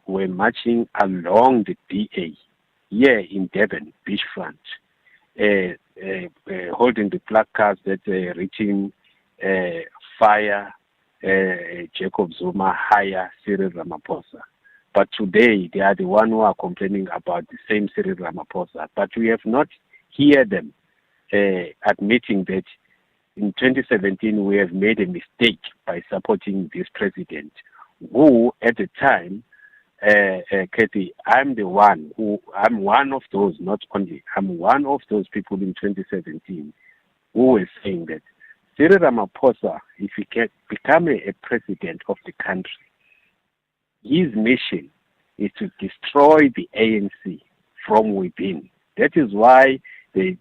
were marching along the DA here in Durban, beachfront, holding the placards that reaching fire Jacob Zuma, hire Cyril Ramaphosa. But today they are the one who are complaining about the same Cyril Ramaphosa. But we have not heard them admitting that in 2017 we have made a mistake by supporting this president, who at the time, Cathy, I'm one of those, not only, I'm one of those people in 2017 who were saying that Cyril Ramaphosa, if he can become a president of the country, his mission is to destroy the ANC from within. That is why the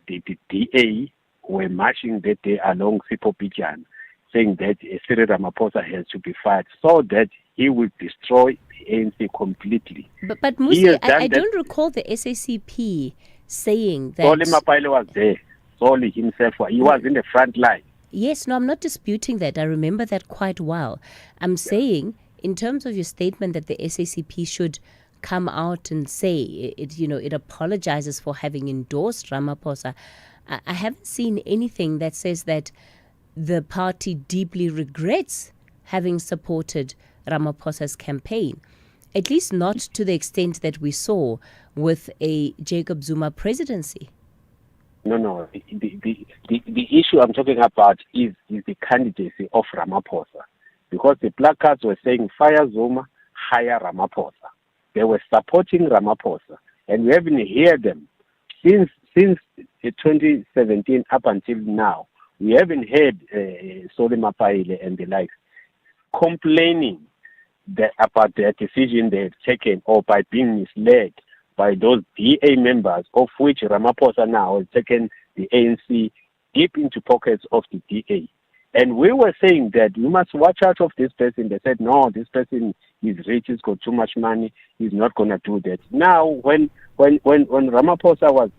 DA were marching that day along Sipho Pijan, saying that Cyril Ramaphosa has to be fired so that he will destroy the ANC completely. But Musi, I don't recall the SACP saying that... Soli Mapaile was there. Soli himself, he was in the front line. Yes, no, I'm not disputing that. I remember that quite well. I'm saying, in terms of your statement that the SACP should come out and say it apologizes for having endorsed Ramaphosa, I haven't seen anything that says that the party deeply regrets having supported Ramaphosa's campaign, at least not to the extent that we saw with a Jacob Zuma presidency. No. The issue I'm talking about is the candidacy of Ramaphosa, because the placards were saying fire Zuma, hire Ramaphosa. They were supporting Ramaphosa, and we haven't heard them since 2017 up until now. We haven't heard Soli Mapaile and the likes complaining about their decision they have taken, or by being misled by those DA members, of which Ramaphosa now has taken the ANC deep into pockets of the DA. And we were saying that we must watch out of this person. They said, no, this person is rich, he's got too much money, he's not going to do that. Now, when Ramaphosa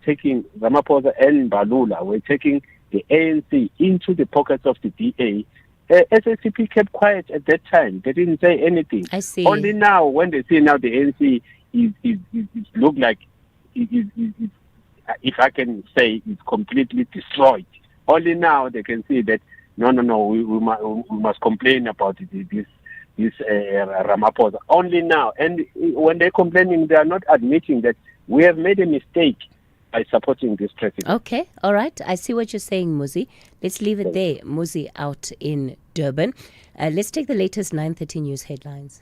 and Balula were taking the ANC into the pockets of the DA, SACP kept quiet at that time. They didn't say anything. I see. Only now, when they see now the ANC look like, if I can say, it's completely destroyed. Only now they can see that no, we must complain about this Ramaphosa. Only now, and when they're complaining, they are not admitting that we have made a mistake by supporting this president. Okay, all right. I see what you're saying, Muzi. Let's leave it there. Muzi out in Durban. Let's take the latest 9:30 news headlines.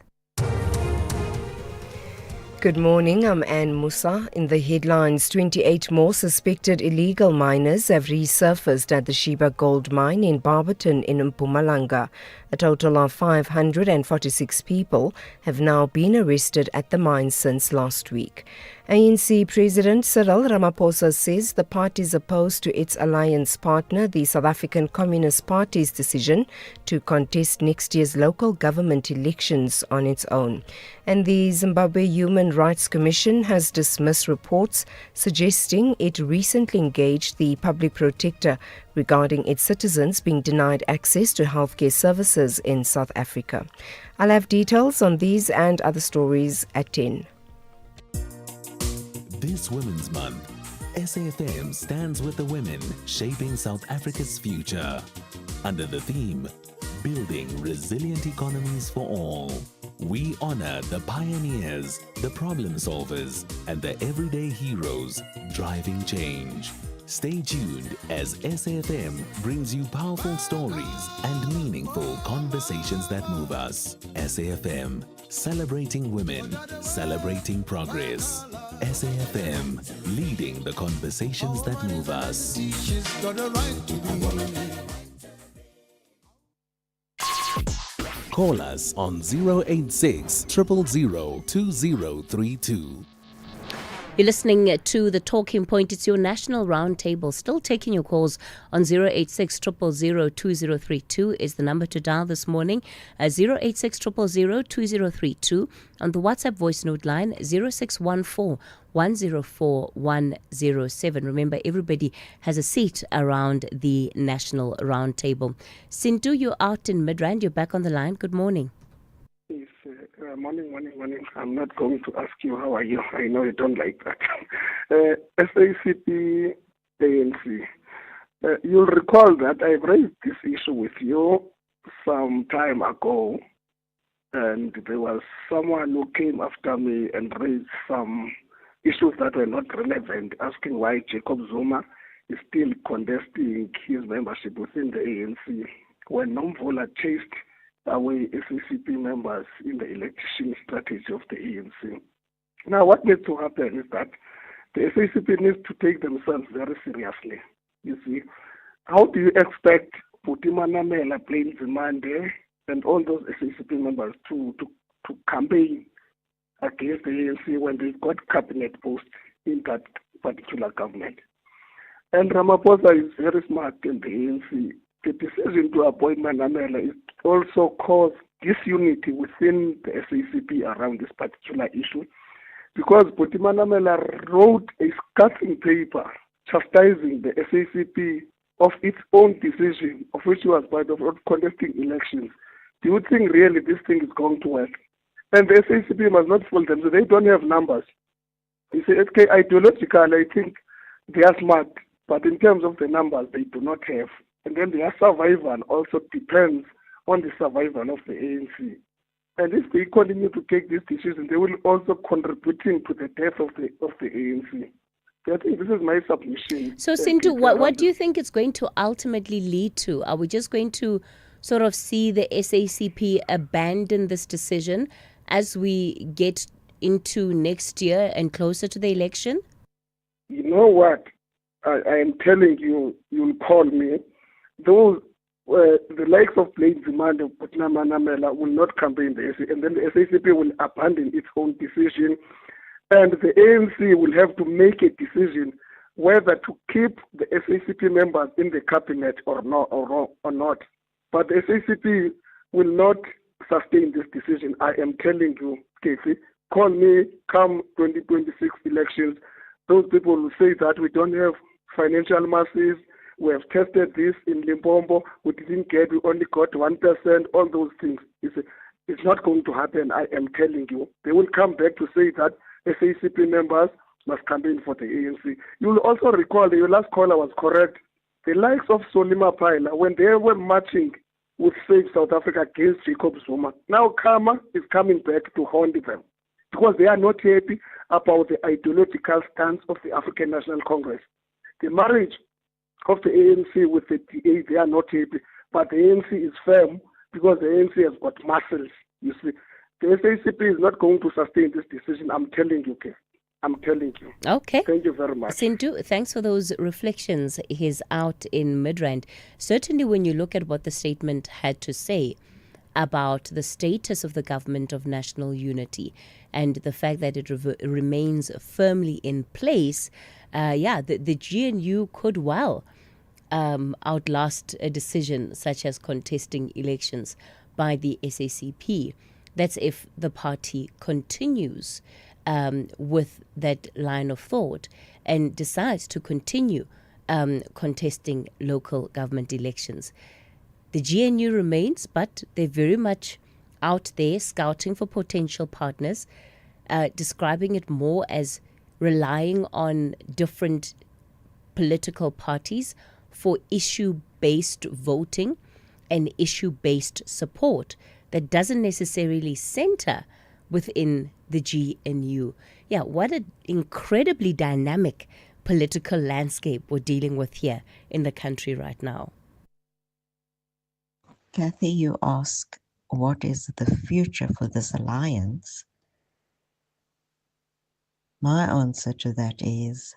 Good morning, I'm Anne Musa. In the headlines, 28 more suspected illegal miners have resurfaced at the Sheba Gold Mine in Barberton in Mpumalanga. A total of 546 people have now been arrested at the mine since last week. ANC President Cyril Ramaphosa says the party is opposed to its alliance partner, the South African Communist Party's decision to contest next year's local government elections on its own. And the Zimbabwe Human Rights Commission has dismissed reports suggesting it recently engaged the public protector regarding its citizens being denied access to healthcare services in South Africa. I'll have details on these and other stories at 10. This Women's Month, SAFM stands with the women shaping South Africa's future. Under the theme, Building Resilient Economies for All, we honor the pioneers, the problem solvers, and the everyday heroes driving change. Stay tuned as SAFM brings you powerful stories and meaningful conversations that move us. SAFM, celebrating women, celebrating progress. SAFM, leading the conversations that move us. Call us on 086 000 2032. You're listening to The Talking Point. It's your national roundtable. Still taking your calls on 086 000 2032 is the number to dial this morning. 086 000 2032 on the WhatsApp voice note line 0614 104 107. Remember, everybody has a seat around the national roundtable. Sintu, you're out in Midrand. You're back on the line. Good morning. Yes, morning. I'm not going to ask you how are you. I know you don't like that. SACP, ANC. You'll recall that I raised this issue with you some time ago, and there was someone who came after me and raised some issues that were not relevant, asking why Jacob Zuma is still contesting his membership within the ANC when Nomvula chased away SACP members in the election strategy of the ANC. Now, what needs to happen is that the SACP needs to take themselves very seriously. You see, how do you expect Putima Namela, Plain Zimande, and all those SACP members to campaign against the ANC when they've got cabinet posts in that particular government? And Ramaphosa is very smart in the ANC. The decision to appoint Manamela is also caused disunity within the SACP around this particular issue, because Putima Namela wrote a scathing paper chastising the SACP of its own decision, of which he was part of contesting elections. Do you think really this thing is going to work? And the SACP must not fool them, so they don't have numbers. You say, okay, ideologically, I think they are smart, but in terms of the numbers, they do not have. And then their survival also depends on the survival of the ANC. And if they continue to take this decision, they will also contributing to the death of the ANC. So I think this is my submission. So, Sintu, what do you think it's going to ultimately lead to? Are we just going to sort of see the SACP abandon this decision as we get into next year and closer to the election? You know what? I am telling you, you'll call me. Those the likes of Plain Demand of Putnama Namela will not campaign the SACP, and then the SACP will abandon its own decision, and the ANC will have to make a decision whether to keep the SACP members in the cabinet or not. But the SACP will not sustain this decision. I am telling you, Cathy, call me come 2026 elections. Those people will say that we don't have financial masses. We have tested this in Limpopo. We didn't get, we only got 1%, all those things. It's not going to happen, I am telling you. They will come back to say that SACP members must campaign for the ANC. You will also recall, your last caller was correct, the likes of Solima Paila, when they were marching with Save South Africa against Jacob Zuma, now Karma is coming back to haunt them because they are not happy about the ideological stance of the African National Congress. The marriage of the ANC with the DA, they are not happy, but the ANC is firm because the ANC has got muscles, you see. The SACP is not going to sustain this decision, I'm telling you, Kay. I'm telling you. Okay. Thank you very much. Sintu, thanks for those reflections. He's out in Midrand. Certainly when you look at what the statement had to say about the status of the government of national unity and the fact that it remains firmly in place, the GNU could well outlast a decision such as contesting elections by the SACP. That's if the party continues with that line of thought and decides to continue contesting local government elections. The GNU remains, but they're very much out there scouting for potential partners, describing it more as relying on different political parties for issue-based voting and issue-based support that doesn't necessarily center within the GNU. Yeah, what an incredibly dynamic political landscape we're dealing with here in the country right now. Cathy, you ask, what is the future for this alliance? My answer to that is,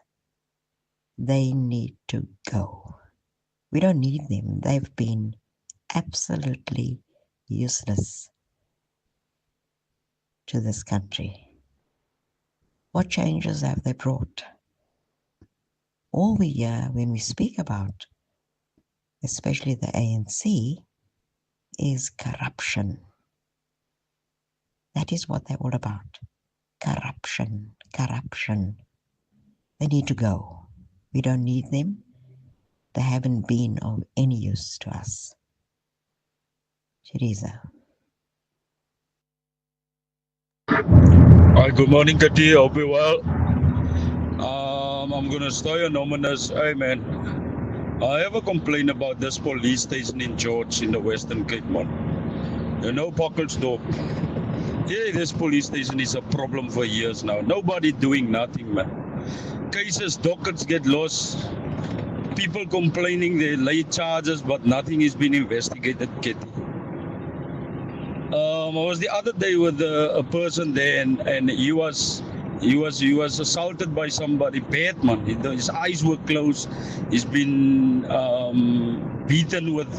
they need to go. We don't need them. They've been absolutely useless to this country. What changes have they brought? All we hear when we speak about, especially the ANC, is corruption. That is what they're all about. Corruption, corruption. They need to go. We don't need them. They haven't been of any use to us. Teresa. Hi, good morning, Cathy. Hope you're well. I'm going to stay anonymous. Hey, man, I have a complaint about this police station in George in the Western Cape, man. You know, Pockelsdorp. Yeah, this police station is a problem for years now. Nobody doing nothing, man. Cases, dockets get lost. People complaining they late charges, but nothing is being investigated, Cathy. I was the other day with a person there, and he was assaulted by somebody bad, man. His eyes were closed. He's been beaten with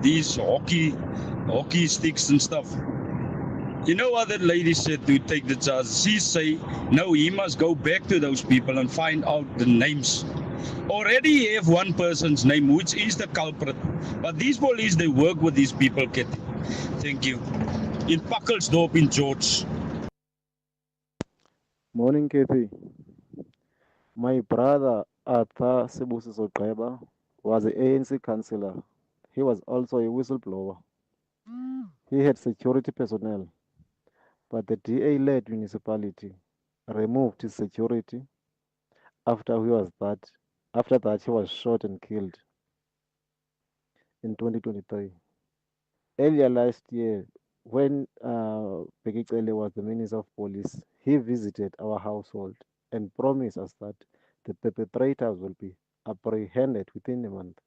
these hockey sticks and stuff. You know what that lady said to take the charge? She say, no, he must go back to those people and find out the names. Already have one person's name, which is the culprit. But these police, they work with these people, Cathy. Thank you. In Pakkelsdorp in George. Morning, Cathy. My brother, Arthur Sibusiso Gqeba, was an ANC councillor. He was also a whistleblower. He had security personnel, but the DA-led municipality removed his security after that he was shot and killed in 2023. Earlier last year, when Bheki Cele was the Minister of Police, he visited our household and promised us that the perpetrators will be apprehended within a month.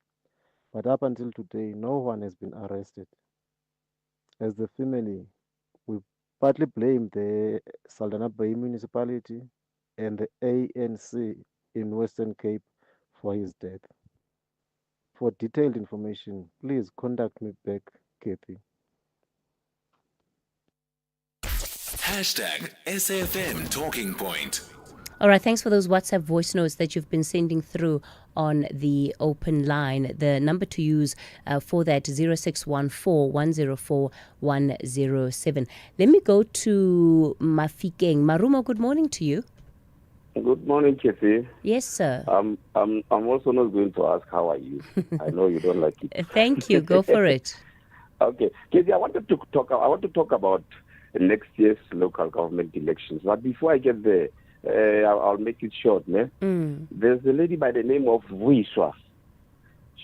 But up until today, no one has been arrested. As the family, we partly blame the Saldanha Bay municipality and the ANC in Western Cape for his death. For detailed information, please contact me back, Cathy. Hashtag SAFM Talking Point. All right, thanks for those WhatsApp voice notes that you've been sending through on the open line. The number to use for that, 0614-104-107. Let me go to Mafikeng. Maruma, good morning to you. Good morning, Cathy. Yes, sir. I'm also not going to ask how are you. I know you don't like it. Thank you. Go for it. Okay, Cathy, I want to talk about next year's local government elections. But before I get there, I'll make it short. There's a lady by the name of Vuiswa.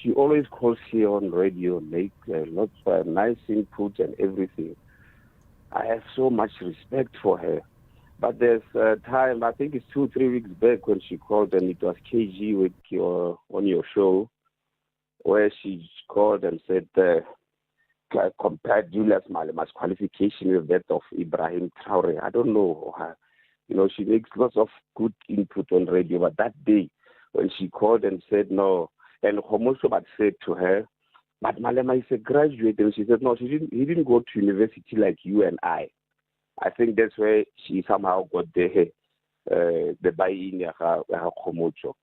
She always calls here on radio, make lots of nice input and everything. I have so much respect for her. But there's a time, I think it's 2-3 weeks back, when she called, and it was KG with on your show, where she called and said, compared Julius Malema's qualification with that of Ibrahim Traore. I don't know. She makes lots of good input on radio. But that day, when she called and said no, and Homosobat said to her, but Malema is a graduate. And she said, no, he didn't go to university like you and I. I think that's where she somehow got the buy-in of her Homocho.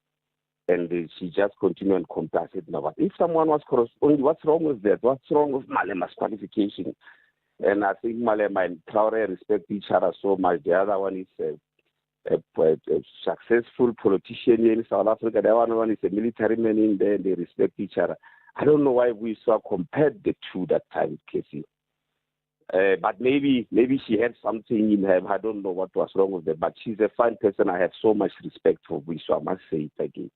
And she just continued and compared it. Now, but if someone was corresponding, what's wrong with that? What's wrong with Malema's qualification? And I think Malema and Traore respect each other so much. The other one is a successful politician in South Africa. The other one is a military man in there, and they respect each other. I don't know why we saw compared the two that time, Casey. But maybe she had something in her. I don't know what was wrong with her. But she's a fine person. I have so much respect for her, so I must say it again.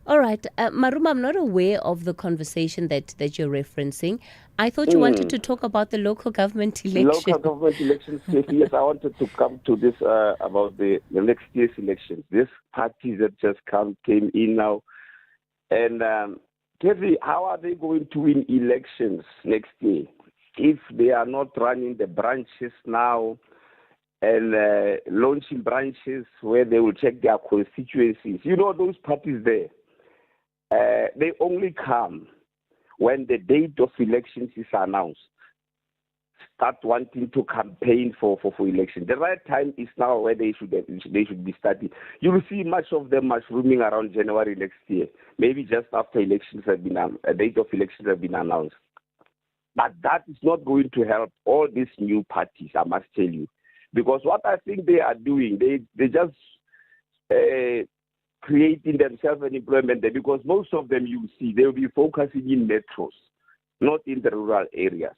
All right. Maruma, I'm not aware of the conversation that you're referencing. I thought you wanted to talk about the local government election. Local government elections, yes, I wanted to come to this about the next year's elections. This party that just came in now. And, Kathy, how are they going to win elections next year if they are not running the branches now and launching branches where they will check their constituencies? You know, those parties there, they only come when the date of elections is announced, start wanting to campaign for election. The right time is now where they should be starting. You will see much of them mushrooming around January next year, maybe just after elections have been a date of elections have been announced. But that is not going to help all these new parties, I must tell you, because what I think they are doing, they just creating themselves an employment there, because most of them, you see, they will be focusing in metros, not in the rural areas.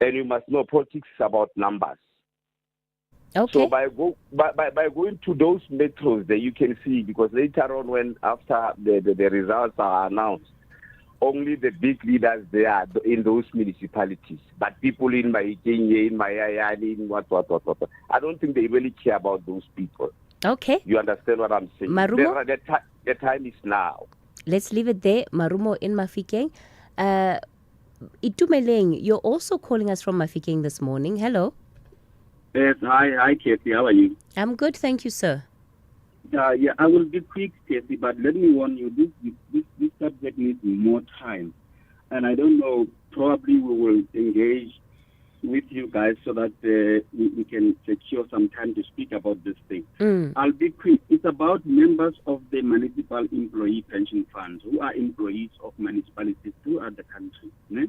And you must know politics is about numbers. Okay. So by going to those metros there, you can see, because later on, when after the results are announced, only the big leaders there are in those municipalities. But people in Mahikenge, in Mayayani, in what. I don't think they really care about those people. Okay. You understand what I'm saying? Marumo? The time is now. Let's leave it there. Marumo in Mafikeng. Itumeleng, you're also calling us from Mafikeng this morning. Hello. Yes, hi, Cathy. How are you? I'm good, thank you, sir. Yeah, I will be quick, Cathy, but let me warn you, this subject needs more time. And I don't know, probably we will engage with you guys so that we can secure some time to speak about this thing. I'll be quick. It's about members of the Municipal Employee Pension Funds who are employees of municipalities throughout the country. Ne?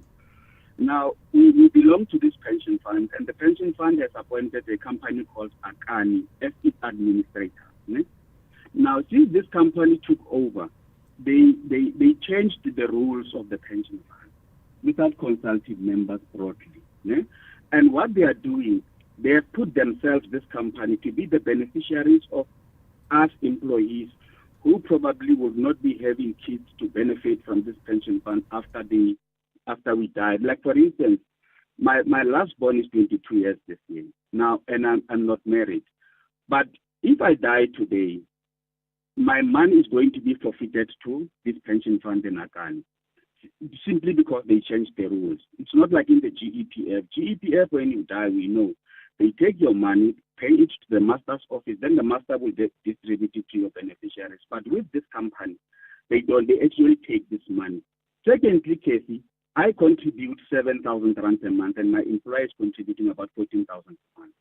Now, we belong to this pension fund, and the pension fund has appointed a company called Akani as its administrator. Ne? Now, since this company took over, they changed the rules of the pension fund without consulting members broadly. Ne? And what they are doing, they have put themselves, this company, to be the beneficiaries of us employees who probably would not be having kids to benefit from this pension fund after we died. Like, for instance, my last born is 22 years this year now, and I'm not married. But if I die today, my money is going to be forfeited to this pension fund in Akani, simply because they changed the rules. It's not like in the GEPF. GEPF, when you die, we know they take your money, pay it to the master's office, then the master will distribute it to your beneficiaries. But with this company, they don't. They actually take this money. Secondly, Cathy, I contribute 7,000 rand a month, and my employer is contributing about 14,000 a month.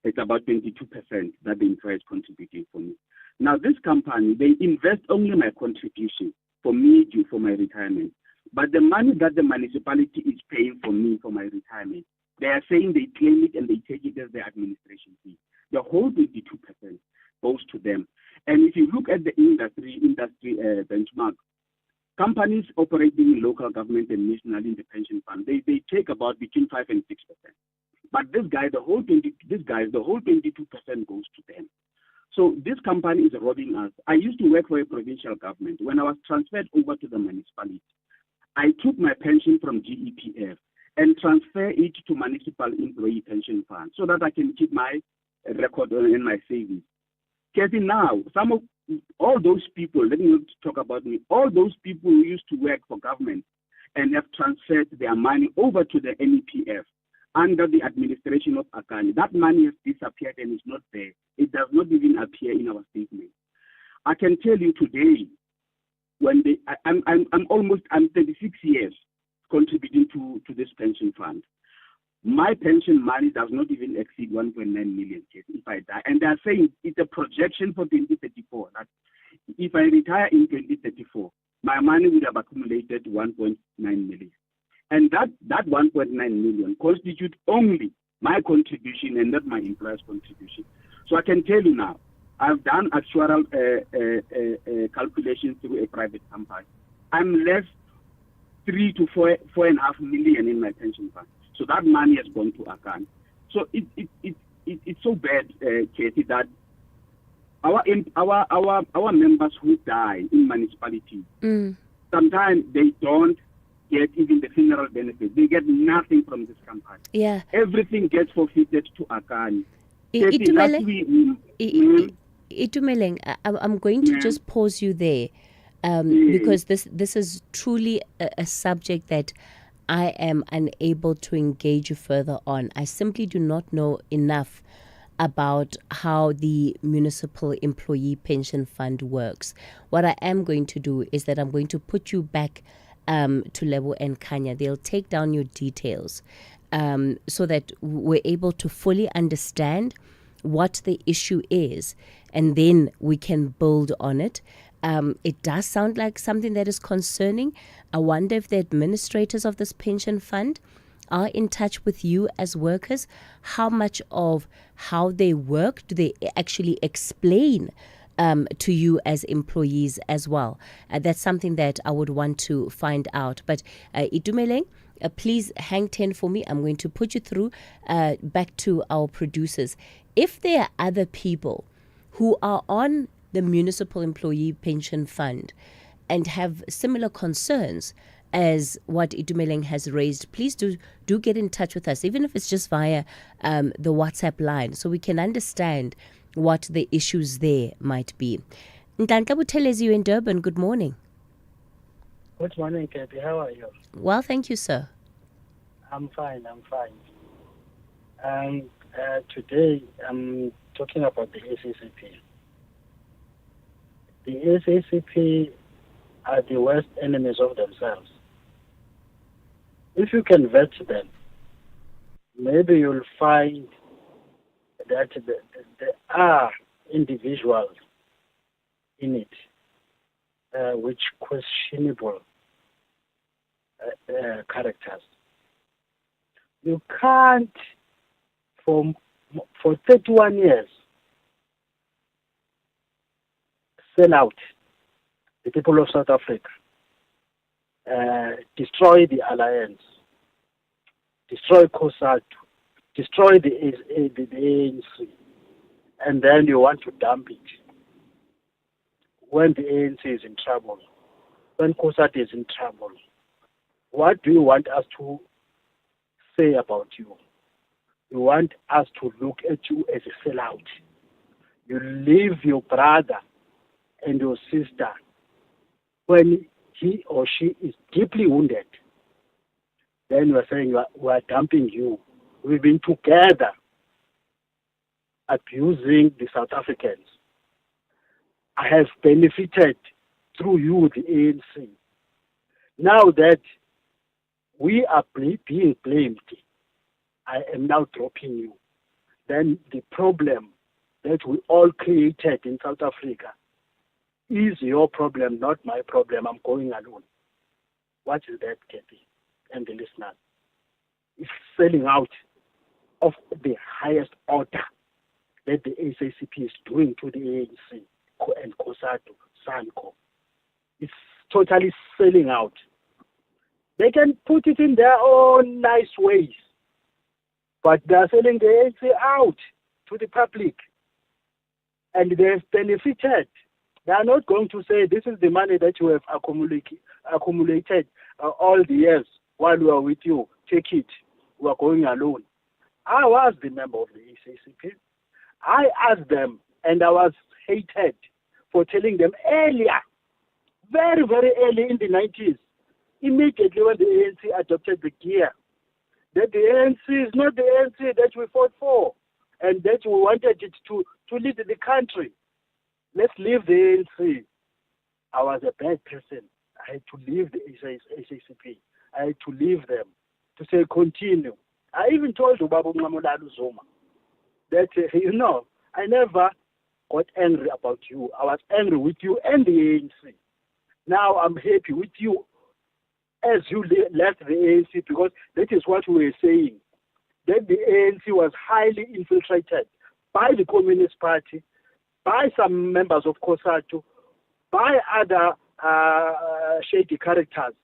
It's about 22% that the employer is contributing for me. Now, this company, they invest only my contribution for me due for my retirement. But the money that the municipality is paying for me for my retirement, they are saying they claim it and they take it as their administration fee. The whole 22% goes to them. And if you look at the industry benchmark, companies operating in local government and national in the pension fund, they take about between 5 and 6%. But the whole 22% goes to them. So this company is robbing us. I used to work for a provincial government. When I was transferred over to the municipality, I took my pension from GEPF and transfer it to Municipal Employee Pension Fund so that I can keep my record and my savings. Cathy, now, some of all those people, let me not talk about me, all those people who used to work for government and have transferred their money over to the NEPF under the administration of Akani, that money has disappeared and is not there. It does not even appear in our statement. I can tell you today, when I'm 36 years contributing to this pension fund. My pension money does not even exceed 1.9 million if I die. And they are saying it's a projection for 2034. That if I retire in 2034, my money would have accumulated 1.9 million. And that 1.9 million constitutes only my contribution and not my employer's contribution. So I can tell you now, I've done actuarial calculations through a private company. I'm left 3 to 4.5 million in my pension fund. So that money has gone to Akan. So it's so bad, Cathy, that our members who die in municipalities, sometimes they don't get even the funeral benefit. They get nothing from this company. Yeah. Everything gets forfeited to Akani. Itumeleng, I'm going to just pause you there because this is truly a subject that I am unable to engage you further on. I simply do not know enough about how the Municipal Employee Pension Fund works. What I am going to do is that I'm going to put you back to Lebo and Kanya. They'll take down your details so that we're able to fully understand what the issue is, and then we can build on it. It does sound like something that is concerning. I wonder if the administrators of this pension fund are in touch with you as workers. How much of how they work do they actually explain to you as employees as well? That's something that I would want to find out. But Itumeleng, please hang 10 for me. I'm going to put you through back to our producers. if there are other people who are on the Municipal Employee Pension Fund and have similar concerns as what Itumeleng has raised, please do get in touch with us, even if it's just via the WhatsApp line, so we can understand what the issues there might be. Nhlanhla Buthelezi, you in Durban, good morning. Good morning, Cathy. How are you? Well, thank you, sir. I'm fine. Today, I'm talking about the SACP. The SACP are the worst enemies of themselves. If you can vet them, maybe you'll find that there are individuals in it which questionable characters. You can't, for 31 years, sell out the people of South Africa, destroy the alliance, destroy COSATU, destroy the ANC, and then you want to dump it when the ANC is in trouble, when COSATU is in trouble. What do you want us to say about you? You want us to look at you as a sellout. You leave your brother and your sister when he or she is deeply wounded. Then you are saying we are dumping you. We've been together abusing the South Africans. I have benefited through you, the ANC. Now that we are being blamed, I am now dropping you. Then the problem that we all created in South Africa is your problem, not my problem. I'm going alone. What is that, Cathy and the listeners? It's selling out of the highest order that the SACP is doing to the ANC and COSATU, SANCO. It's totally selling out. They can put it in their own nice ways, but they're selling the ANC out to the public, and they've benefited. They are not going to say, this is the money that you have accumulated all the years while we are with you. Take it. We are going alone. I was the member of the SACP. I asked them, and I was hated for telling them earlier, very, very early in the 90s, immediately when the ANC adopted the gear, that the ANC is not the ANC that we fought for and that we wanted it to lead the country. Let's leave the ANC. I was a bad person. I had to leave the SACP. I had to leave them to say continue. I even told Ubabu Mamulalu Zuma that, I never got angry about you. I was angry with you and the ANC. Now I'm happy with you as you left the ANC, because that is what we were saying, that the ANC was highly infiltrated by the Communist Party, by some members of COSATU, by other shady characters.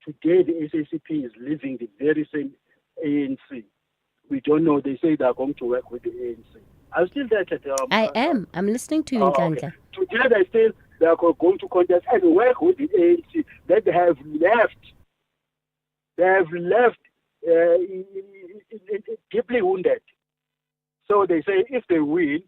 Today the SACP is leaving the very same ANC. We don't know. They say they are going to work with the ANC. I'm still there, Cathy. I am. I'm listening to you, Nhlanhla. Okay. Today they say they are going to contest and work with the ANC that they have left. They have left deeply wounded. So they say if they win,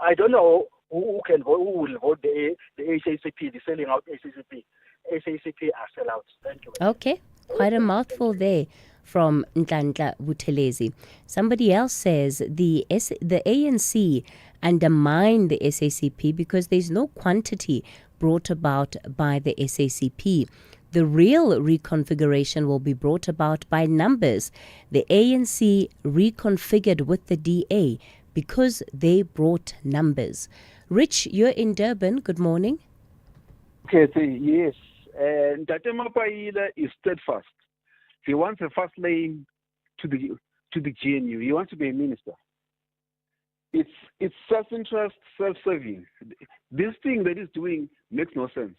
I don't know who will vote the SACP, the selling out SACP. SACP are sellouts. Thank you. Okay, quite a mouthful there from Nhlanhla Buthelezi. Somebody else says the ANC undermine the SACP because there's no quantity brought about by the SACP. The real reconfiguration will be brought about by numbers. The ANC reconfigured with the DA because they brought numbers. Rich, you're in Durban. Good morning. Okay, yes. And Tate Mapaila is steadfast. He wants a first lane to the GNU. He wants to be a minister. It's self-interest, self-serving. This thing that he's doing makes no sense.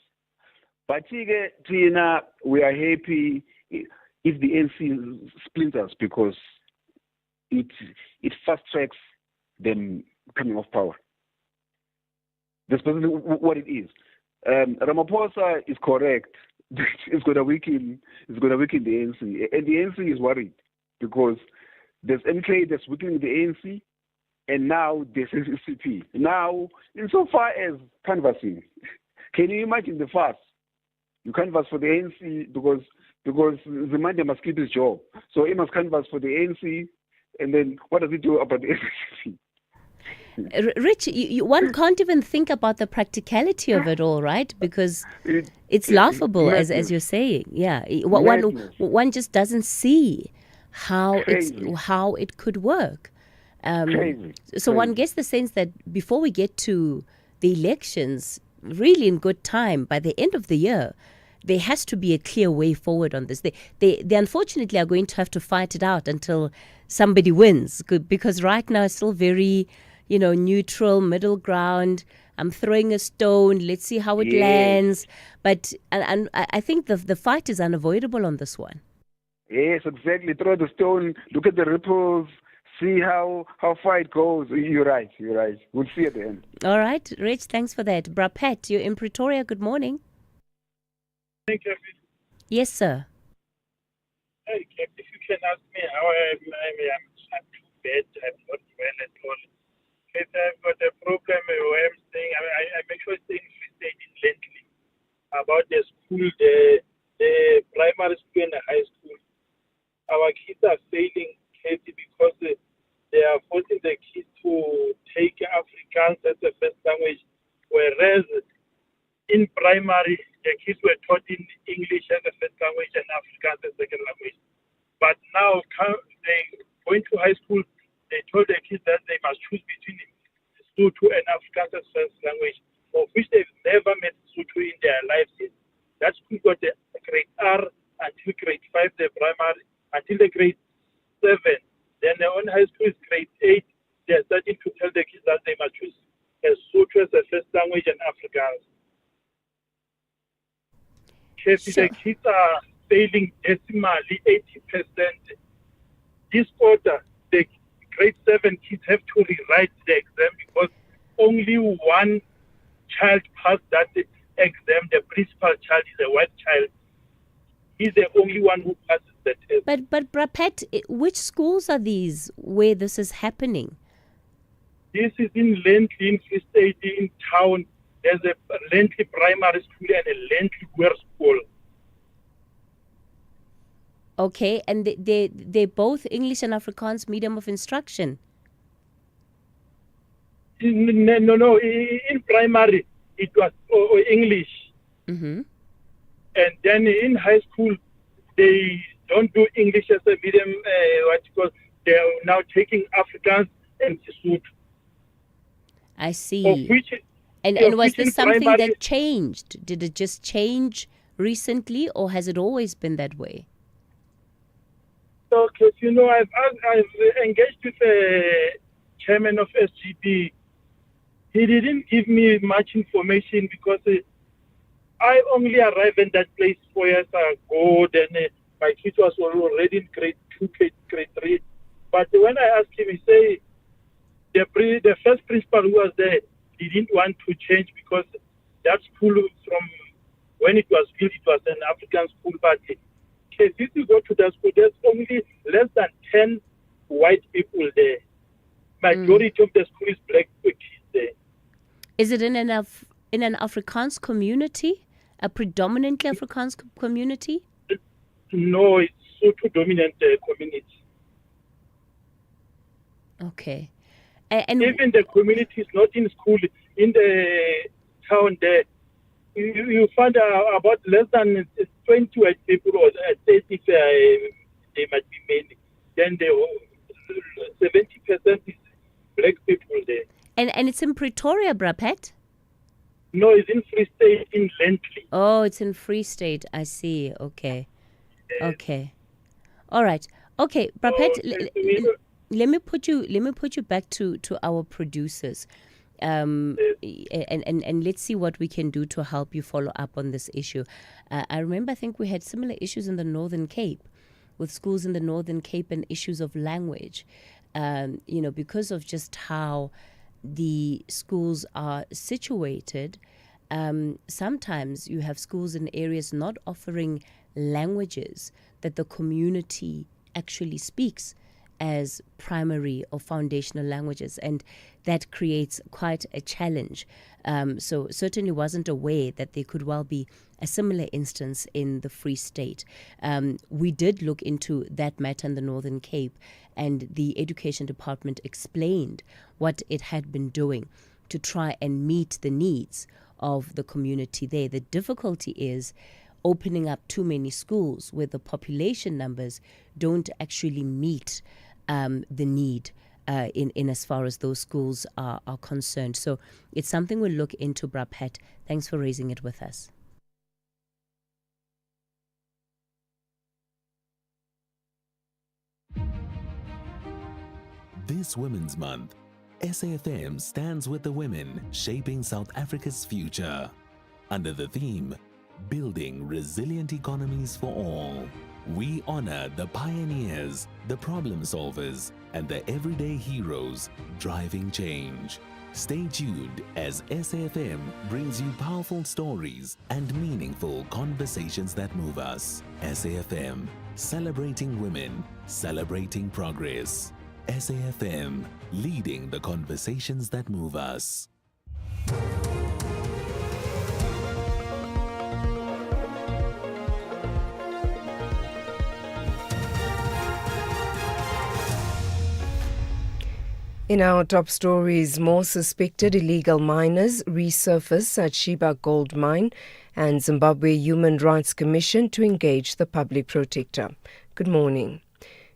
But Tina, we are happy if the ANC splinters because it fast tracks them coming off power. That's basically what it is. Ramaphosa is correct. It's going to weaken the ANC, and the ANC is worried because there's MK that's weakening the ANC, and now there's SCP. Now, insofar as canvassing, can you imagine the fuss? You canvass for the ANC because the man must keep his job, so he must canvass for the ANC, and then what does he do about the SCP? Rich, one can't even think about the practicality of it all, right? Because it's laughable, as you're saying. Yeah, one just doesn't see how it could work. So one gets the sense that before we get to the elections, really in good time, by the end of the year, there has to be a clear way forward on this. They unfortunately are going to have to fight it out until somebody wins, because right now it's still very, neutral, middle ground. I'm throwing a stone. Let's see how it lands. But and I think the fight is unavoidable on this one. Yes, exactly. Throw the stone. Look at the ripples. See how far it goes. You're right. We'll see at the end. All right, Rich. Thanks for that. Brapet, you're in Pretoria. Good morning. Thank you. Yes, sir. Hey, if you can ask me how I'm too bad. I'm not well at all. I've got a problem where I'm staying. I'm actually staying in Free State in Lentley. About the school, the primary school and the high school. Our kids are failing, Cathy, because they are forcing the kids to take Afrikaans as a first language, whereas in primary, the kids were taught in English as a first language and Afrikaans as a second language. But now, they going to high school, they told the kids that they must choose between Sotho and Afrikaans as first language, of which they've never met Sotho in their lives. That school got the grade R until grade 5, the primary, until the grade 7. Then their own high school is grade 8. They're starting to tell the kids that they must choose Sotho as a first language and Afrikaans. The kids are failing decimally 80%. This quarter, the grade 7 kids have to rewrite the exam because only one child passed that exam. The principal child is a white child. He's the only one who passes the test. But Brapet, which schools are these where this is happening? This is in Lentley, in Free State, in town. There's a Lentley primary school and a Lentley Weir school. Okay, and they're both English and Afrikaans medium of instruction? No. In primary, it was English. Mm-hmm. And then in high school, they don't do English as a medium, they are now taking Afrikaans and Sotho. I see. And was this something that changed? Did it just change recently, or has it always been that way? Okay, I've engaged with the chairman of SGB. He didn't give me much information because I only arrived in that place 4 years ago. Then my kid was already in grade 2, grade 3. But when I asked him, he said the first principal who was there, he didn't want to change because that school, from when it was built, it was an African school. But if you go to that school, there's only less than 10 white people there. Majority of the school is black kids there. Is it in an Afrikaans community? A predominantly Afrikaans community? No, it's Sotho dominant community. Okay. And even the community is not in school. In the town there, you find about less than 20 white people, or 30 if they might be many. Then 70% is black people there. And it's in Pretoria, Brapet? No, it's in Free State, in Lentley. Oh, it's in Free State. I see. Okay. Okay. All right. Okay, Brapet, let me put you back to our producers. And let's see what we can do to help you follow up on this issue. I remember, I think we had similar issues in the Northern Cape, with schools in the Northern Cape and issues of language. because of just how the schools are situated, sometimes you have schools in areas not offering languages that the community actually speaks as primary or foundational languages, and that creates quite a challenge. So certainly wasn't aware that there could well be a similar instance in the Free State. We did look into that matter in the Northern Cape, and the Education Department explained what it had been doing to try and meet the needs of the community there. The difficulty is opening up too many schools where the population numbers don't actually meet the need in as far as those schools are concerned. So it's something we'll look into, Brapet. Thanks for raising it with us. This Women's Month, SAFM stands with the women shaping South Africa's future. Under the theme, Building Resilient Economies for All, we honor the pioneers, the problem solvers, and the everyday heroes driving change. Stay tuned as SAFM brings you powerful stories and meaningful conversations that move us. SAFM, celebrating women, celebrating progress. SAFM, leading the conversations that move us. In our top stories, more suspected illegal miners resurface at Sheba Gold Mine, and Zimbabwe Human Rights Commission to engage the public protector. Good morning.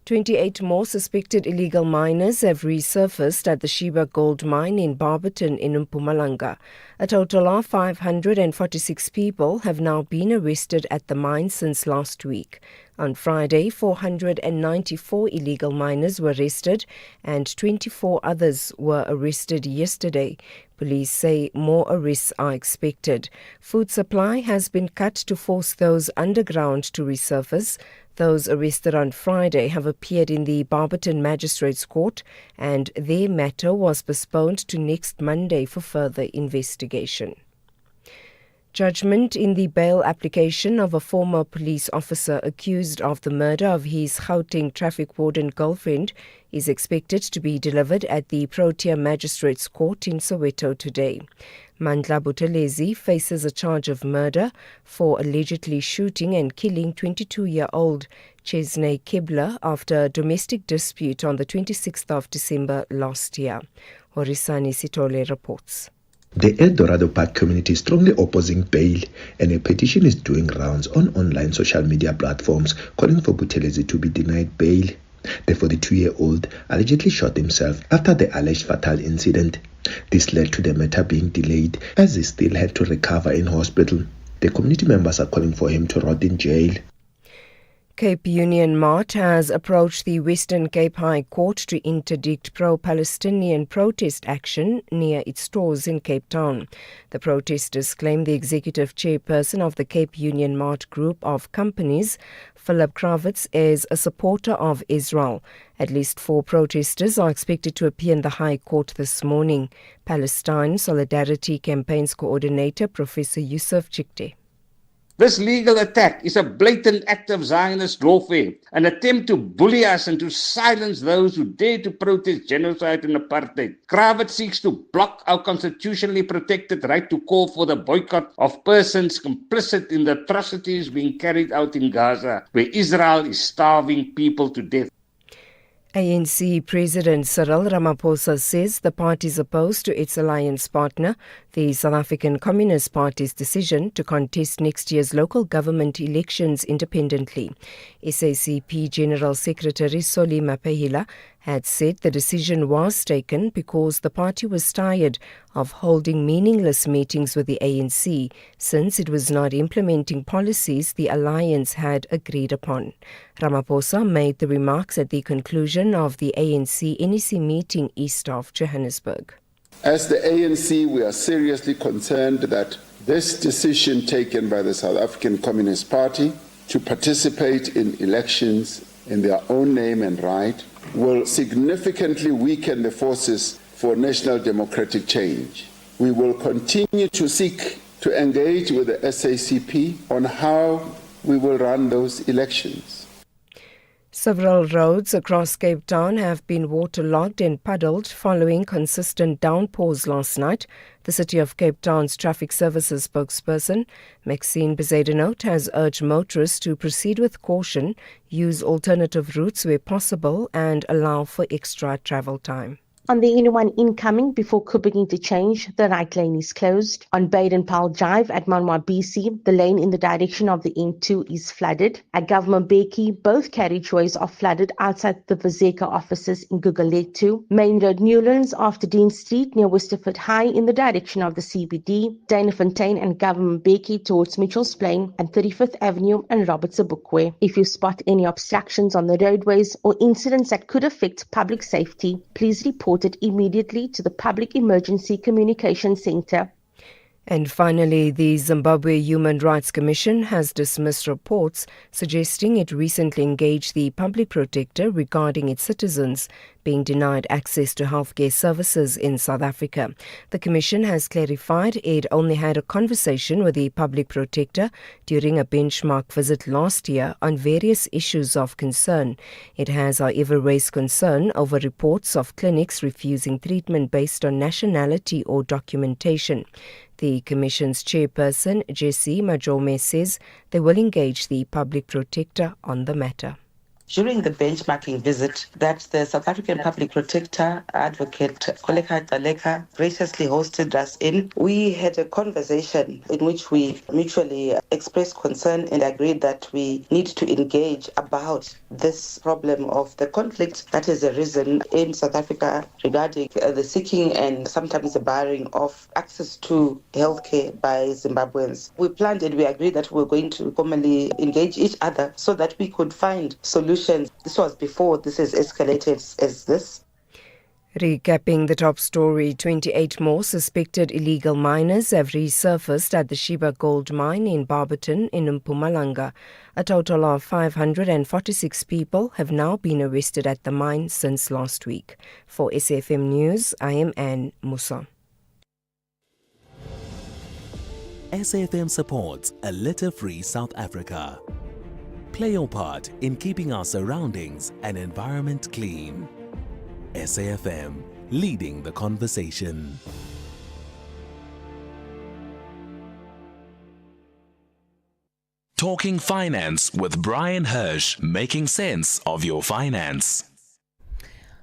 28 more suspected illegal miners have resurfaced at the Sheba Gold Mine in Barberton in Mpumalanga. A total of 546 people have now been arrested at the mine since last week. On Friday, 494 illegal miners were arrested and 24 others were arrested yesterday. Police say more arrests are expected. Food supply has been cut to force those underground to resurface. Those arrested on Friday have appeared in the Barberton Magistrates Court, and their matter was postponed to next Monday for further investigation. Judgment in the bail application of a former police officer accused of the murder of his Gauteng traffic warden girlfriend is expected to be delivered at the Protea Magistrates Court in Soweto today. Mandla Buthelezi faces a charge of murder for allegedly shooting and killing 22-year-old Chesney Kibler after a domestic dispute on the 26th of December last year. Horisani Sitole reports. The El Dorado Park community is strongly opposing bail, and a petition is doing rounds on online social media platforms calling for Buthelezi to be denied bail. The 42-year-old allegedly shot himself after the alleged fatal incident. This led to the matter being delayed as he still had to recover in hospital. The community members are calling for him to rot in jail. Cape Union Mart has approached the Western Cape High Court to interdict pro-Palestinian protest action near its stores in Cape Town. The protesters claim the executive chairperson of the Cape Union Mart group of companies, Philip Kravitz, is a supporter of Israel. At least 4 protesters are expected to appear in the High Court this morning. Palestine Solidarity Campaign's coordinator, Professor Yusuf Chikte. This legal attack is a blatant act of Zionist warfare, an attempt to bully us and to silence those who dare to protest genocide and apartheid. Kravitz seeks to block our constitutionally protected right to call for the boycott of persons complicit in the atrocities being carried out in Gaza, where Israel is starving people to death. ANC President Cyril Ramaphosa says the party is opposed to its alliance partner, the South African Communist Party's decision to contest next year's local government elections independently. SACP General Secretary Solly Maphehila had said the decision was taken because the party was tired of holding meaningless meetings with the ANC since it was not implementing policies the alliance had agreed upon. Ramaphosa made the remarks at the conclusion of the ANC-NEC meeting east of Johannesburg. As the ANC, we are seriously concerned that this decision taken by the South African Communist Party to participate in elections in their own name and right will significantly weaken the forces for national democratic change. We will continue to seek to engage with the SACP on how we will run those elections. Several roads across Cape Town have been waterlogged and puddled following consistent downpours last night. The City of Cape Town's Traffic Services spokesperson, Maxine Bezuidenhout, has urged motorists to proceed with caution, use alternative routes where possible, and allow for extra travel time. On the N1 incoming before Kupping interchange, the right lane is closed. On Baden-Powell Drive at Manwa BC, the lane in the direction of the N2 is flooded. At Government Beki, both carriageways are flooded outside the Vizeka offices in Gugulethu. Main Road Newlands after Dean Street near Westerford High in the direction of the CBD. Danafontein and Government Beki towards Mitchell's Plain and 35th Avenue and Robert Sobukwe. If you spot any obstructions on the roadways or incidents that could affect public safety, please report it immediately to the Public Emergency Communication Centre. And finally, the Zimbabwe Human Rights Commission has dismissed reports suggesting it recently engaged the public protector regarding its citizens being denied access to healthcare services in South Africa. The Commission has clarified it only had a conversation with the public protector during a benchmark visit last year on various issues of concern. It has, however, raised concern over reports of clinics refusing treatment based on nationality or documentation. The Commission's chairperson, Jessie Majome, says they will engage the public protector on the matter. During the benchmarking visit that the South African Public Protector, Advocate Koleka Taleka, graciously hosted us in, we had a conversation in which we mutually expressed concern and agreed that we need to engage about this problem of the conflict that has arisen in South Africa regarding the seeking and sometimes the barring of access to healthcare by Zimbabweans. We planned and we agreed that we were going to formally engage each other so that we could find solutions. This was before this has escalated as this. Recapping the top story, 28 more suspected illegal miners have resurfaced at the Sheba Gold Mine in Barberton in Mpumalanga. A total of 546 people have now been arrested at the mine since last week. For SAFM News, I am Anne Musa. SAFM supports a litter-free South Africa. Play your part in keeping our surroundings and environment clean. SAFM, leading the conversation. Talking Finance with Brian Hirsch, making sense of your finance.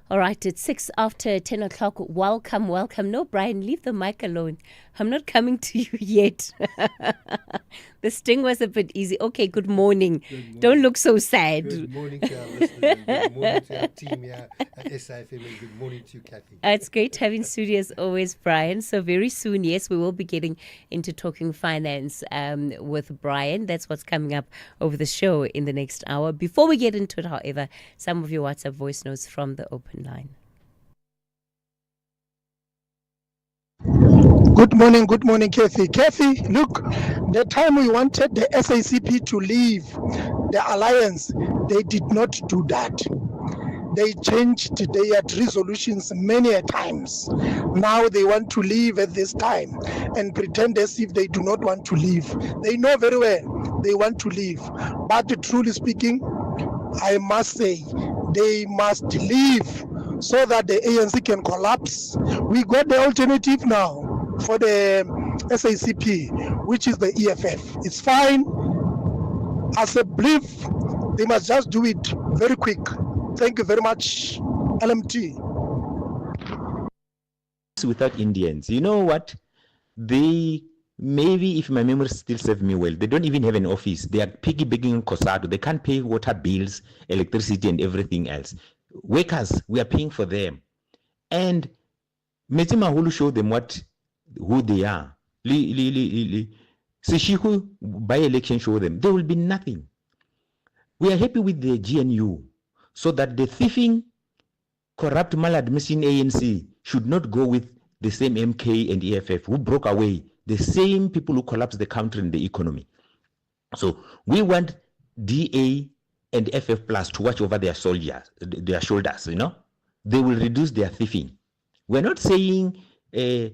All right, it's 6 after 10 o'clock. Welcome. No, Brian, leave the mic alone. I'm not coming to you yet. The sting was a bit easy. Okay, good morning. Don't look so sad. Good morning to our listeners. Good morning to our team here at SIFM, and good morning to you, Cathy. It's great having studio as always, Brian. So very soon, yes, we will be getting into Talking Finance with Brian. That's what's coming up over the show in the next hour. Before we get into it, however, some of your WhatsApp voice notes from the open line. Good morning, Cathy. Cathy, look, the time we wanted the SACP to leave the alliance, they did not do that. They changed their resolutions many a times. Now they want to leave at this time and pretend as if they do not want to leave. They know very well they want to leave. But truly speaking, I must say, they must leave so that the ANC can collapse. We got the alternative now for the SACP, which is the EFF. It's fine. As a belief, they must just do it very quick. Thank you very much, LMT. Without Indians, you know what? They, maybe if my memory still serves me well, they don't even have an office. They are piggybacking on COSATU. They can't pay water bills, electricity, and everything else. Workers, we are paying for them. And Meti Mahulu showed them who they are. Sishiku by-election show them. There will be nothing. We are happy with the GNU so that the thieving, corrupt, maladministering ANC should not go with the same MK and EFF who broke away, the same people who collapsed the country and the economy. So we want DA and FF Plus to watch over their soldiers, their shoulders, they will reduce their thieving. We're not saying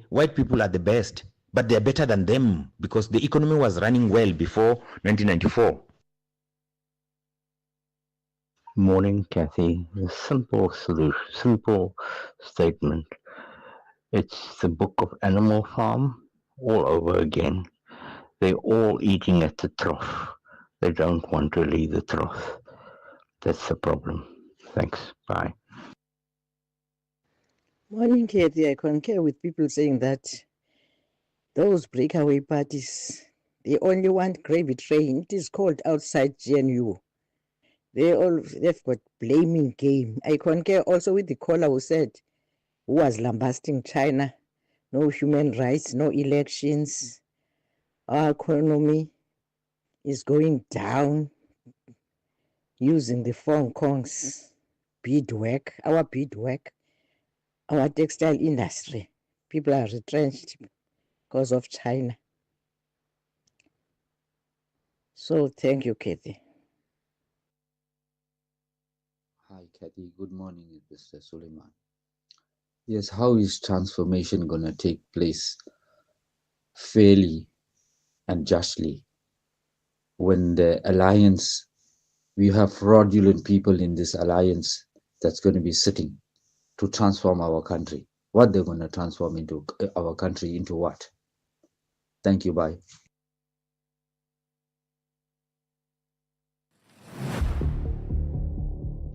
white people are the best, but they're better than them because the economy was running well before 1994. Morning, Cathy. A simple solution, simple statement. It's the book of Animal Farm all over again. They're all eating at the trough. They don't want to leave the trough. That's the problem. Thanks. Bye. Morning, Cathy. I concur with people saying that those breakaway parties, they only want gravy train. It is called outside GNU. They've got blaming game. I concur also with the caller who said, who was lambasting China, no human rights, no elections. Our economy is going down using the Hong Kong's beadwork, our beadwork, our textile industry. People are retrenched because of China. So thank you, Cathy. Hi, Cathy. Good morning, Mr. Suleiman. Yes, how is transformation going to take place fairly and justly when the alliance, we have fraudulent people in this alliance that's going to be sitting to transform our country? What they're going to transform into our country into what? Thank you. Bye.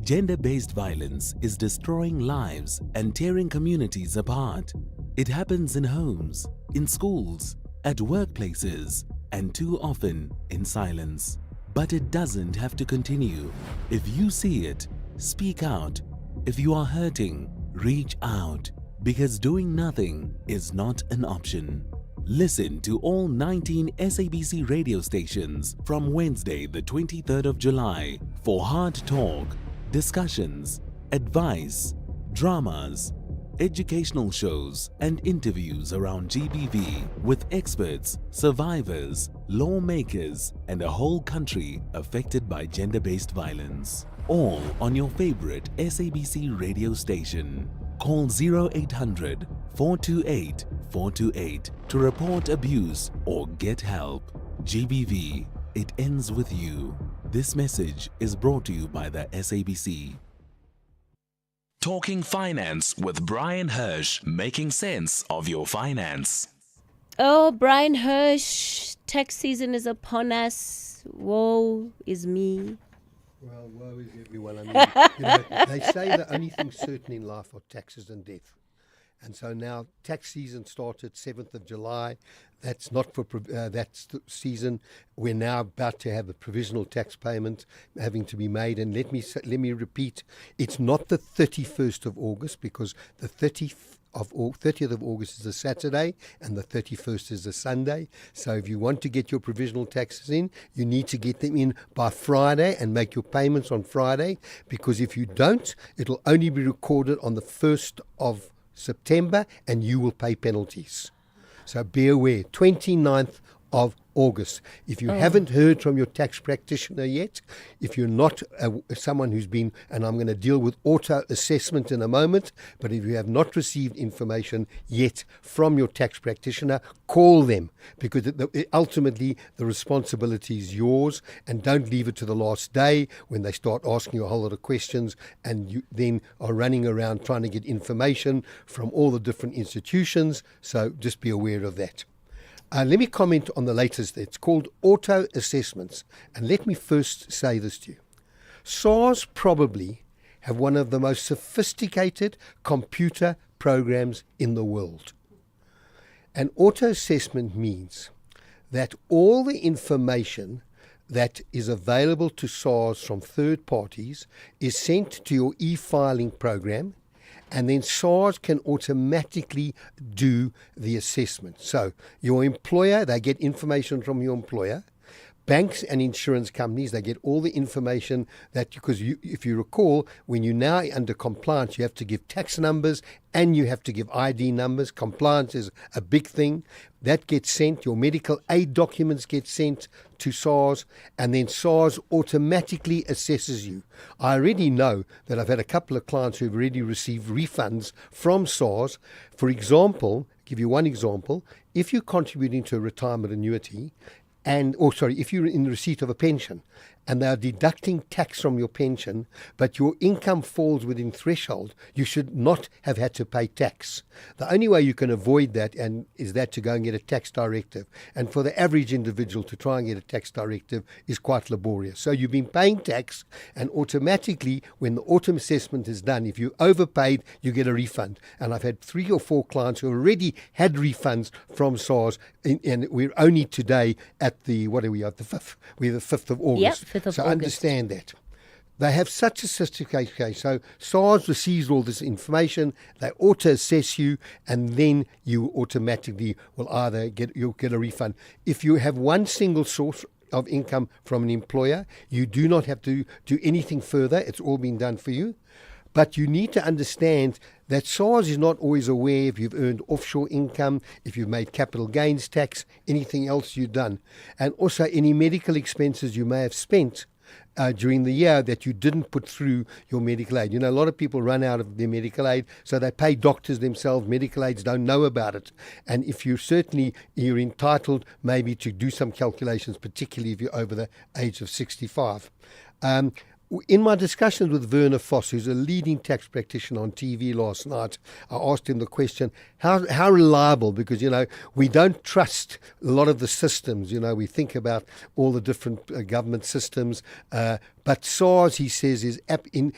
Gender-based violence is destroying lives and tearing communities apart. It happens in homes, in schools, at workplaces, and too often in silence. But it doesn't have to continue. If you see it, speak out. If you are hurting, reach out. Because doing nothing is not an option. Listen to all 19 SABC radio stations from Wednesday, the 23rd of July for hard talk, discussions, advice, dramas, educational shows and interviews around GBV with experts, survivors, lawmakers and a whole country affected by gender-based violence. All on your favorite SABC radio station. Call 0800 428 428 to report abuse or get help. GBV, it ends with you. This message is brought to you by the SABC. Talking Finance with Brian Hirsch, making sense of your finance. Oh, Brian Hirsch, tax season is upon us. Woe is me. Well, woe is everyone. I mean, they say the only thing certain in life are taxes and death. And so now tax season started 7th of July. That's not for that's the season. We're now about to have a provisional tax payment having to be made. And let me repeat, it's not the 31st of August because the 30th of August is a Saturday and the 31st is a Sunday. So if you want to get your provisional taxes in, you need to get them in by Friday and make your payments on Friday, because if you don't, it'll only be recorded on the 1st of September and you will pay penalties. So be aware, 29th of August. If you haven't heard from your tax practitioner yet, if you're not someone who's been, and I'm going to deal with auto assessment in a moment, but if you have not received information yet from your tax practitioner, call them, because ultimately the responsibility is yours, and don't leave it to the last day when they start asking you a whole lot of questions and you then are running around trying to get information from all the different institutions. So just be aware of that. Let me comment on the latest. It's called auto assessments. And let me first say this to you. SARS probably have one of the most sophisticated computer programs in the world. An auto assessment means that all the information that is available to SARS from third parties is sent to your e-filing program, and then SARS can automatically do the assessment. So your employer, they get information from your employer, Banks and insurance companies, they get all the information that, because if you recall, when you're now under compliance, you have to give tax numbers and you have to give ID numbers. Compliance is a big thing. That gets sent, your medical aid documents get sent to SARS, and then SARS automatically assesses you. I already know that I've had a couple of clients who've already received refunds from SARS. For example, give you one example, if you're contributing to a retirement annuity, if you're in receipt of a pension and they are deducting tax from your pension, but your income falls within threshold, you should not have had to pay tax. The only way you can avoid that is to go and get a tax directive. And for the average individual to try and get a tax directive is quite laborious. So you've been paying tax, and automatically, when the autumn assessment is done, if you overpaid, you get a refund. And I've had 3 or 4 clients who already had refunds from SARS, and we're only today at the 5th? We're the 5th of August. Yep, 5th of so August. Understand that. They have such a sophisticated case. So SARS receives all this information, they auto-assess you, and then you automatically will you'll get a refund. If you have one single source of income from an employer, you do not have to do anything further. It's all been done for you. But you need to understand that SARS is not always aware if you've earned offshore income, if you've made capital gains tax, anything else you've done, and also any medical expenses you may have spent during the year that you didn't put through your medical aid. You know, a lot of people run out of their medical aid, so they pay doctors themselves. Medical aids don't know about it. And if you're entitled maybe to do some calculations, particularly if you're over the age of 65. In my discussions with Werner Voss, who's a leading tax practitioner on TV last night, I asked him the question, how reliable, because, we don't trust a lot of the systems. We think about all the different government systems, but SARS, he says,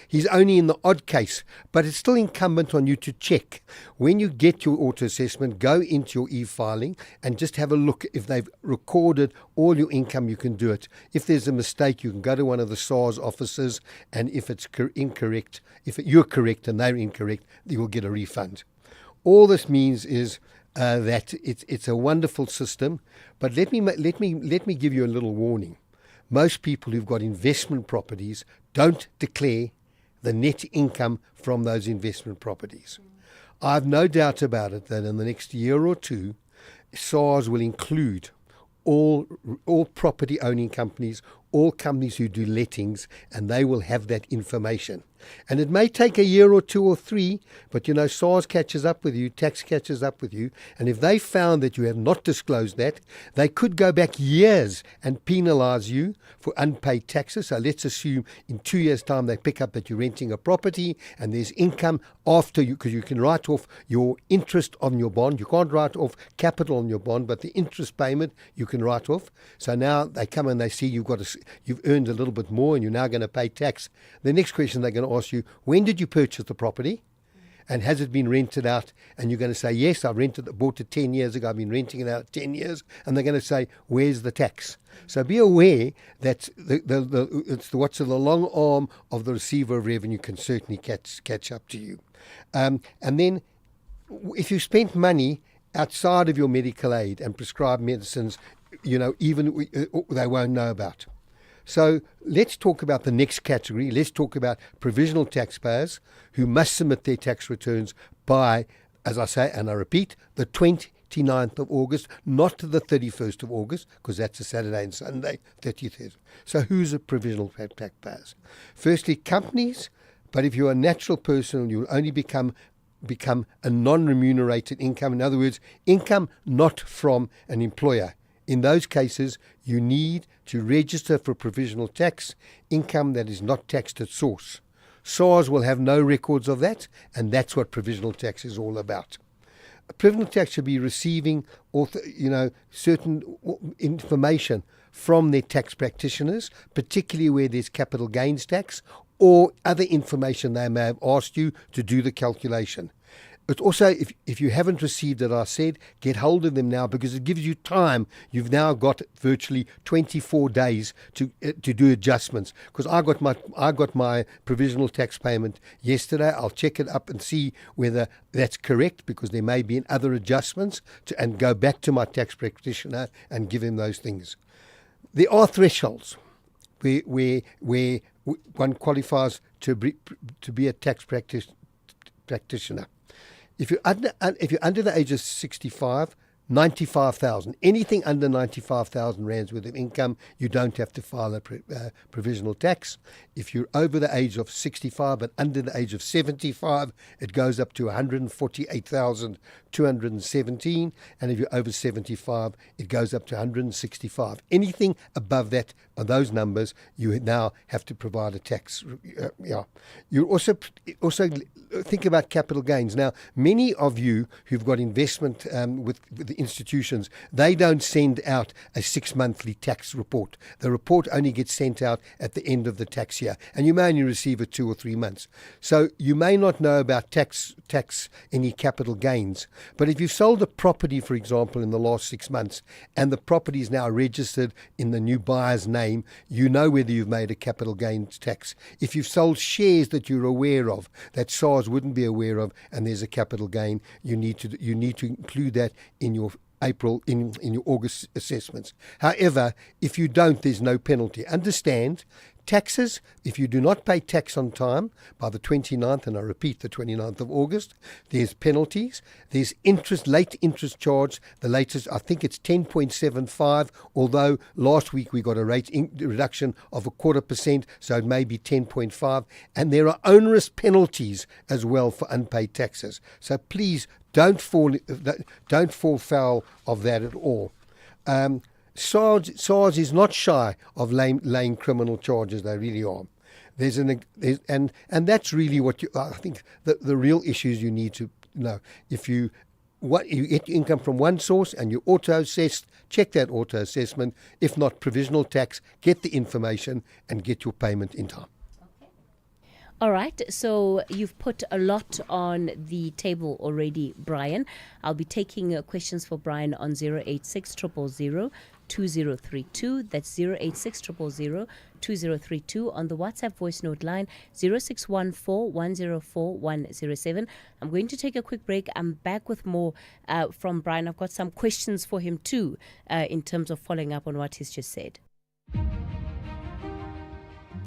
he's only in the odd case, but it's still incumbent on you to check. When you get your auto-assessment, go into your e-filing and just have a look. If they've recorded all your income, you can do it. If there's a mistake, you can go to one of the SARS offices, and if it's incorrect, if you're correct and they're incorrect, you will get a refund. All this means is that it's a wonderful system, but let me give you a little warning. Most people who've got investment properties don't declare the net income from those investment properties. I've no doubt about it that in the next year or two, SARS will include all property owning companies, all companies who do lettings, and they will have that information. And it may take a year or 2 or 3, but SARS catches up with you, tax catches up with you, and if they found that you have not disclosed that, they could go back years and penalise you for unpaid taxes. So let's assume in 2 years' time they pick up that you're renting a property and there's income after you, because you can write off your interest on your bond. You can't write off capital on your bond, but the interest payment you can write off. So now they come and they see you've earned a little bit more and you're now going to pay tax. The next question they're going to ask you, when did you purchase the property? And has it been rented out? And you're going to say, yes, I bought it 10 years ago. I've been renting it out 10 years. And they're going to say, where's the tax? So be aware that it's what's in the long arm of the receiver of revenue can certainly catch up to you. And then if you spent money outside of your medical aid and prescribed medicines, even they won't know about. So let's talk about the next category. Let's talk about provisional taxpayers who must submit their tax returns by, as I say, and I repeat, the 29th of August, not the 31st of August, because that's a Saturday and Sunday, 30th. So who's a provisional taxpayers? Firstly, companies, but if you're a natural person, you'll only become a non-remunerated income. In other words, income not from an employer. In those cases, you need to register for provisional tax, income that is not taxed at source. SARS will have no records of that, and that's what provisional tax is all about. A provisional tax should be receiving certain information from their tax practitioners, particularly where there's capital gains tax or other information they may have asked you to do the calculation. But also, if you haven't received it, I said, get hold of them now, because it gives you time. You've now got virtually 24 days to do adjustments. Because I got my provisional tax payment yesterday. I'll check it up and see whether that's correct, because there may be other adjustments, and go back to my tax practitioner and give him those things. There are thresholds where one qualifies to be a tax practitioner. If you're under the age of 65, 95,000. Anything under 95,000 rands worth of income, you don't have to file a provisional tax. If you're over the age of 65 but under the age of 75, it goes up to 148,217. And if you're over 75, it goes up to 165. Anything above that, those numbers, you now have to provide a tax. You also think about capital gains. Now, many of you who've got investment with the institutions, they don't send out a 6-monthly tax report. The report only gets sent out at the end of the tax year, and you may only receive it 2 or 3 months. So you may not know about tax any capital gains, but if you've sold a property, for example, in the last 6 months, and the property is now registered in the new buyer's name, you know whether you've made a capital gains tax. If you've sold shares that you're aware of, that SARS wouldn't be aware of, and there's a capital gain, you need to include that in your in your August assessments. However, if you don't, there's no penalty. Understand, taxes, if you do not pay tax on time by the 29th, and I repeat, the 29th of August, there's penalties. There's late interest charge. The latest, I think it's 10.75, although last week we got a rate reduction of 0.25%, so it may be 10.5. And there are onerous penalties as well for unpaid taxes. So please don't fall foul of that at all. SARS is not shy of laying criminal charges. They really are. And that's really what I think the real issues you need to know. If you get your income from one source and you auto-assessed, check that auto-assessment. If not, provisional tax, get the information and get your payment in time. All right, so you've put a lot on the table already, Brian. I'll be taking questions for Brian on 086 000 2032. That's 086 000 2032 on the WhatsApp voice note line 0614 104 107. I'm going to take a quick break. I'm back with more from Brian. I've got some questions for him too in terms of following up on what he's just said.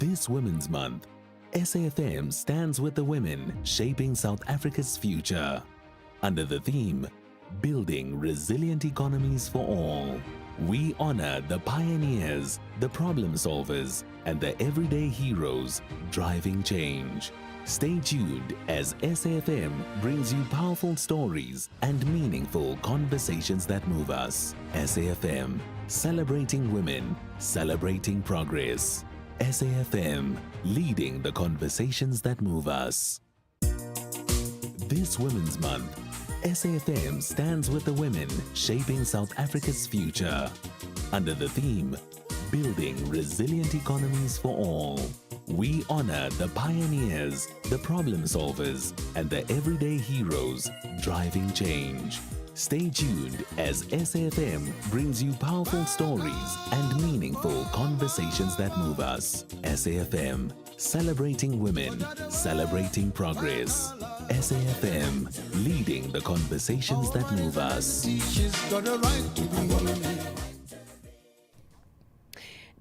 This Women's Month, SAFM stands with the women shaping South Africa's future. Under the theme, Building Resilient Economies for All, we honor the pioneers, the problem solvers, and the everyday heroes driving change. Stay tuned as SAFM brings you powerful stories and meaningful conversations that move us. SAFM, celebrating women, celebrating progress. SAFM, leading the conversations that move us. This Women's Month, SAFM stands with the women shaping South Africa's future. Under the theme, Building Resilient Economies for All, we honor the pioneers, the problem solvers, and the everyday heroes driving change. Stay tuned as SAFM brings you powerful stories and meaningful conversations that move us. SAFM, celebrating women, celebrating progress. SAFM, leading the conversations that move us.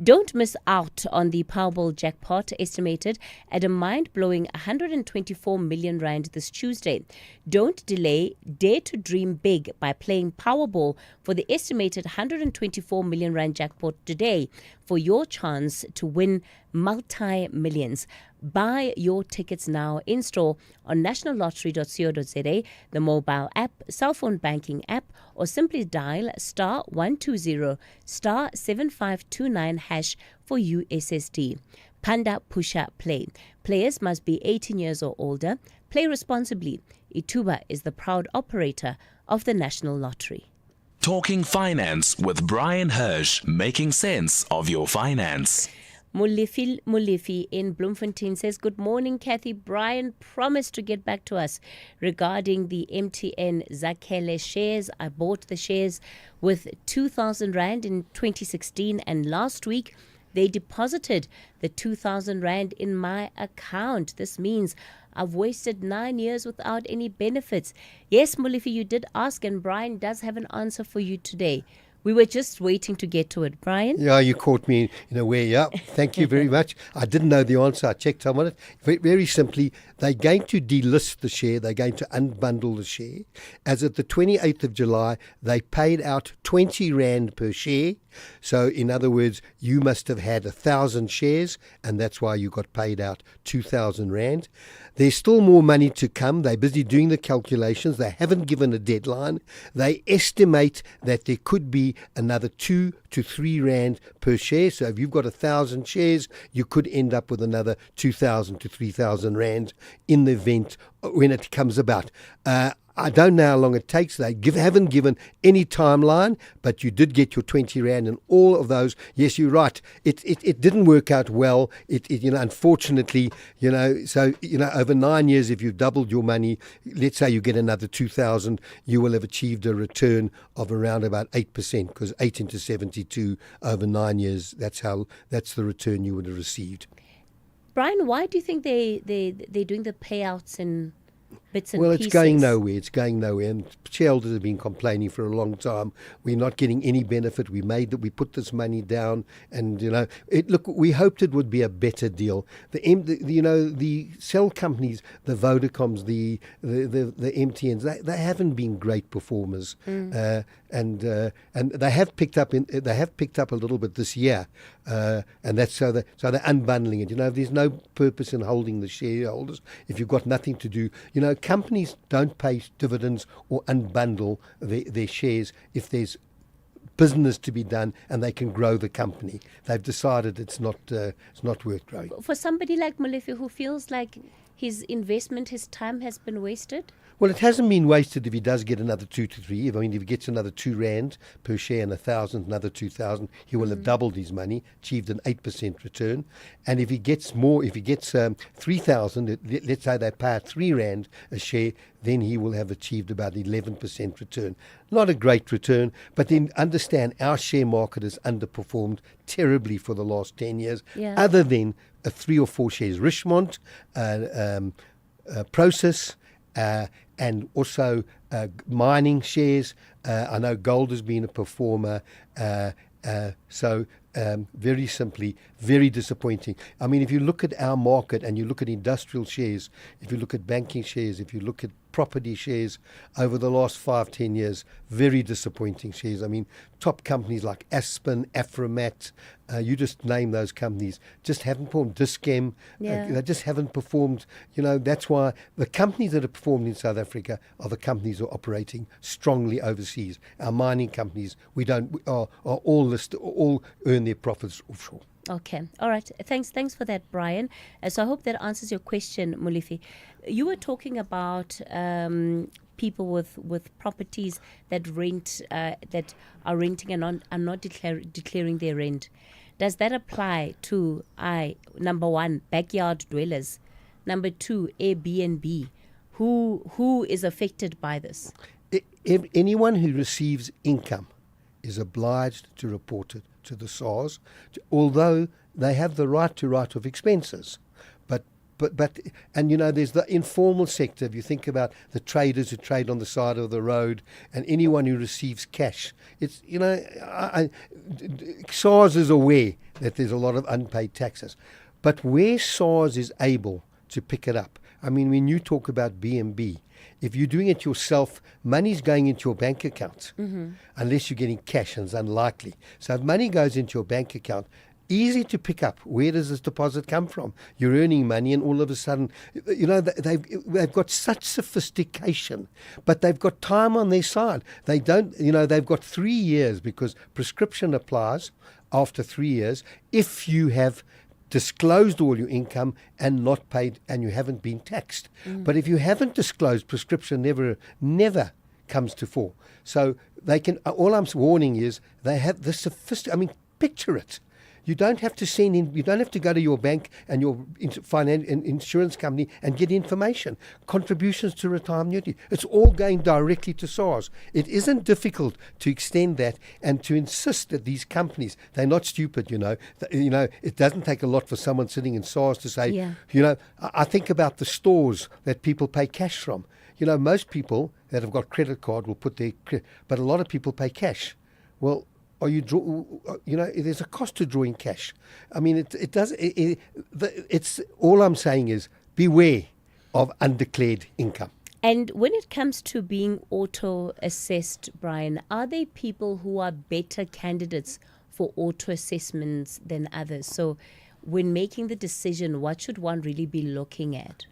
Don't miss out on the Powerball jackpot, estimated at a mind-blowing 124 million rand this Tuesday. Don't delay, dare to dream big by playing Powerball for the estimated 124 million rand jackpot today for your chance to win multi-millions. Buy your tickets now in store on nationallottery.co.za, the mobile app, cell phone banking app, or simply dial *120 *7529# for USSD. Panda Pusha Play. Players must be 18 years or older. Play responsibly. Ituba is the proud operator of the National Lottery. Talking finance with Brian Hirsch, making sense of your finance. Mulifi in Bloemfontein says, good morning, Cathy. Brian promised to get back to us regarding the MTN Zakhele shares. I bought the shares with 2,000 Rand in 2016, and last week they deposited the 2,000 Rand in my account. This means I've wasted 9 years without any benefits. Yes, Mulifi, you did ask, and Brian does have an answer for you today. We were just waiting to get to it, Brian. Yeah, you caught me in a way. Yeah, thank you very much. I didn't know the answer. I checked up on it. Very simply, they're going to delist the share. They're going to unbundle the share. As at the 28th of July, they paid out 20 Rand per share. So, in other words, you must have had 1,000 shares, and that's why you got paid out 2,000 Rand. There's still more money to come. They're busy doing the calculations. They haven't given a deadline. They estimate that there could be another 2 to 3 Rand per share. So if you've got 1,000 shares, you could end up with another 2,000 to 3,000 Rand in the event when it comes about. I don't know how long it takes. They haven't given any timeline, but you did get your 20 Rand and all of those. Yes, you're right. It didn't work out well. Unfortunately, so, over 9 years, if you've doubled your money, let's say you get another 2,000, you will have achieved a return of around about 8%, because 8 into 72 over 9 years, that's the return you would have received. Brian, why do you think they're doing the payouts in bits and pieces? It's going nowhere. It's going nowhere. And shareholders have been complaining for a long time. We're not getting any benefit. We put this money down, and look. We hoped it would be a better deal. The cell companies, the Vodacoms, the MTNs, they haven't been great performers. And they have picked up a little bit this year, and that's so they're unbundling it. There's no purpose in holding the shareholders if you've got nothing to do. Companies don't pay dividends or unbundle their shares if there's business to be done and they can grow the company. They've decided it's not worth growing. For somebody like Molefe who feels like his investment, his time has been wasted? Well, it hasn't been wasted if he does get another 2 to 3. If he gets another 2 Rand per share and 1,000, another 2,000, he will have doubled his money, achieved an 8% return. And if he gets more, if he gets 3,000, let's say they pay out 3 Rand a share, then he will have achieved about 11% return. Not a great return, but then understand our share market has underperformed terribly for the last 10 years, other than 3 or 4 shares. Richmond, Process, and also mining shares. I know gold has been a performer. So very simply, very disappointing. I mean, if you look at our market and you look at industrial shares, if you look at banking shares, if you look at property shares over the last 5-10 years, very disappointing shares. I mean, top companies like Aspen, Afromat, you just name those companies, just haven't performed. Dischem, they just haven't performed. That's why the companies that have performed in South Africa are the companies that are operating strongly overseas. Our mining companies, are all earn their profits offshore. Okay. All right. Thanks for that, Brian. So I hope that answers your question, Molefe. You were talking about people with properties that rent, that are renting and are not declaring their rent. Does that apply to, number one, backyard dwellers, number two, Airbnb? Who is affected by this? If anyone who receives income is obliged to report it to the SARS, although they have the right to write off expenses. But there's the informal sector. If you think about the traders who trade on the side of the road and anyone who receives cash, it's SARS is aware that there's a lot of unpaid taxes, but where SARS is able to pick it up. I mean, when you talk about B&B, if you're doing it yourself, money's going into your bank account, unless you're getting cash, and it's unlikely. So if money goes into your bank account, easy to pick up. Where does this deposit come from? You're earning money, and all of a sudden, they've got such sophistication, but they've got time on their side. They don't, they've got 3 years, because prescription applies after 3 years if you have disclosed all your income and not paid, and you haven't been taxed. But if you haven't disclosed, prescription never comes to fore. So they can. All I'm warning is they have the sophistication. I mean, picture it. You don't have to send in. You don't have to go to your bank and your insurance company and get information. Contributions to retirement annuity. It's all going directly to SARS. It isn't difficult to extend that and to insist that these companies, they're not stupid. It doesn't take a lot for someone sitting in SARS to say. I think about the stores that people pay cash from. Most people that have got credit card will put their, but a lot of people pay cash. Well, are you there's a cost to drawing cash. I mean, it's all I'm saying is beware of undeclared income. And when it comes to being auto-assessed, Brian, are there people who are better candidates for auto-assessments than others? So when making the decision, what should one really be looking at?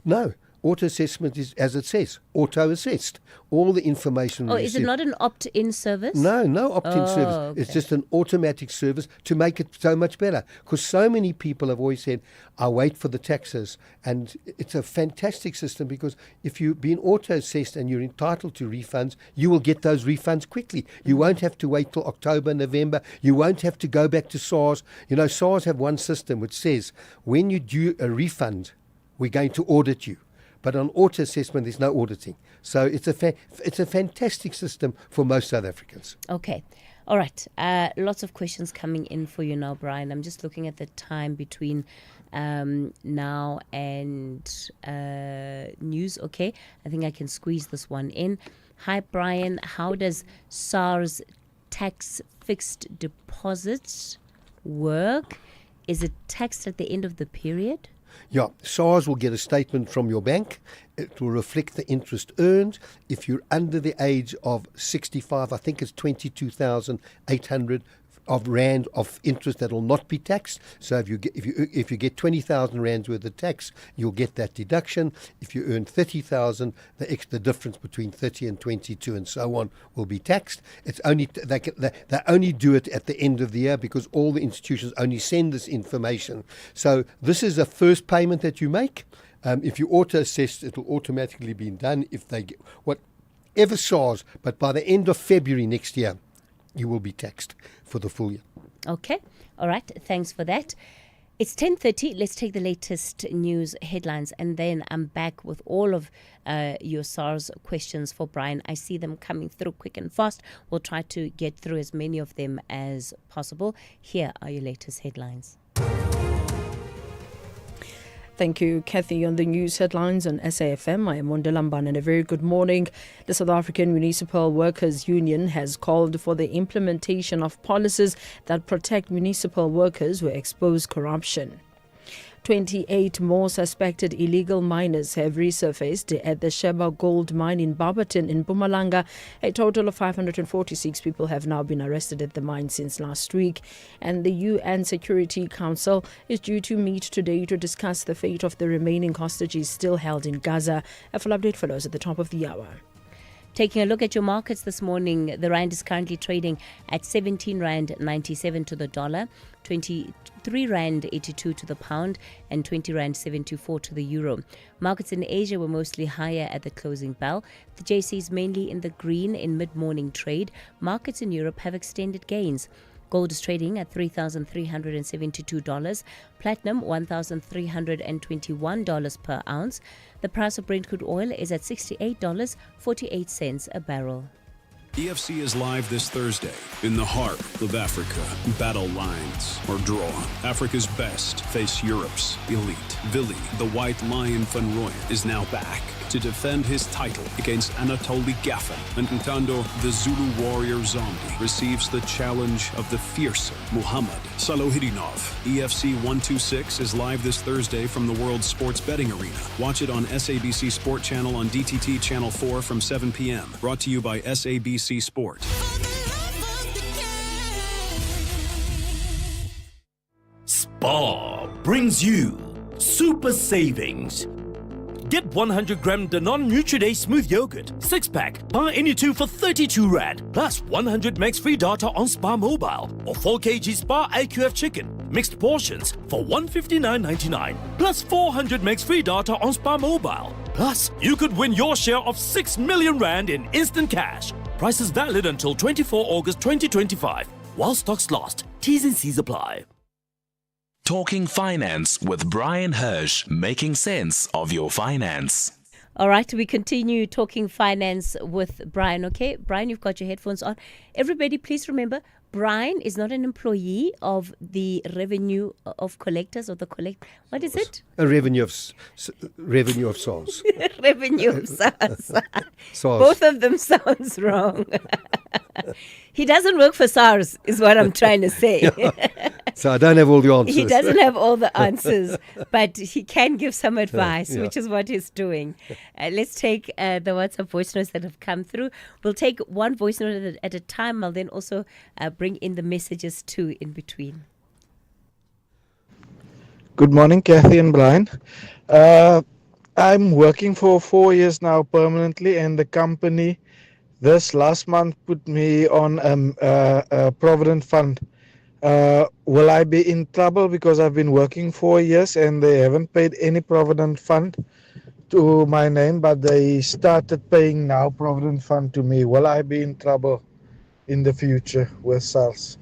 No. Auto-assessment is, as it says, auto-assessed. All the information Oh, is it not an opt-in service? No opt-in service. Okay. It's just an automatic service to make it so much better. Because so many people have always said, I wait for the taxes. And it's a fantastic system because if you've been auto-assessed and you're entitled to refunds, you will get those refunds quickly. You won't have to wait till October, November. You won't have to go back to SARS. SARS have one system which says, when you do a refund, we're going to audit you. But on auto-assessment, there's no auditing. So it's a fantastic system for most South Africans. Okay. All right. Lots of questions coming in for you now, Brian. I'm just looking at the time between now and news. Okay. I think I can squeeze this one in. Hi, Brian. How does SARS tax fixed deposits work? Is it taxed at the end of the period? Yeah, SARS will get a statement from your bank. It will reflect the interest earned. If you're under the age of 65, I think it's 22,800 of rand of interest that will not be taxed. So if you get 20,000 rands worth of tax, you'll get that deduction. If you earn 30,000, the difference between 30 and 22 and so on will be taxed. It's only they only do it at the end of the year because all the institutions only send this information. So this is a first payment that you make. If you auto-assess, it will automatically be done if they get whatever SARS. But by the end of February next year, you will be taxed for the full year. Okay. All right. Thanks for that. It's 10:30. Let's take the latest news headlines and then I'm back with all of your SARS questions for Brian. I see them coming through quick and fast. We'll try to get through as many of them as possible. Here are your latest headlines. Thank you, Cathy. On the news headlines on SAFM, I am Mondelamban and a very good morning. The South African Municipal Workers Union has called for the implementation of policies that protect municipal workers who expose corruption. 28 more suspected illegal miners have resurfaced at the Sheba gold mine in Barberton in Mpumalanga. A total of 546 people have now been arrested at the mine since last week. And the UN Security Council is due to meet today to discuss the fate of the remaining hostages still held in Gaza. A full update follows at the top of the hour. Taking a look at your markets this morning, the rand is currently trading at 17 rand 97 to the dollar, 23 rand 82 to the pound, and 20 rand 74 to the euro. Markets in Asia were mostly higher at the closing bell. The JSE is mainly in the green in mid-morning trade. Markets in Europe have extended gains. Gold is trading at $3,372, platinum $1,321 per ounce. The price of Brent crude oil is at $68.48 a barrel. EFC is live this Thursday in the heart of Africa. Battle lines are drawn. Africa's best face Europe's elite. Vili, the White Lion van Rooyen, is now back to defend his title against Anatoly Gaffin. And Ntando, the Zulu warrior zombie, receives the challenge of the fiercer Muhammad Salohidinov. EFC 126 is live this Thursday from the World Sports Betting Arena. Watch it on SABC Sport Channel on DTT Channel 4 from 7 p.m. Brought to you by SABC Sport. Spar brings you super savings. Get 100-gram Danone Nutri-Day Smooth Yogurt, 6-pack, buy any two for 32 Rand, plus 100 megs free data on Spar Mobile, or 4 kg Spar IQF Chicken, mixed portions for 159.99, plus 400 megs free data on Spar Mobile. Plus, you could win your share of 6 million Rand in instant cash. Prices valid until 24 August 2025, while stocks last. T's and C's apply. Talking Finance with Brian Hirsch, making sense of your finance. All right, we continue talking finance with Brian. Okay, Brian, you've got your headphones on. Everybody, please remember, Brian is not an employee of the revenue of collectors or the collect. What is it? A revenue of SARS. Revenue of SARS. SARS. Both of them sounds wrong. He doesn't work for SARS, is what I'm trying to say. So I don't have all the answers. He doesn't have all the answers, but he can give some advice, which is what he's doing. Let's take the WhatsApp voice notes that have come through. We'll take one voice note at a time. I'll then also bring in the messages too in between. Good morning, Cathy and Brian. I'm working for 4 years now permanently, and the company this last month put me on a provident fund. Will I be in trouble because I've been working 4 years and they haven't paid any provident fund to my name, but they started paying now provident fund to me? Will I be in trouble in the future with SARS?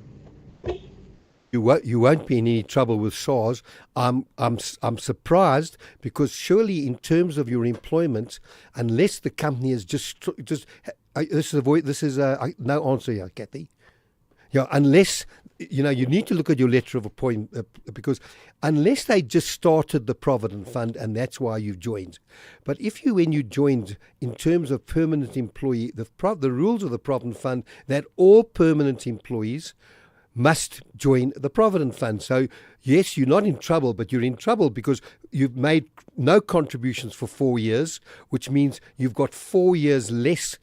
You won't be in any trouble with SARS. I'm surprised because surely in terms of your employment, unless the company is just this is no answer here, Cathy. Yeah, unless you need to look at your letter of appointment because unless they just started the provident fund and that's why you've joined. But when you joined in terms of permanent employee, the rules of the provident fund that all permanent employees must join the provident fund. So yes, you're not in trouble, but you're in trouble because you've made no contributions for 4 years, which means you've got 4 years less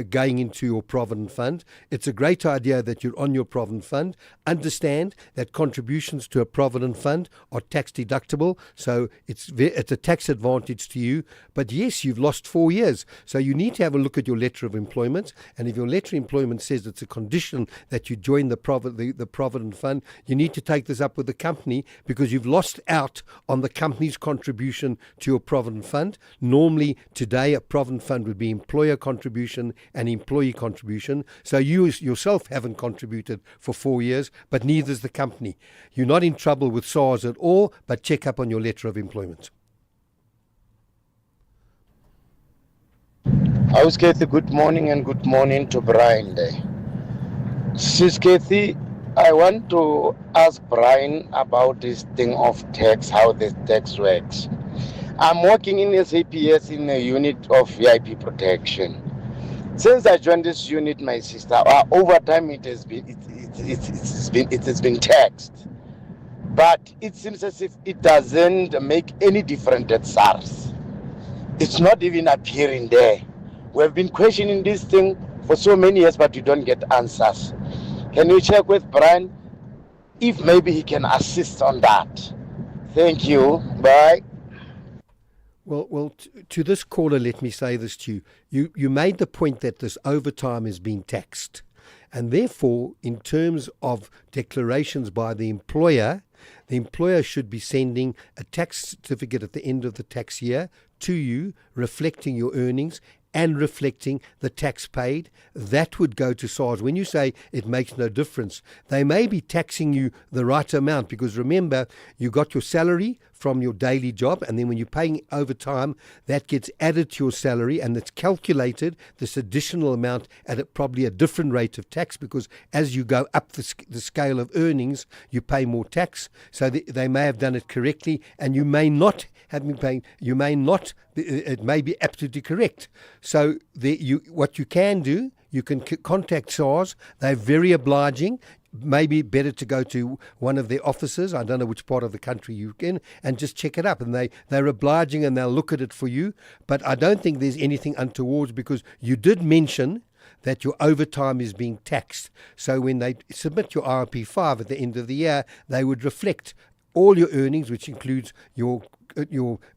going into your provident fund. It's a great idea that you're on your provident fund. Understand that contributions to a provident fund are tax deductible, so it's a tax advantage to you. But yes, you've lost 4 years, so you need to have a look at your letter of employment. And if your letter of employment says it's a condition that you join the provident fund, you need to take this up with the company because you've lost out on the company's contribution to your provident fund. Normally today a provident fund would be employer contribution and employee contribution. So you yourself haven't contributed for 4 years, but neither is the company. You're not in trouble with SARS at all, but check up on your letter of employment. How's Cathy? Good morning and good morning to Brian there. Sis Cathy, I want to ask Brian about this thing of tax, how the tax works. I'm working in SAPS in a unit of VIP protection. Since I joined this unit, my sister, over time it has been taxed. But it seems as if it doesn't make any difference at SARS. It's not even appearing there. We've been questioning this thing for so many years, but we don't get answers. Can you check with Brian if maybe he can assist on that? Thank you. Bye. Well, to this caller, let me say this to you. You made the point that this overtime is being taxed. And therefore, in terms of declarations by the employer should be sending a tax certificate at the end of the tax year to you, reflecting your earnings and reflecting the tax paid. That would go to SARS. When you say it makes no difference, they may be taxing you the right amount because remember, you got your salary from your daily job, and then when you're paying overtime, that gets added to your salary and it's calculated, this additional amount, at probably a different rate of tax because as you go up the scale of earnings, you pay more tax. So they may have done it correctly and you may not have been paying, it may be absolutely correct. So what you can do, you can contact SARS. They're very obliging. Maybe better to go to one of their offices. I don't know which part of the country you're in, and just check it up. And they're obliging and they'll look at it for you. But I don't think there's anything untoward because you did mention that your overtime is being taxed. So when they submit your RP5 at the end of the year, they would reflect all your earnings, which includes your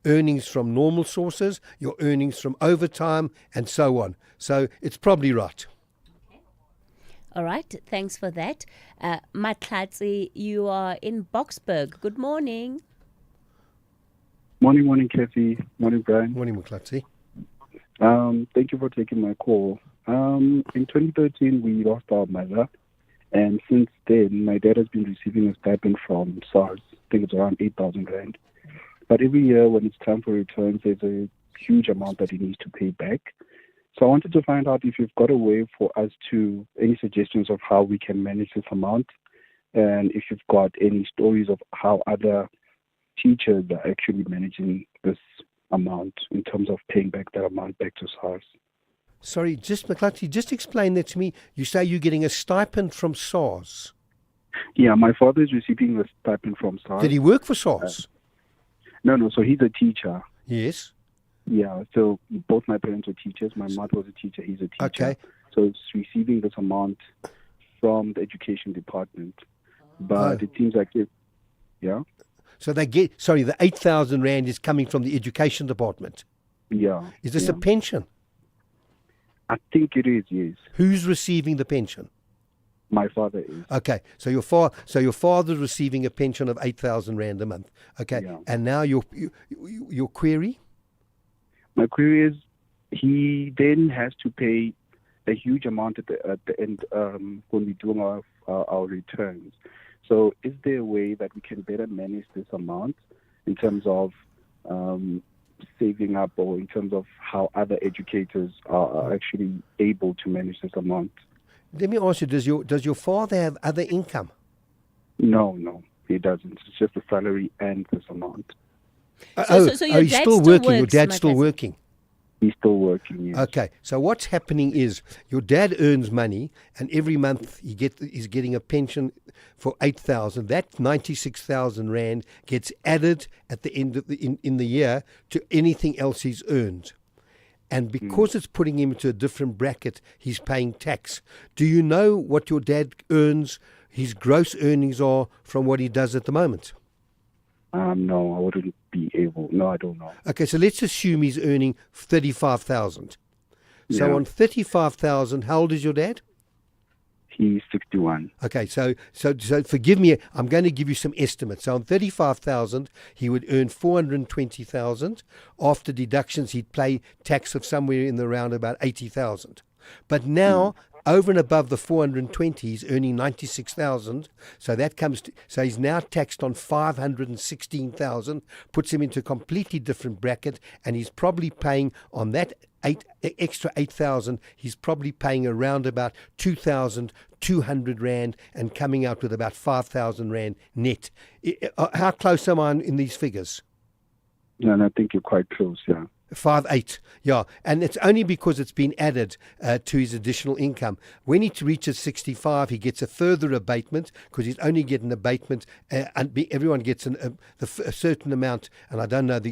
earnings from normal sources, your earnings from overtime, and so on. So it's probably right. All right, thanks for that. Matlatsi, you are in Boksburg. Good morning. Morning, Cathy. Morning, Brian. Morning, Matlatsi. Thank you for taking my call. In 2013, we lost our mother, and since then, my dad has been receiving a stipend from SARS. I think it's around 8,000 rand. But every year, when it's time for returns, there's a huge amount that he needs to pay back. So I wanted to find out if you've got a way for us to, any suggestions of how we can manage this amount, and if you've got any stories of how other teachers are actually managing this amount in terms of paying back that amount back to SARS. Sorry, McClatchy, just explain that to me. You say you're getting a stipend from SARS. Yeah, my father is receiving a stipend from SARS. Did he work for SARS? No. So he's a teacher. Yes. Yeah. So both my parents were teachers. My mother was a teacher. He's a teacher. Okay. So it's receiving this amount from the education department, but it seems like yeah. So they get the 8,000 rand is coming from the education department. Yeah. Is this a pension? I think it is. Yes. Who's receiving the pension? My father is. Okay, so your father's receiving a pension of 8,000 rand a month. Okay, and now your query? My query is, he then has to pay a huge amount at the end when we're doing our returns. So, is there a way that we can better manage this amount in terms of saving up, or in terms of how other educators are actually able to manage this amount? Let me ask you: does your father have other income? No, he doesn't. It's just the salary and this amount. So your he's dad still still working. Your works, dad's my still cousin. working. He's still working. Yes. Okay, so what's happening is your dad earns money, and every month he's getting a pension for 8,000. That 96,000 rand gets added at the end of in the year to anything else he's earned. And because it's putting him into a different bracket, he's paying tax. Do you know what your dad earns, his gross earnings are from what he does at the moment? No, I wouldn't be able. No, I don't know. Okay, so let's assume he's earning 35,000. So Yeah. on 35,000, how old is your dad? He's 61. Okay, so forgive me, I'm going to give you some estimates. So on 35,000, he would earn 420,000. After deductions, he'd pay tax of somewhere in the round about 80,000. But now, over and above the 420, he's earning 96,000. So that comes to, so he's now taxed on 516,000, puts him into a completely different bracket, and he's probably paying on that extra 8,000, he's probably paying around about 2,200 rand and coming out with about 5,000 rand net. How close am I in these figures? Yeah, and I think you're quite close, yeah. 5,800, yeah, and it's only because it's been added to his additional income. When he reaches 65, he gets a further abatement because he's only getting abatement, and everyone gets a certain amount. And I don't have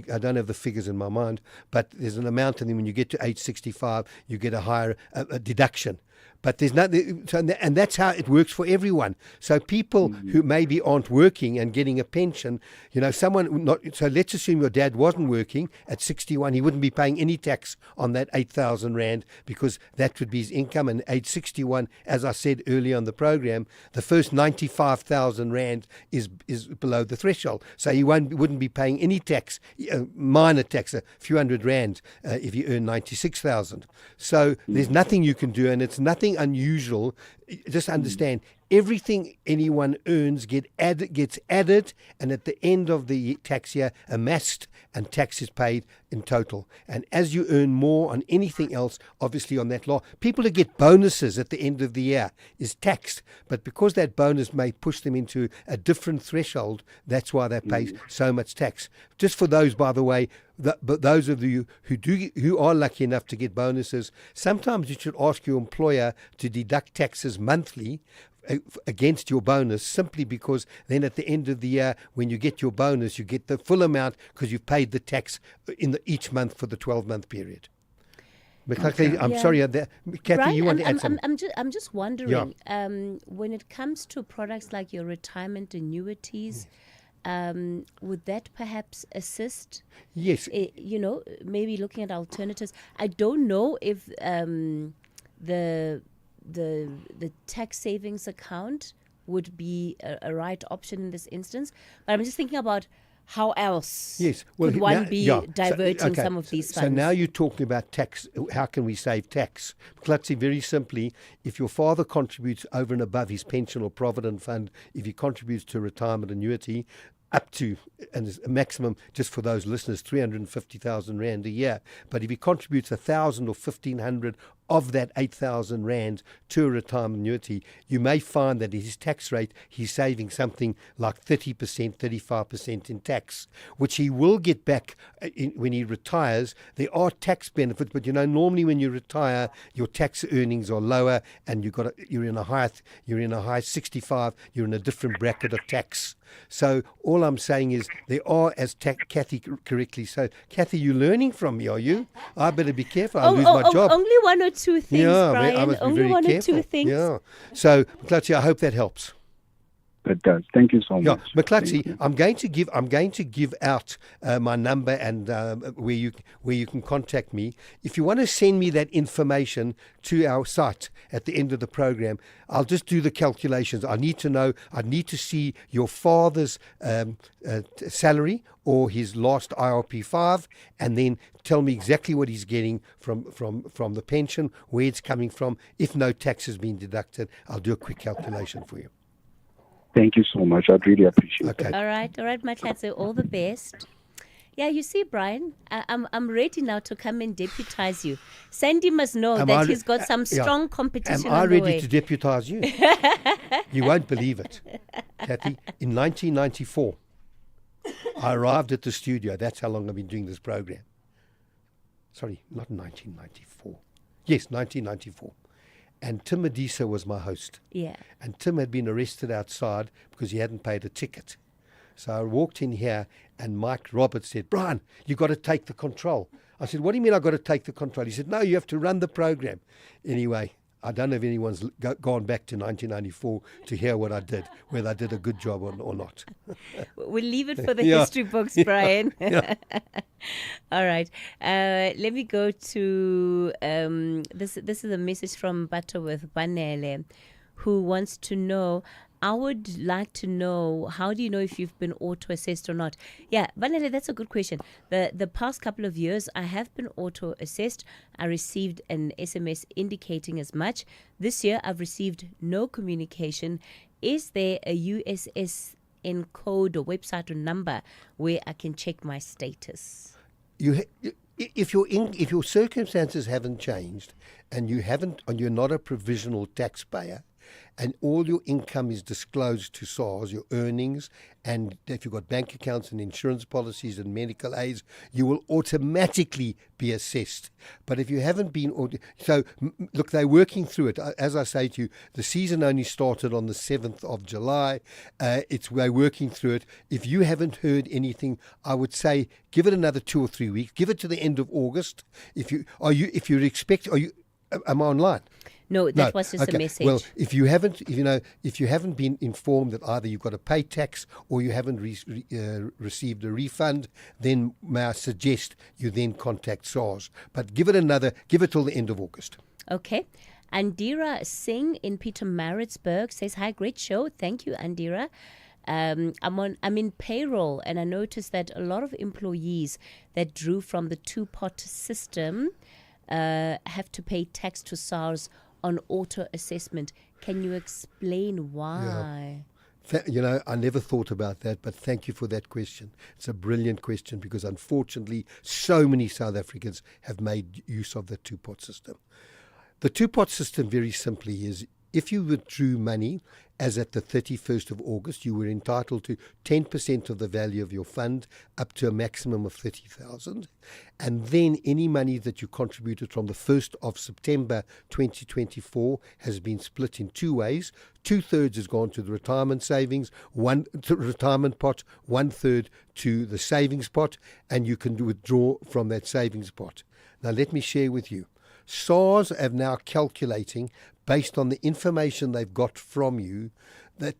the figures in my mind, but there's an amount, and then when you get to age 65, you get a higher deduction. But there's nothing, and that's how it works for everyone. So people who maybe aren't working and getting a pension, someone not. So let's assume your dad wasn't working at 61, he wouldn't be paying any tax on that 8,000 rand because that would be his income. And age 61, as I said earlier on the program, the first 95,000 rand is below the threshold. So he wouldn't be paying any tax, minor tax, a few hundred rand if you earn 96,000. So there's nothing you can do, and it's nothing unusual. Just understand, everything anyone earns gets added, and at the end of the tax year, amassed, and tax is paid in total. And as you earn more on anything else, obviously on that law, people who get bonuses at the end of the year is taxed. But because that bonus may push them into a different threshold, that's why they pay so much tax. Just for those, by the way, but those of you who are lucky enough to get bonuses, sometimes you should ask your employer to deduct taxes monthly against your bonus, simply because then at the end of the year, when you get your bonus, you get the full amount because you've paid the tax each month for the 12-month period. Okay. I'm sorry, Cathy, Brian, you want to add something? I'm just wondering, when it comes to products like your retirement annuities, would that perhaps assist? Yes. Maybe looking at alternatives. I don't know if the tax savings account would be a right option in this instance. But I'm just thinking about how else could one be diverting some of these funds. So now you're talking about tax. How can we save tax? Klutzy, very simply, if your father contributes over and above his pension or provident fund, if he contributes to a retirement annuity, up to, and a maximum, just for those listeners, 350,000 rand a year. But if he contributes 1,000 or 1,500 of that 8,000 Rand to a retirement annuity, you may find that his tax rate, he's saving something like 30%, 35% in tax, which he will get back when he retires. There are tax benefits, but normally when you retire, your tax earnings are lower, and you're in a high 65, you're in a different bracket of tax. So all I'm saying is there are, as Cathy correctly said, Cathy, you're learning from me, are you? I better be careful. I'll lose my job. Only one or two things, Brian. I must be only very one careful. or two things. Yeah. So, McClutchy, I hope that helps. It does. Thank you so much. Yeah, McClutchy, I'm going to give out my number and where you can contact me. If you want to send me that information to our site at the end of the program, I'll just do the calculations. I need to know. I need to see your father's salary or his last IRP5, and then tell me exactly what he's getting from the pension, where it's coming from. If no tax has been deducted, I'll do a quick calculation for you. Thank you so much. I'd really appreciate it. All right, my cat. So all the best. Yeah, you see, Brian, I'm ready now to come and deputize you. Sandy must know that he's got some strong competition. Am I ready to deputize you? You won't believe it, Cathy. In 1994, I arrived at the studio. That's how long I've been doing this program. Sorry, not 1994. Yes, 1994. And Tim Medisa was my host. Yeah. And Tim had been arrested outside because he hadn't paid a ticket. So I walked in here and Mike Roberts said, "Brian, you got to take the control." I said, "What do you mean I got to take the control?" He said, "No, you have to run the program." Anyway, I don't know if anyone's gone back to 1994 to hear what I did, whether I did a good job or not. We'll leave it for the history books, Brian. All right. Let me go to this is a message from Butterworth Banele, who wants to know, I would like to know, how do you know if you've been auto-assessed or not? Yeah, Banele, that's a good question. The past couple of years, I have been auto-assessed. I received an SMS indicating as much. This year, I've received no communication. Is there a USSN code or website or number where I can check my status? If your circumstances haven't changed and you're not a provisional taxpayer, and all your income is disclosed to SARS, your earnings, and if you've got bank accounts and insurance policies and medical aids, you will automatically be assessed. But if you haven't been, look, they're working through it. As I say to you, the season only started on the 7th of July. They're working through it. If you haven't heard anything, I would say give it another 2 or 3 weeks. Give it to the end of August. Am I online? No, that was just a message. Well, if you haven't been informed that either you've got to pay tax or you haven't received a refund, then may I suggest you then contact SARS. But give it till the end of August. Okay. Andira Singh in Pietermaritzburg says, "Hi, great show. Thank you, Andira. I'm in payroll, and I noticed that a lot of employees that drew from the two-pot system have to pay tax to SARS on auto assessment. Can you explain why?" I never thought about that, but thank you for that question. It's a brilliant question because unfortunately so many South Africans have made use of the two-pot system. The two-pot system very simply is if you withdrew money as at the 31st of August, you were entitled to 10% of the value of your fund up to a maximum of 30,000. And then any money that you contributed from the 1st of September 2024 has been split in two ways. 2/3 has gone to the retirement savings, retirement pot, 1/3 to the savings pot, and you can withdraw from that savings pot. Now let me share with you. SARS are now calculating, based on the information they've got from you, that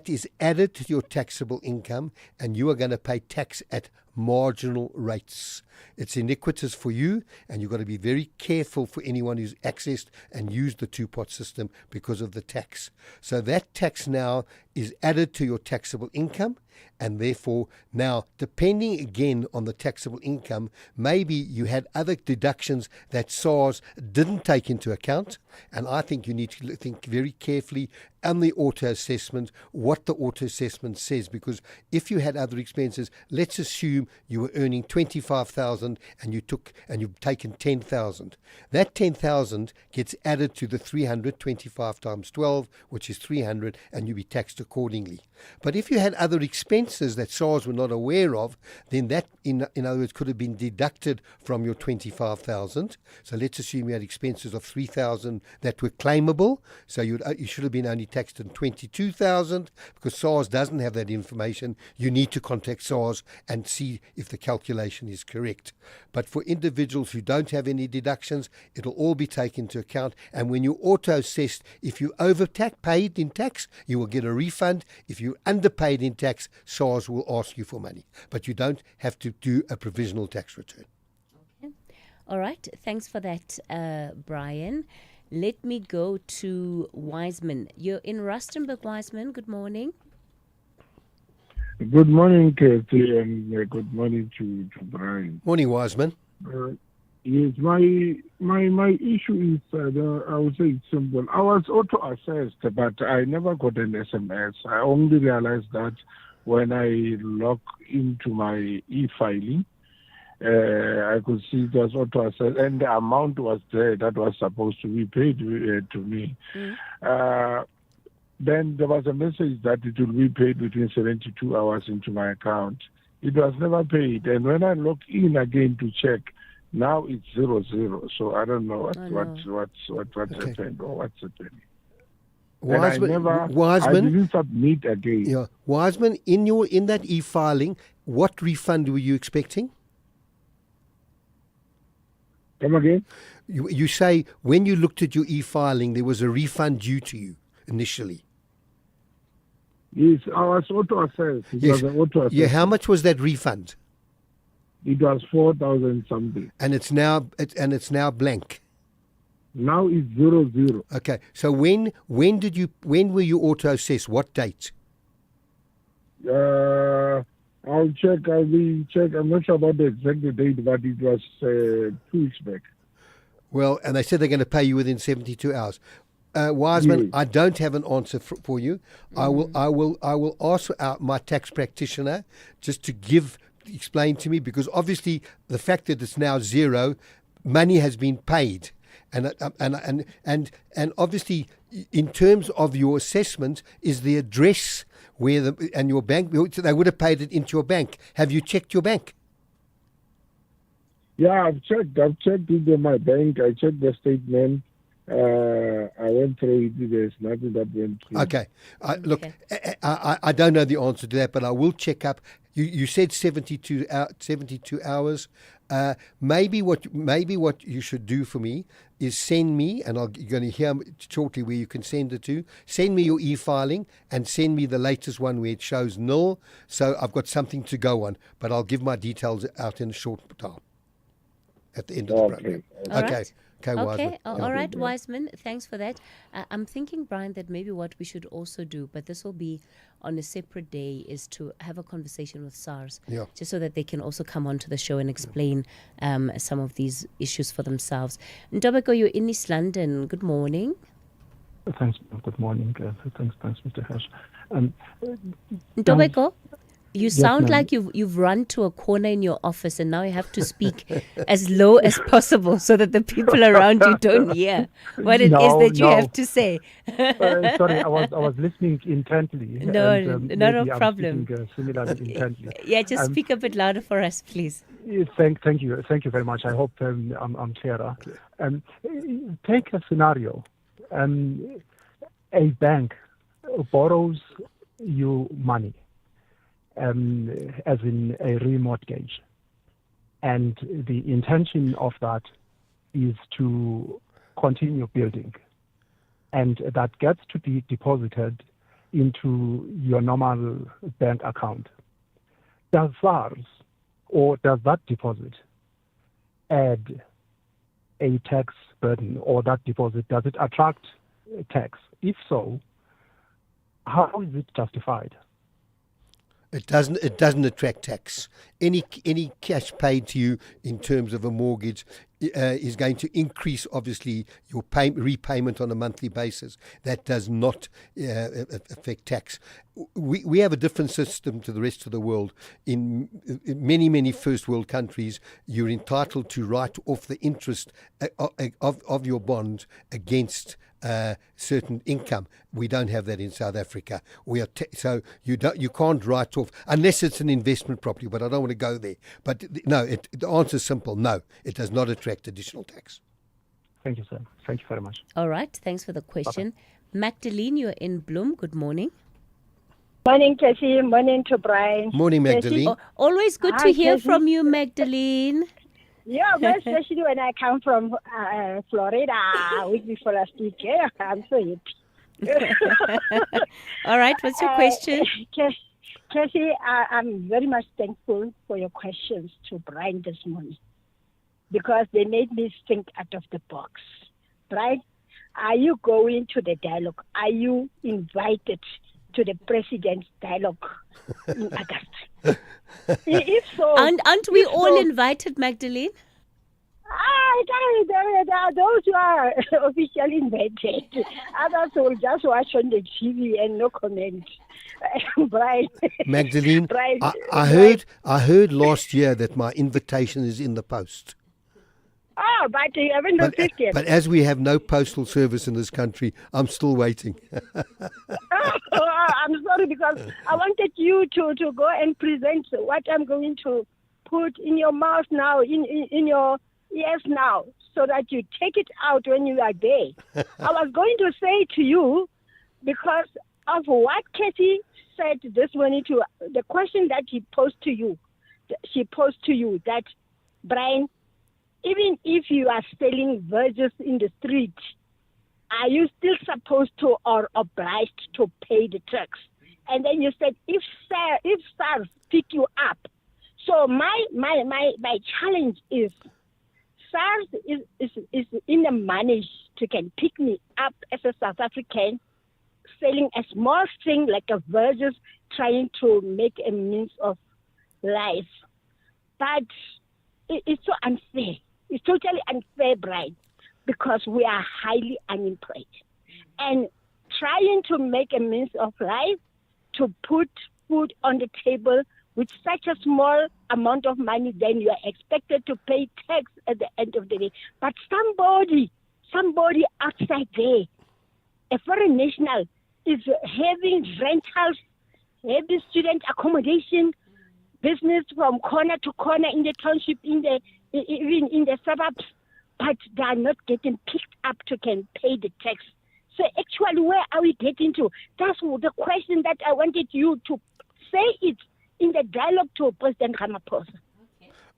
is added to your taxable income, and you are going to pay tax at marginal rates. It's iniquitous for you, and you've got to be very careful for anyone who's accessed and used the two-pot system because of the tax. So that tax now is added to your taxable income, and therefore now, depending again on the taxable income, maybe you had other deductions that SARS didn't take into account, and I think you need to think very carefully on the auto assessment, what the auto assessment says, because if you had other expenses, let's assume assume you were earning 25,000 and you've taken 10,000. That 10,000 gets added to the 325 times 12, which is 300, and you'll be taxed accordingly. But if you had other expenses that SARS were not aware of, then that, in other words, could have been deducted from your 25,000. So let's assume you had expenses of 3,000 that were claimable. So you should have been only taxed on 22,000. Because SARS doesn't have that information, you need to contact SARS and see if the calculation is correct. But for individuals who don't have any deductions, it'll all be taken into account. And when you auto-assessed, if you paid in tax, you will get a refund. If you underpaid in tax, SARS will ask you for money. But you don't have to do a provisional tax return. Okay. All right. Thanks for that, Brian. Let me go to Wiseman. You're in Rustenburg, Wiseman. Good morning. Good morning, Cathy, and good morning to Brian. Morning, Wiseman. Yes, my issue is, I would say it's simple. I was auto-assessed, but I never got an SMS. I only realized that when I log into my e-filing, I could see it was auto-assessed, and the amount was there that was supposed to be paid to me. Then there was a message that it will be paid within 72 hours into my account. It was never paid, and when I log in again to check, now it's 00. So I don't know what's happened or what's happening. I didn't submit again. Yeah, Wiseman, in that e-filing, what refund were you expecting? Come again? You say when you looked at your e-filing, there was a refund due to you initially. Yes, I was auto-assessed. It was an auto-assessment. Yeah, how much was that refund? It was 4,000 something. And it's now blank. Now it's 00. Okay, so when were you auto-assessed? What date? I'll check. I'm not sure about the exact date, but it was 2 weeks back. Well, and they said they're going to pay you within 72 hours. Wiseman, yes. I don't have an answer for you. I will ask my tax practitioner just to explain to me, because obviously the fact that it's now 0, money has been paid, and obviously in terms of your assessment is the address and your bank. They would have paid it into your bank. Have you checked your bank? Yeah, I've checked into my bank. I checked the statement. I went through it. There's nothing that went through. Okay. Look, I don't know the answer to that, but I will check up. You said 72 hours. Maybe what you should do for me is send me, and you're going to hear shortly where you can send it to. Send me your e-filing and send me the latest one where it shows 0. So I've got something to go on, but I'll give my details out in a short time at the end of the program. Okay. Okay, Wiseman. All right, Wiseman, thanks for that. I'm thinking, Brian, that maybe what we should also do, but this will be on a separate day, is to have a conversation with SARS, just so that they can also come onto the show and explain some of these issues for themselves. Ndobeko, you're in East London. Good morning. Thanks. Good morning. Thanks, Mr. Hirsch. Ndobeko? You sound like you've run to a corner in your office and now you have to speak as low as possible so that the people around you don't hear what it is that you have to say. Sorry, I was listening intently. No problem. Similarly intently. Yeah, just speak a bit louder for us, please. Thank you very much. I hope I'm clearer. Take a scenario. A bank borrows you money. As in a remortgage. And the intention of that is to continue building. And that gets to be deposited into your normal bank account. Does SARS, or does that deposit add a tax burden, or that deposit, does it attract tax? If so, how is it justified? It doesn't attract tax. Any cash paid to you in terms of a mortgage is going to increase, obviously, your repayment on a monthly basis. That does not affect tax. We have a different system to the rest of the world. In many first world countries, you're entitled to write off the interest of your bond against certain income. We don't have that in South Africa. So you can't write off unless it's an investment property. But I don't want to go there. But no, the answer is simple. No, it does not attract additional tax. Thank you, sir. Thank you very much. All right. Thanks for the question. Bye-bye. Magdalene, you're in Bloom. Good morning. Morning, Cathy. Morning to Brian. Morning, Magdalene. Always good to hear from you, Magdalene. Yeah, but especially when I come from Florida, week before last week. Yeah, I'm so happy. All right, what's your question? Cathy, I'm very much thankful for your questions to Brian this morning because they made me think out of the box. Brian, are you going to the dialogue? Are you invited to the president's dialogue in August? If so, aren't we all invited, Magdalene? There are those who are officially invited. Others will just watch on the TV and no comment. Brian, Magdalene, Brian, I heard last year that my invitation is in the post. Oh, but you haven't received it. But as we have no postal service in this country, I'm still waiting. I'm sorry because I wanted you to go and present what I'm going to put in your mouth now, in your ears now, so that you take it out when you are there. I was going to say to you, because of what Cathy said this morning, to the question that she posed to you that, Brian, even if you are selling verges in the street, are you still supposed to or obliged to pay the tax? And then you said, if SARS pick you up. So my challenge is, SARS is in the money to can pick me up as a South African, selling a small thing like a verges, trying to make a means of life. But it's so unfair. It's totally unfair, Brian, because we are highly unemployed. And trying to make a means of life, to put food on the table with such a small amount of money, then you are expected to pay tax at the end of the day. But somebody outside there, a foreign national, is having rentals, having student accommodation, business from corner to corner in the township, even in the suburbs, but they are not getting picked up to can pay the tax. So actually, where are we getting to? That's the question that I wanted you to say it in the dialogue to President Ramaphosa.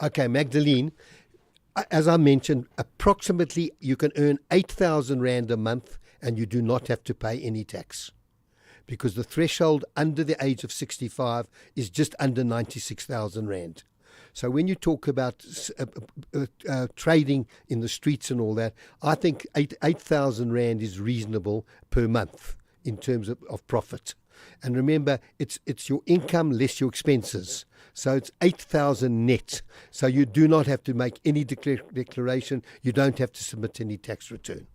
Okay, Magdalene, as I mentioned, approximately you can earn 8,000 Rand a month and you do not have to pay any tax, because the threshold under the age of 65 is just under 96,000 Rand. So when you talk about trading in the streets and all that, I think 8,000 Rand is reasonable per month in terms of profit. And remember, it's your income less your expenses. So it's 8,000 net. So you do not have to make any declaration. You don't have to submit any tax return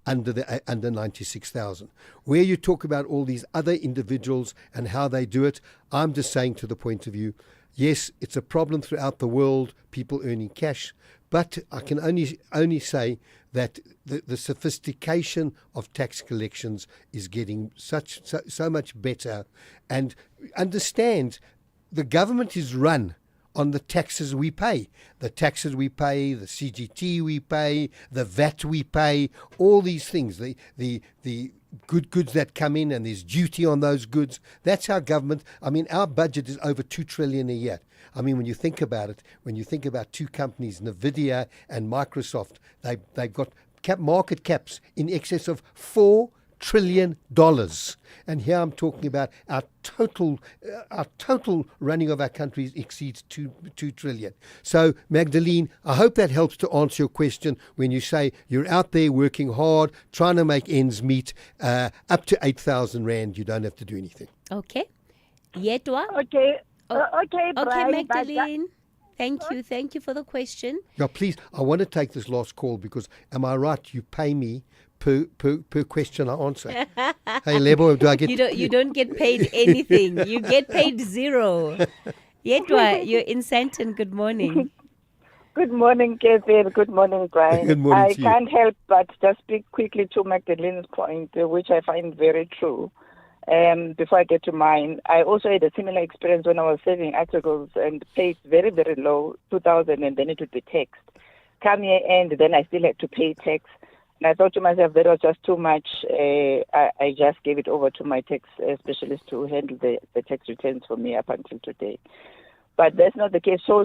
under 96,000. Where you talk about all these other individuals and how they do it, I'm just saying to the point of view, yes, it's a problem throughout the world, people earning cash, but I can only say that the sophistication of tax collections is getting so much better. And understand, the government is run on the taxes we pay. The taxes we pay, the CGT we pay, the VAT we pay, all these things, the goods that come in, and there's duty on those goods. That's our government. I mean, our budget is over 2 trillion a year. I mean, when you think about it, when you think about two companies, NVIDIA and Microsoft, they've got market caps in excess of $4 trillion. And here I'm talking about our total running of our country exceeds 2 trillion. So, Magdalene, I hope that helps to answer your question when you say you're out there working hard, trying to make ends meet. Up to 8,000 Rand, you don't have to do anything. Okay. Yetwa? Okay. Okay, Brian, Magdalene. Thank you for the question. Yeah, please, I want to take this last call because, am I right, you pay me per question I answer. Hey, Lebo, do I get... You don't get paid anything. You get paid zero. Yetwa, you're in Santon. Good morning. Good morning, Cathy. Good morning, Brian. Good morning I to you. can't help but just speak quickly to Magdalene's point, which I find very true. Before I get to mine, I also had a similar experience when I was saving articles and paid very, very low, 2,000, and then it would be taxed. Come year end, then I still had to pay tax. And I thought to myself, that was just too much. I just gave it over to my tax specialist to handle the tax returns for me up until today. But that's not the case. So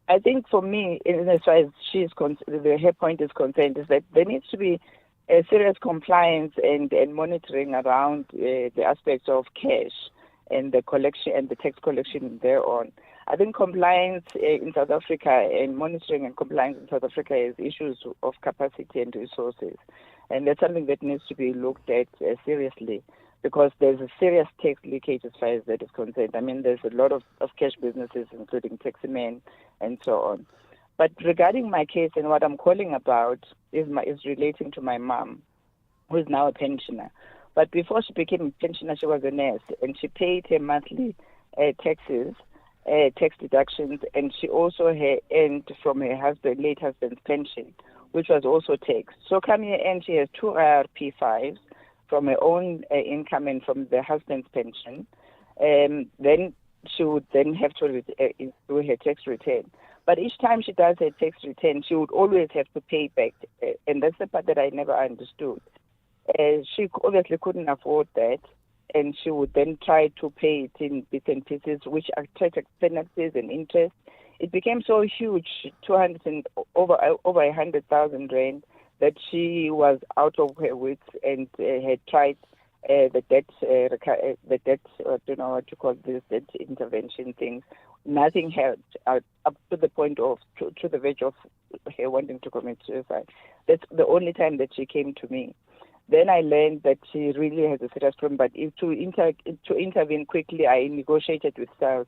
I think for me, as far as her point is concerned, is that there needs to be a serious compliance and monitoring around the aspects of cash and the collection and the tax collection thereon. I think compliance in South Africa and monitoring and compliance in South Africa is issues of capacity and resources. And that's something that needs to be looked at seriously, because there's a serious tax leakage as far as that is concerned. I mean, there's a lot of cash businesses, including taxi men and so on. But regarding my case and what I'm calling about is relating to my mom, who is now a pensioner. But before she became a pensioner, she was a nurse, and she paid her monthly taxes, tax deductions, and she also earned from her late husband's pension, which was also taxed. So come year end, she has 2 IRP5s from her own income and from the husband's pension. Then she would then have to do her tax return. But each time she does her tax return, she would always have to pay back. And that's the part that I never understood. She obviously couldn't afford that. And she would then try to pay it in bits and pieces, which attracted penalties and interest. It became so huge, over 100,000 rand, that she was out of her wits and had tried the debt, I don't know what to call this, debt intervention things. Nothing helped up to the point of, to the verge of her wanting to commit suicide. That's the only time that she came to me. Then I learned that she really has a serious problem, but to intervene quickly, I negotiated with SARS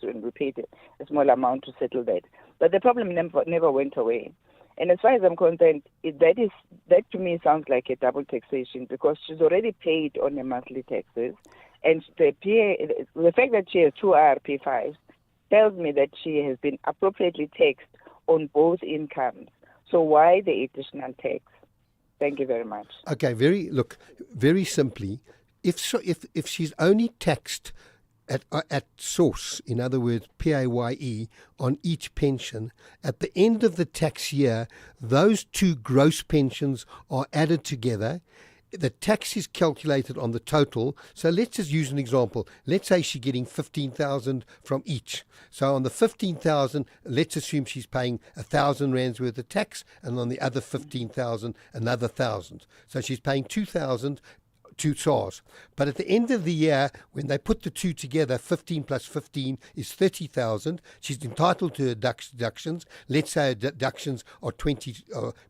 and we paid a small amount to settle that. But the problem never went away. And as far as I'm concerned, that to me sounds like a double taxation, because she's already paid on her monthly taxes, and the fact that she has 2 IRP5s tells me that she has been appropriately taxed on both incomes. So why the additional tax? Thank you very much. Okay, very simply, if she's only taxed at source, in other words, PAYE, on each pension, at the end of the tax year, those two gross pensions are added together. The tax is calculated on the total. So let's just use an example. Let's say she's getting 15,000 from each. So on the 15,000, let's assume she's paying 1,000 rands worth of tax, and on the other 15,000, another 1,000. So she's paying 2,000 to SARS. But at the end of the year, when they put the two together, 15 plus 15 is 30,000. She's entitled to deductions. Let's say her deductions are 20,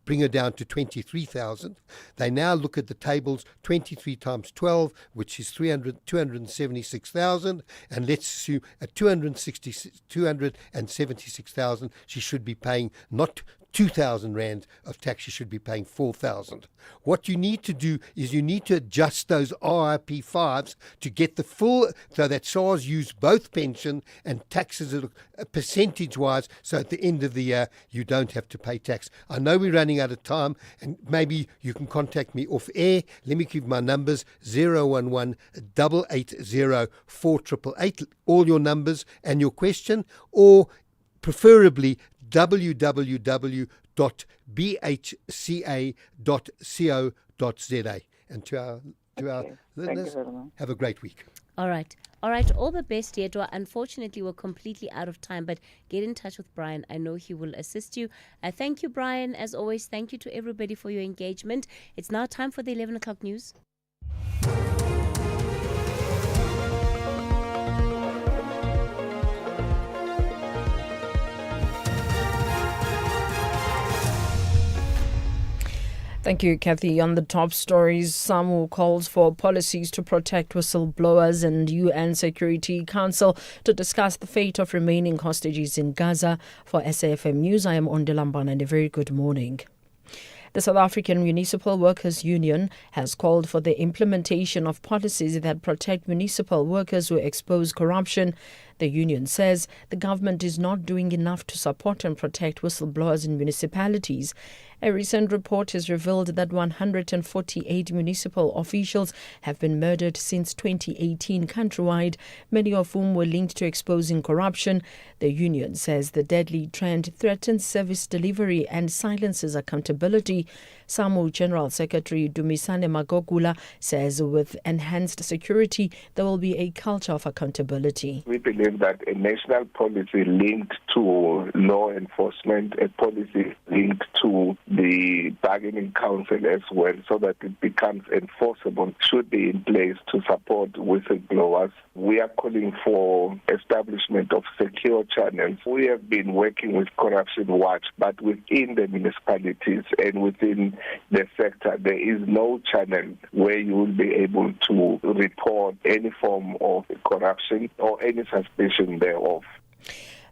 bring her down to 23,000. They now look at the tables, 23 times 12, which is 276,000. And let's assume at 276,000, she should be paying not 2,000 rand of tax, she should be paying 4,000. What you need to do is you need to adjust those RIP5s to get the full, so that SARS use both pension and taxes percentage-wise, so at the end of the year you don't have to pay tax. I know we're running out of time, and maybe you can contact me off air. Let me give my numbers: 011 880 4888, all your numbers and your question, or preferably www.bhca.co.za. And to our listeners, have a great week. All right. All the best, Yedwa. Unfortunately, we're completely out of time, but get in touch with Brian. I know he will assist you. Thank you, Brian. As always, thank you to everybody for your engagement. It's now time for the 11 o'clock news. Thank you, Cathy. On the top stories, SAMU calls for policies to protect whistleblowers and UN Security Council to discuss the fate of remaining hostages in Gaza. For SAFM News, I am Ondelambana and a very good morning. The South African Municipal Workers Union has called for the implementation of policies that protect municipal workers who expose corruption. The union says the government is not doing enough to support and protect whistleblowers in municipalities. A recent report has revealed that 148 municipal officials have been murdered since 2018 countrywide, many of whom were linked to exposing corruption. The union says the deadly trend threatens service delivery and silences accountability. SAMU General Secretary Dumisane Magogula says with enhanced security, there will be a culture of accountability. We believe that a national policy linked to law enforcement, a policy linked to the bargaining council as well, so that it becomes enforceable, should be in place to support whistleblowers. We are calling for establishment of secure channels. We have been working with Corruption Watch, but within the municipalities and within the sector, there is no channel where you will be able to report any form of corruption or any suspicion thereof.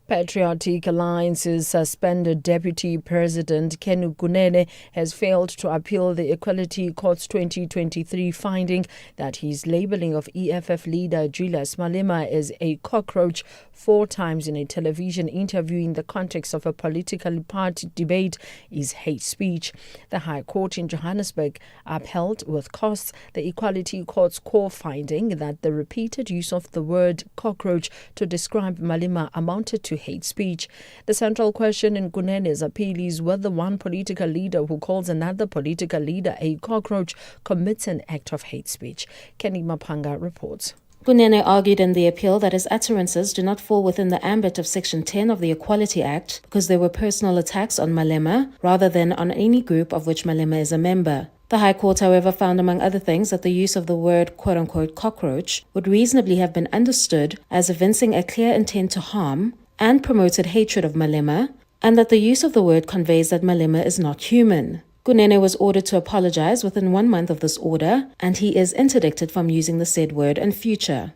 Patriotic Alliance's suspended Deputy President Ken Kunene has failed to appeal the Equality Court's 2023 finding that his labelling of EFF leader Julius Malema as a cockroach 4 times in a television interview in the context of a political party debate is hate speech. The High Court in Johannesburg upheld with costs the Equality Court's core finding that the repeated use of the word cockroach to describe Malema amounted to hate speech. The central question in Kunene's appeal is whether one political leader who calls another political leader a cockroach commits an act of hate speech. Kenny Mapanga reports. Kunene argued in the appeal that his utterances do not fall within the ambit of Section 10 of the Equality Act because they were personal attacks on Malema rather than on any group of which Malema is a member. The High Court, however, found among other things that the use of the word quote-unquote cockroach would reasonably have been understood as evincing a clear intent to harm and promoted hatred of Malema, and that the use of the word conveys that Malema is not human. Kunene was ordered to apologize within 1 month of this order, and he is interdicted from using the said word in future.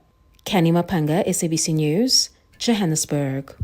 Kani Mapanga, SABC News, Johannesburg.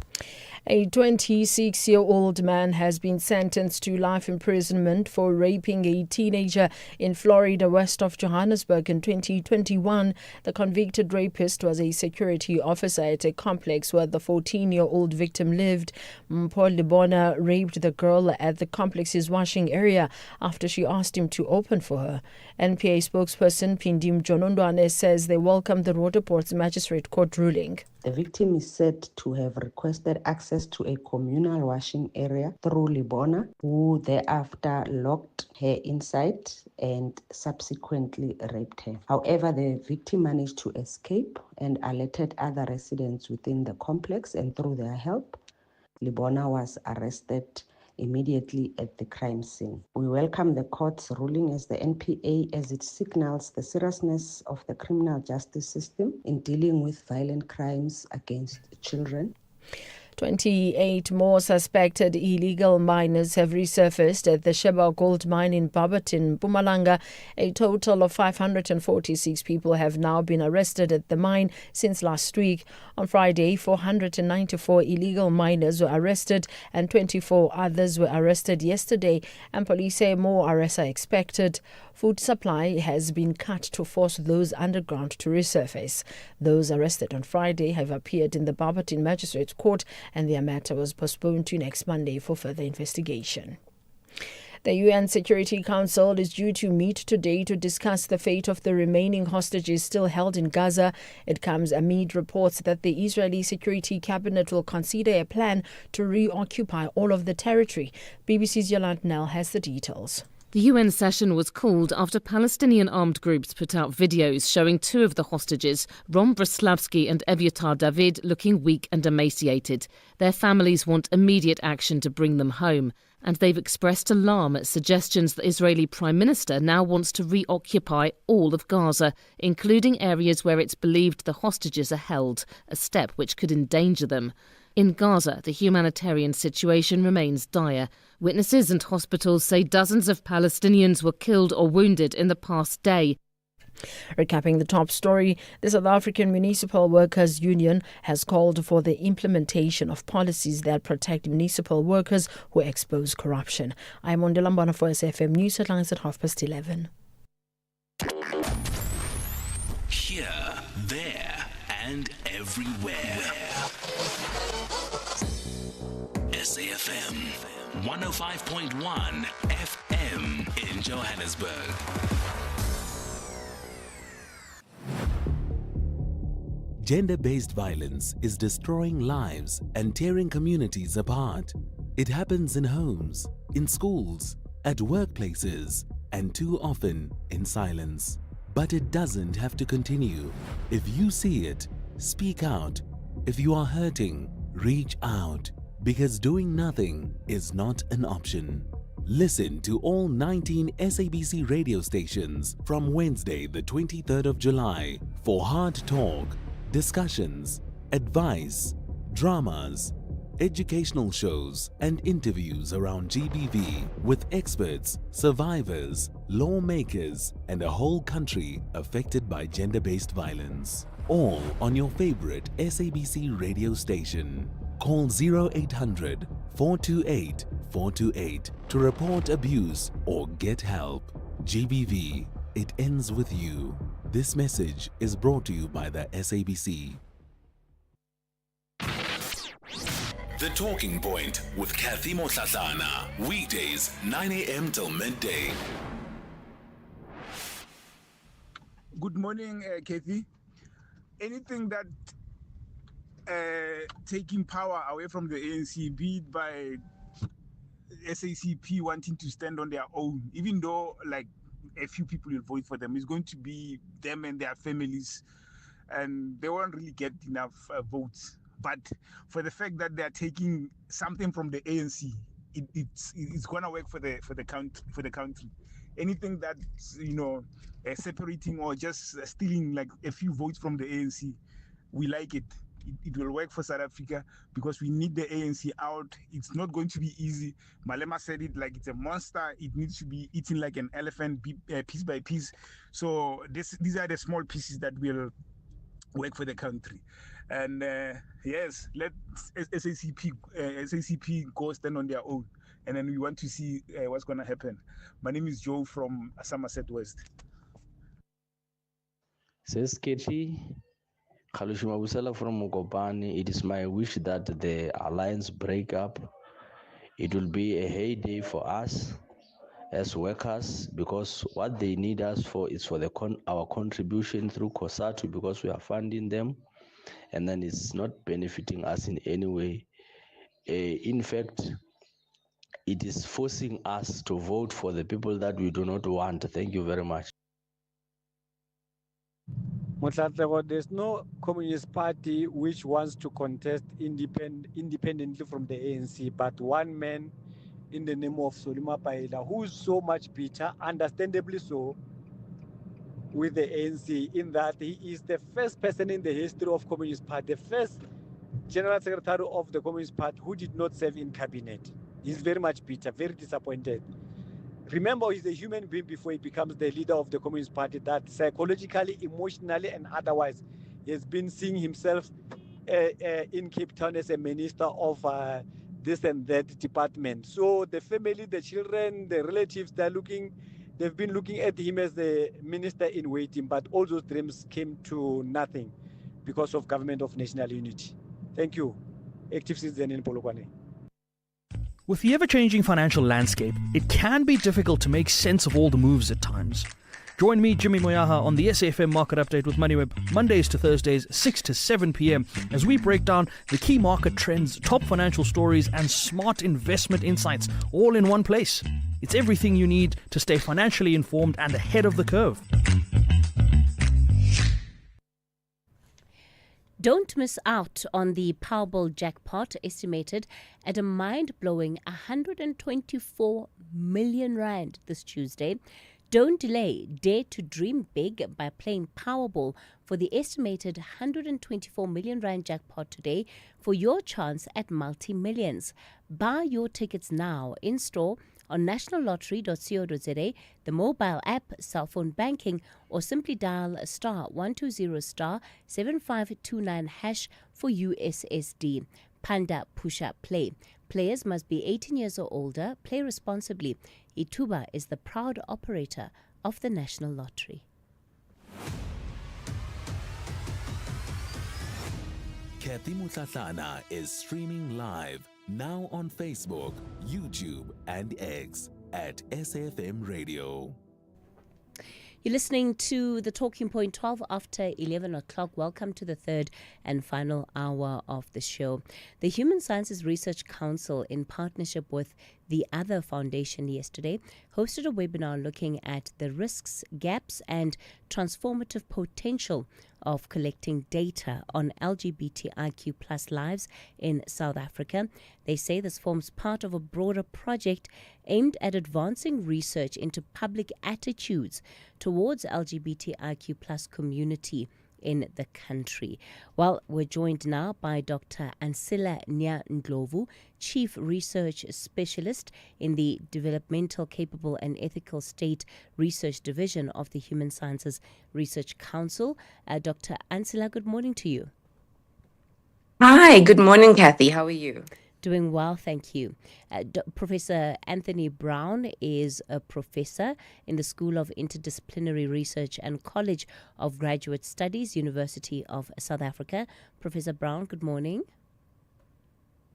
A 26-year-old man has been sentenced to life imprisonment for raping a teenager in Florida west of Johannesburg in 2021. The convicted rapist was a security officer at a complex where the 14-year-old victim lived. Paul Libona raped the girl at the complex's washing area after she asked him to open for her. NPA spokesperson Pindim Jonondwane says they welcome the Roodepoort Magistrate Court ruling. The victim is said to have requested access to a communal washing area through Libona, who thereafter locked her inside and subsequently raped her. However, the victim managed to escape and alerted other residents within the complex, and through their help, Libona was arrested immediately at the crime scene. We welcome the court's ruling as the NPA as it signals the seriousness of the criminal justice system in dealing with violent crimes against children. 28 more suspected illegal miners have resurfaced at the Sheba gold mine in Barberton, Mpumalanga. A total of 546 people have now been arrested at the mine since last week. On Friday, 494 illegal miners were arrested and 24 others were arrested yesterday, and police say more arrests are expected. Food supply has been cut to force those underground to resurface. Those arrested on Friday have appeared in the Barberton Magistrates Court, and their matter was postponed to next Monday for further investigation. The UN Security Council is due to meet today to discuss the fate of the remaining hostages still held in Gaza. It comes amid reports that the Israeli Security Cabinet will consider a plan to reoccupy all of the territory. BBC's Yolande Nell has the details. The UN session was called after Palestinian armed groups put out videos showing 2 of the hostages, Ron Breslavsky and Evyatar David, looking weak and emaciated. Their families want immediate action to bring them home, and they've expressed alarm at suggestions the Israeli Prime Minister now wants to reoccupy all of Gaza, including areas where it's believed the hostages are held, a step which could endanger them. In Gaza, the humanitarian situation remains dire. Witnesses and hospitals say dozens of Palestinians were killed or wounded in the past day. Recapping the top story, the South African Municipal Workers Union has called for the implementation of policies that protect municipal workers who expose corruption. I'm Mondelambana for SFM News Headlines at 11:30. Here, there, and everywhere. SAFM 105.1 FM in Johannesburg. Gender-based violence is destroying lives and tearing communities apart. It happens in homes, in schools, at workplaces, and too often in silence. But it doesn't have to continue. If you see it, speak out. If you are hurting, reach out. Because doing nothing is not an option. Listen to all 19 SABC radio stations from Wednesday, the 23rd of July for hard talk, discussions, advice, dramas, educational shows and interviews around GBV with experts, survivors, lawmakers and a whole country affected by gender-based violence. All on your favorite SABC radio station. Call 0800 428 428 to report abuse or get help. GBV, it ends with you. This message is brought to you by the SABC. The Talking Point with Cathy Mohlahlana. Weekdays 9 a.m. till midday. Good morning, Cathy. Anything that taking power away from the ANC, be it by SACP wanting to stand on their own, even though like a few people will vote for them, it's going to be them and their families, and they won't really get enough votes. But for the fact that they are taking something from the ANC, it's gonna work for the country. Anything that's separating or just stealing like a few votes from the ANC, we like it. It will work for South Africa because we need the ANC out. It's not going to be easy. Malema said it like it's a monster. It needs to be eaten like an elephant, piece by piece. So these are the small pieces that will work for the country. And yes, let SACP go stand on their own. And then we want to see what's going to happen. My name is Joe from Somerset West. Says Katie. Kalushima Busela from Mukopani. It is my wish that the alliance break up. It will be a heyday for us as workers because what they need us for is for our contribution through COSATU because we are funding them, and then it's not benefiting us in any way. In fact, it is forcing us to vote for the people that we do not want. Thank you very much. There's no Communist Party which wants to contest independently from the ANC, but one man in the name of Solima Paela, who's so much bitter, understandably so, with the ANC, in that he is the first person in the history of Communist Party, the first General Secretary of the Communist Party who did not serve in cabinet. He's very much bitter, very disappointed. Remember, he's a human being before he becomes the leader of the Communist Party, that psychologically, emotionally, and otherwise, he has been seeing himself in Cape Town as a minister of this and that department. So the family, the children, the relatives, they've been looking at him as the minister in waiting, but all those dreams came to nothing because of Government of National Unity. Thank you. Active citizen in Polokwane. With the ever-changing financial landscape, it can be difficult to make sense of all the moves at times. Join me, Jimmy Moyaha, on the SAFM Market Update with MoneyWeb, Mondays to Thursdays, 6 to 7 p.m, as we break down the key market trends, top financial stories, and smart investment insights, all in one place. It's everything you need to stay financially informed and ahead of the curve. Don't miss out on the Powerball jackpot, estimated at a mind-blowing 124 million rand this Tuesday. Don't delay. Dare to dream big by playing Powerball for the estimated 124 million rand jackpot today for your chance at multi-millions. Buy your tickets now in store on nationallottery.co.za, the mobile app, cell phone banking, or simply dial star 120 star 7529 hash for USSD. Panda Push-Up Play. Players must be 18 years or older. Play responsibly. Ituba is the proud operator of the National Lottery. Cathy Mohlahlana is streaming live now on Facebook, YouTube, and X at SAFM Radio. You're listening to the Talking Point 12 after 11 o'clock. Welcome to the third and final hour of the show. The Human Sciences Research Council, in partnership with the Other Foundation yesterday, hosted a webinar looking at the risks, gaps, and transformative potential of collecting data on LGBTIQ plus lives in South Africa. They say this forms part of a broader project aimed at advancing research into public attitudes towards LGBTIQ plus community in the country. Well, we're joined now by Dr. Ansila Ndlovu, Chief Research Specialist in the Developmental, Capable and Ethical State Research Division of the Human Sciences Research Council. Dr. Ansila, good morning to you. Hi, good morning, Cathy. How are you? Doing well, thank you. Professor Anthony Brown is a professor in the School of Interdisciplinary Research and College of Graduate Studies, University of South Africa. Professor Brown, good morning.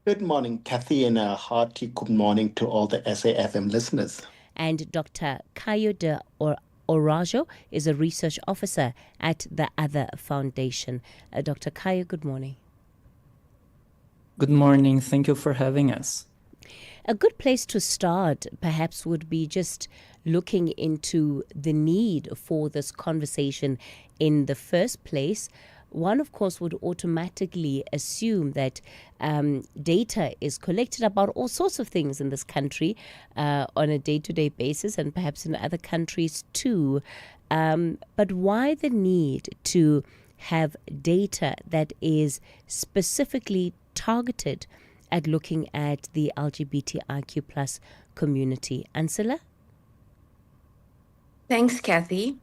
Good morning, Cathy, and a hearty good morning to all the SAFM listeners. And Dr. Kayo de Orajo is a research officer at the Other Foundation. Dr. Kayo, good morning. Good morning. Thank you for having us. A good place to start perhaps would be just looking into the need for this conversation in the first place. One, of course, would automatically assume that data is collected about all sorts of things in this country on a day-to-day basis, and perhaps in other countries too. But why the need to have data that is specifically targeted at looking at the LGBTIQ plus community? Ansila? Thanks, Cathy.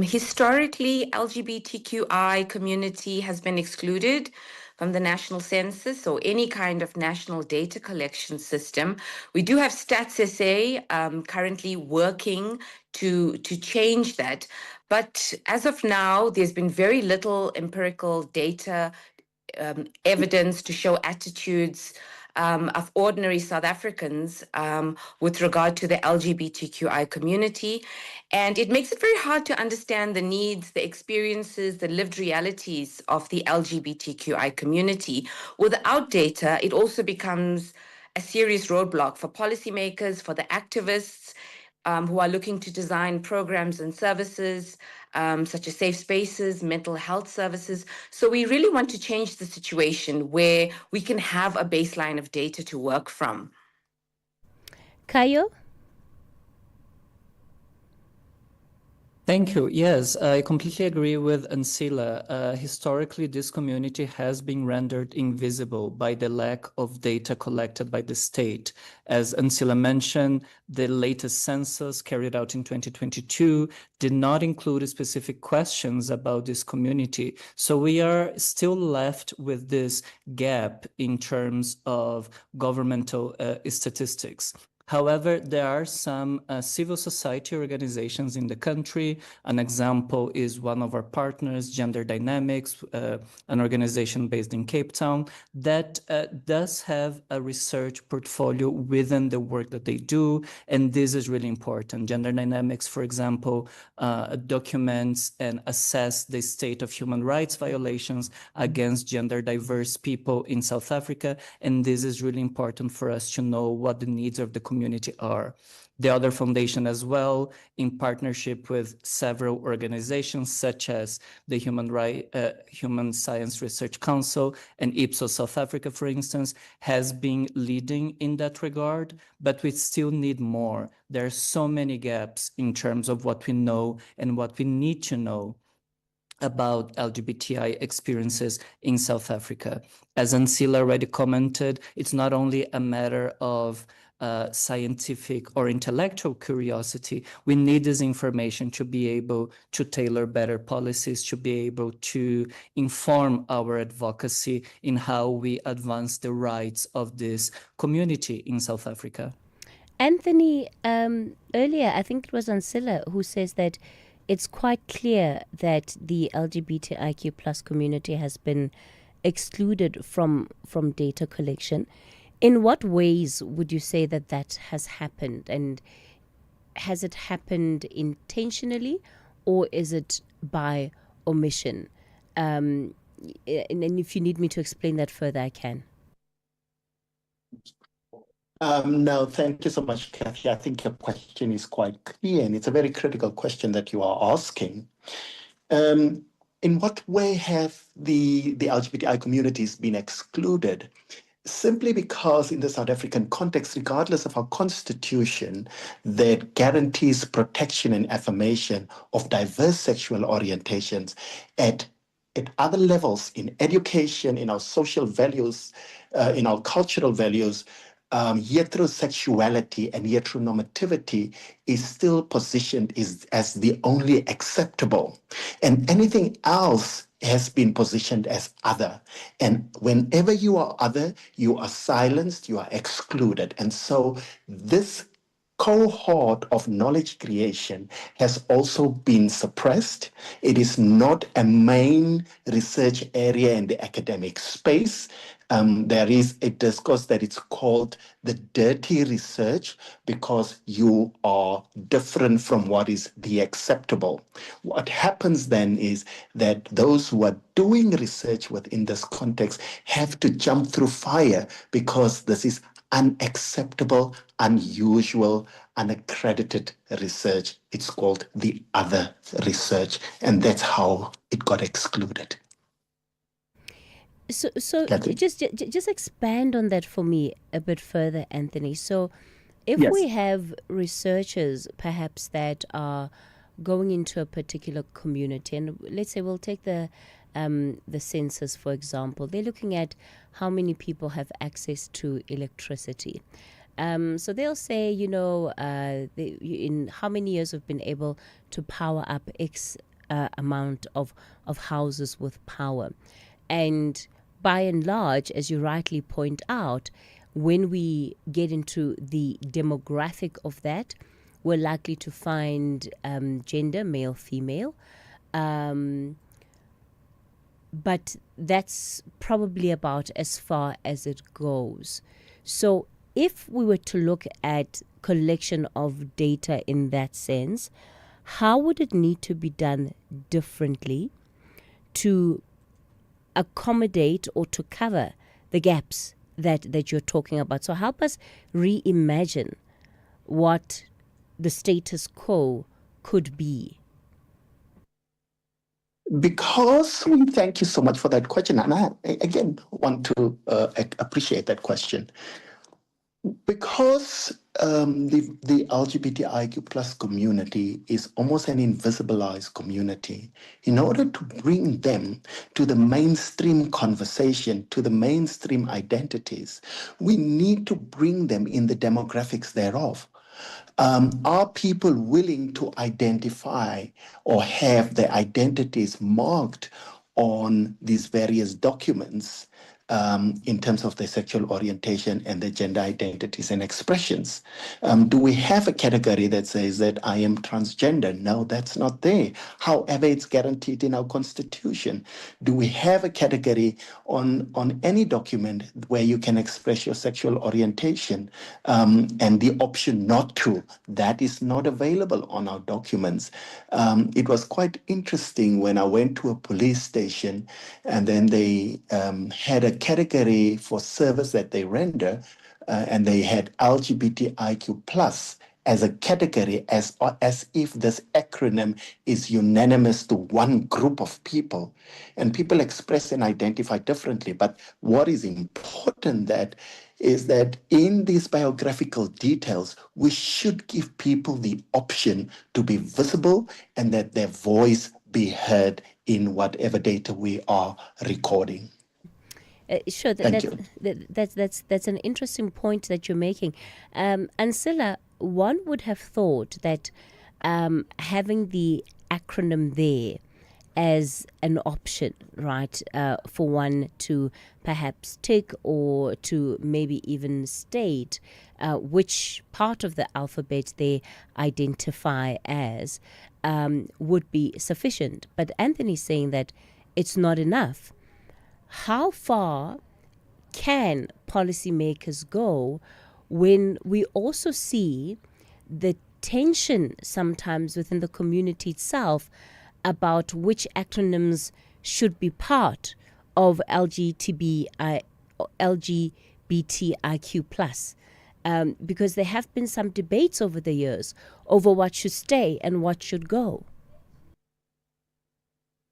Historically, LGBTQI community has been excluded from the national census or any kind of national data collection system. We do have Stats SA currently working to change that. But as of now, there's been very little empirical data evidence to show attitudes of ordinary South Africans with regard to the LGBTQI community. And it makes it very hard to understand the needs, the experiences, the lived realities of the LGBTQI community. Without data, it also becomes a serious roadblock for policymakers, for the activists who are looking to design programs and services such as safe spaces, mental health services. So we really want to change the situation where we can have a baseline of data to work from. Kayo? Thank you. Yes, I completely agree with Ansila. Historically, this community has been rendered invisible by the lack of data collected by the state. As Ansila mentioned, the latest census carried out in 2022 did not include specific questions about this community. So we are still left with this gap in terms of governmental statistics. However, there are some civil society organizations in the country. An example is one of our partners, Gender Dynamics, an organization based in Cape Town, that does have a research portfolio within the work that they do, and this is really important. Gender Dynamics, for example, documents and assess the state of human rights violations against gender diverse people in South Africa, and this is really important for us to know what the needs of the community are. The Other Foundation as well, in partnership with several organizations such as the Human Science Research Council and Ipsos South Africa, for instance, has been leading in that regard, but we still need more. There are so many gaps in terms of what we know and what we need to know. about LGBTI experiences in South Africa. As Ansila already commented, it's not only a matter of scientific or intellectual curiosity. We need this information to be able to tailor better policies, to be able to inform our advocacy in how we advance the rights of this community in South Africa. Anthony, earlier, I think it was Ansila who says that it's quite clear that the LGBTIQ plus community has been excluded from data collection. In what ways would you say that that has happened? And has it happened intentionally, or is it by omission? And if you need me to explain that further, I can. No, thank you so much, Cathy. I think your question is quite clear, and it's a very critical question that you are asking. In what way have the LGBTI communities been excluded? Simply because in the South African context, regardless of our constitution that guarantees protection and affirmation of diverse sexual orientations at other levels, in education, in our social values, in our cultural values, heterosexuality and heteronormativity is still positioned as the only acceptable. And anything else has been positioned as other. And whenever you are other, you are silenced, you are excluded. And so this cohort of knowledge creation has also been suppressed. It is not a main research area in the academic space. There is a discourse that it's called the dirty research because you are different from what is the acceptable. What happens then is that those who are doing research within this context have to jump through fire because this is unacceptable, unusual, unaccredited research. It's called the other research, and that's how it got excluded. So just expand on that for me a bit further, Anthony. So if we have researchers perhaps that are going into a particular community, and let's say we'll take the census, for example, they're looking at how many people have access to electricity. So they'll say, in how many years we've been able to power up X amount of houses with power. And by and large, as you rightly point out, when we get into the demographic of that, we're likely to find gender, male, female. But that's probably about as far as it goes. So if we were to look at collection of data in that sense, how would it need to be done differently to accommodate or to cover the gaps that you're talking about? So help us reimagine what the status quo could be. Because we thank you so much for that question, and I again want to appreciate that question. Because the LGBTIQ plus community is almost an invisibilized community, in order to bring them to the mainstream conversation, to the mainstream identities, we need to bring them in the demographics thereof. Are people willing to identify or have their identities marked on these various documents in terms of their sexual orientation and their gender identities and expressions? Do we have a category that says that I am transgender? No, that's not there. However, it's guaranteed in our constitution. Do we have a category on any document where you can express your sexual orientation and the option not to? That is not available on our documents. It was quite interesting when I went to a police station and then they had a category for service that they render, and they had LGBTIQ plus as a category, as if this acronym is unanimous to one group of people. And people express and identify differently. But what is important is that in these biographical details, we should give people the option to be visible and that their voice be heard in whatever data we are recording. Sure, Thank you. That's an interesting point that you're making. Ansila, one would have thought that having the acronym there as an option, right, for one to perhaps tick or to maybe even state which part of the alphabet they identify as would be sufficient. But Anthony's saying that it's not enough. How far can policymakers go when we also see the tension sometimes within the community itself about which acronyms should be part of LGBTIQ+? Because there have been some debates over the years over what should stay and what should go.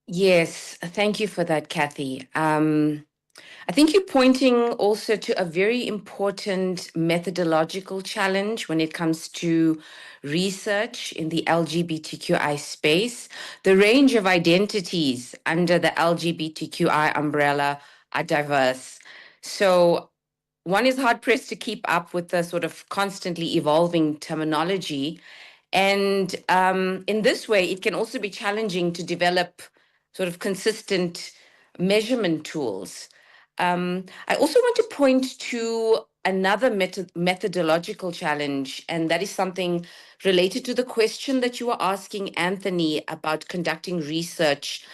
Yes, thank you for that, Cathy. I think you're pointing also to a very important methodological challenge when it comes to research in the LGBTQI space. The range of identities under the LGBTQI umbrella are diverse. So one is hard pressed to keep up with the sort of constantly evolving terminology. And in this way, it can also be challenging to develop sort of consistent measurement tools. I also want to point to another methodological challenge, and that is something related to the question that you were asking, Anthony, about conducting research.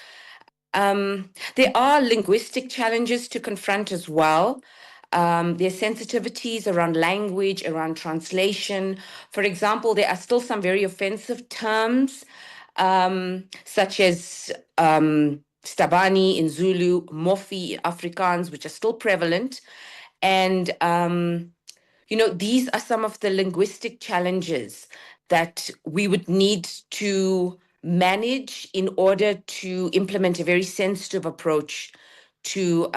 There are linguistic challenges to confront as well. There's sensitivities around language, around translation. For example, there are still some very offensive terms, such as Stabani in Zulu, Mofi in Afrikaans, which are still prevalent. And, these are some of the linguistic challenges that we would need to manage in order to implement a very sensitive approach to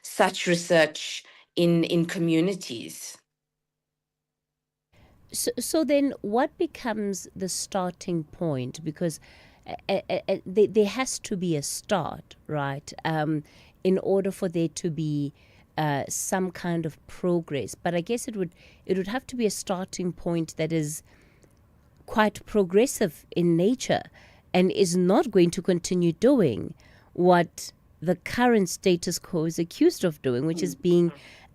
such research in communities. So then what becomes the starting point? Because there has to be a start, right, in order for there to be some kind of progress. But I guess it would have to be a starting point that is quite progressive in nature and is not going to continue doing what the current status quo is accused of doing, which is being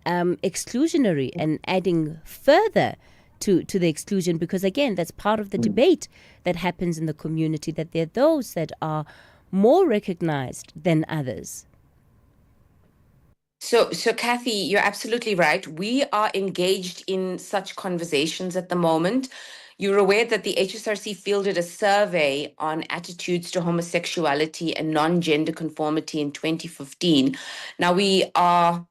exclusionary and adding further to the exclusion, because again, that's part of the debate that happens in the community, that there are those that are more recognized than others. So Cathy, you're absolutely right. We are engaged in such conversations at the moment. You're aware that the HSRC fielded a survey on attitudes to homosexuality and non-gender conformity in 2015. Now we are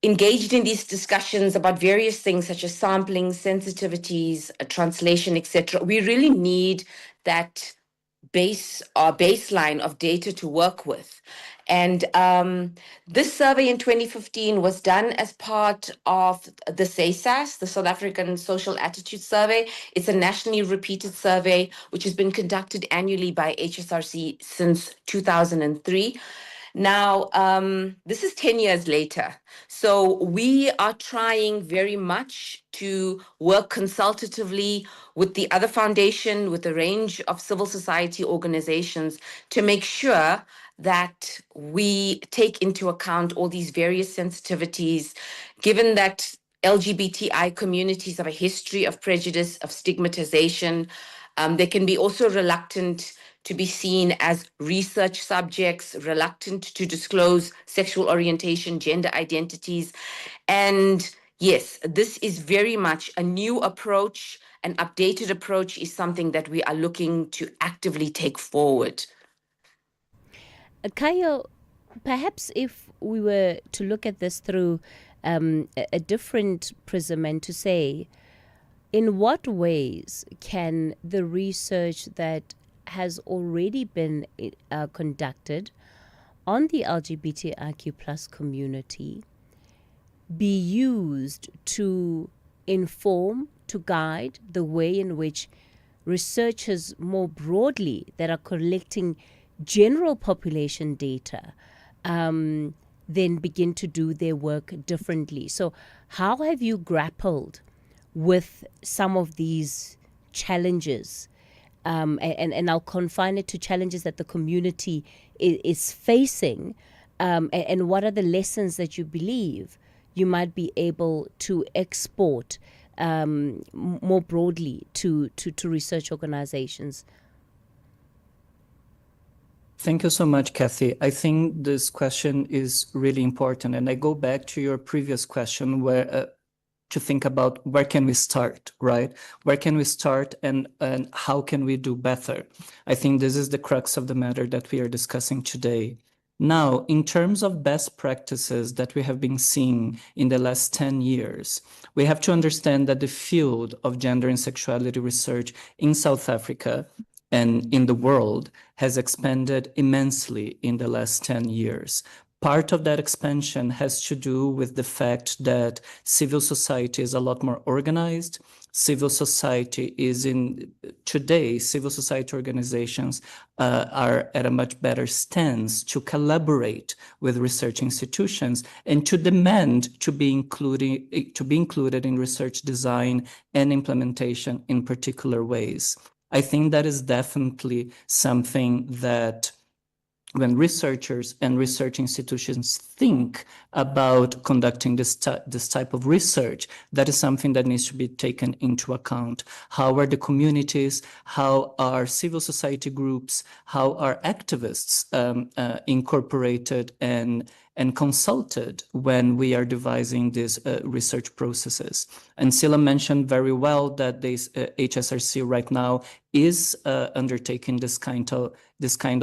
engaged in these discussions about various things such as sampling, sensitivities, translation, etc. We really need that baseline of data to work with. And this survey in 2015 was done as part of the SASAS, the South African Social Attitude Survey. It's a nationally repeated survey which has been conducted annually by HSRC since 2003. Now, this is 10 years later. So we are trying very much to work consultatively with the other foundation, with a range of civil society organizations to make sure that we take into account all these various sensitivities, given that LGBTI communities have a history of prejudice, of stigmatization. They can be also reluctant to be seen as research subjects, reluctant to disclose sexual orientation, gender identities. And yes, this is very much a new approach. An updated approach is something that we are looking to actively take forward. Kayo, perhaps if we were to look at this through a different prism and to say, in what ways can the research that has already been conducted on the LGBTIQ plus community be used to inform, to guide the way in which researchers more broadly that are collecting general population data then begin to do their work differently. So how have you grappled with some of these challenges? And I'll confine it to challenges that the community is facing. And what are the lessons that you believe you might be able to export more broadly to research organizations? Thank you so much, Cathy. I think this question is really important. And I go back to your previous question where to think about where can we start, right? Where can we start and how can we do better? I think this is the crux of the matter that we are discussing today. Now, in terms of best practices that we have been seeing in the last 10 years, we have to understand that the field of gender and sexuality research in South Africa and in the world has expanded immensely in the last 10 years. Part of that expansion has to do with the fact that civil society is a lot more organized. Civil society today, civil society organizations are at a much better stance to collaborate with research institutions and to demand to be included in research design and implementation in particular ways. I think that is definitely something that when researchers and research institutions think about conducting this type of research, that is something that needs to be taken into account. How are the communities, how are civil society groups, how are activists incorporated and consulted when we are devising these research processes? And Sila mentioned very well that this HSRC right now is undertaking this kind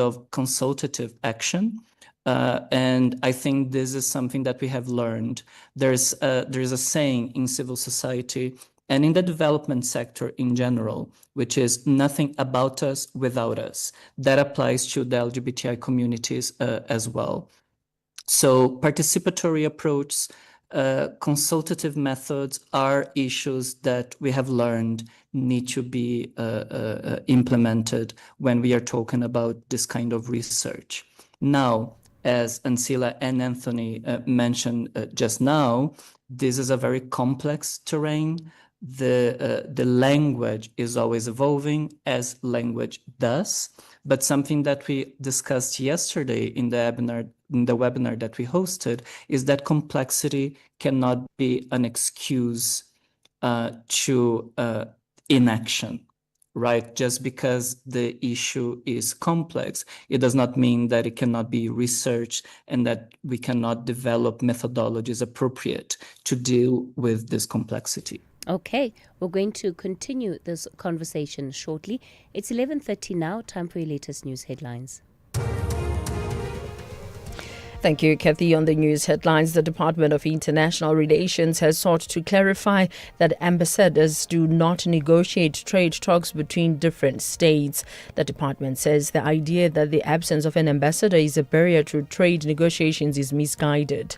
of consultative action. And I think this is something that we have learned. There's a saying in civil society and in the development sector in general, which is nothing about us without us. That applies to the LGBTI communities as well. So participatory approach, consultative methods are issues that we have learned need to be implemented when we are talking about this kind of research. Now, as Ansila and Anthony mentioned just now, this is a very complex terrain. The language is always evolving, as language does. But something that we discussed yesterday in the webinar that we hosted is that complexity cannot be an excuse to inaction, right? Just because the issue is complex, it does not mean that it cannot be researched and that we cannot develop methodologies appropriate to deal with this complexity. Okay, we're going to continue this conversation shortly. It's 11:30 now, time for your latest news headlines. Thank you, Cathy. On the news headlines, the Department of International Relations has sought to clarify that ambassadors do not negotiate trade talks between different states. The department says the idea that the absence of an ambassador is a barrier to trade negotiations is misguided.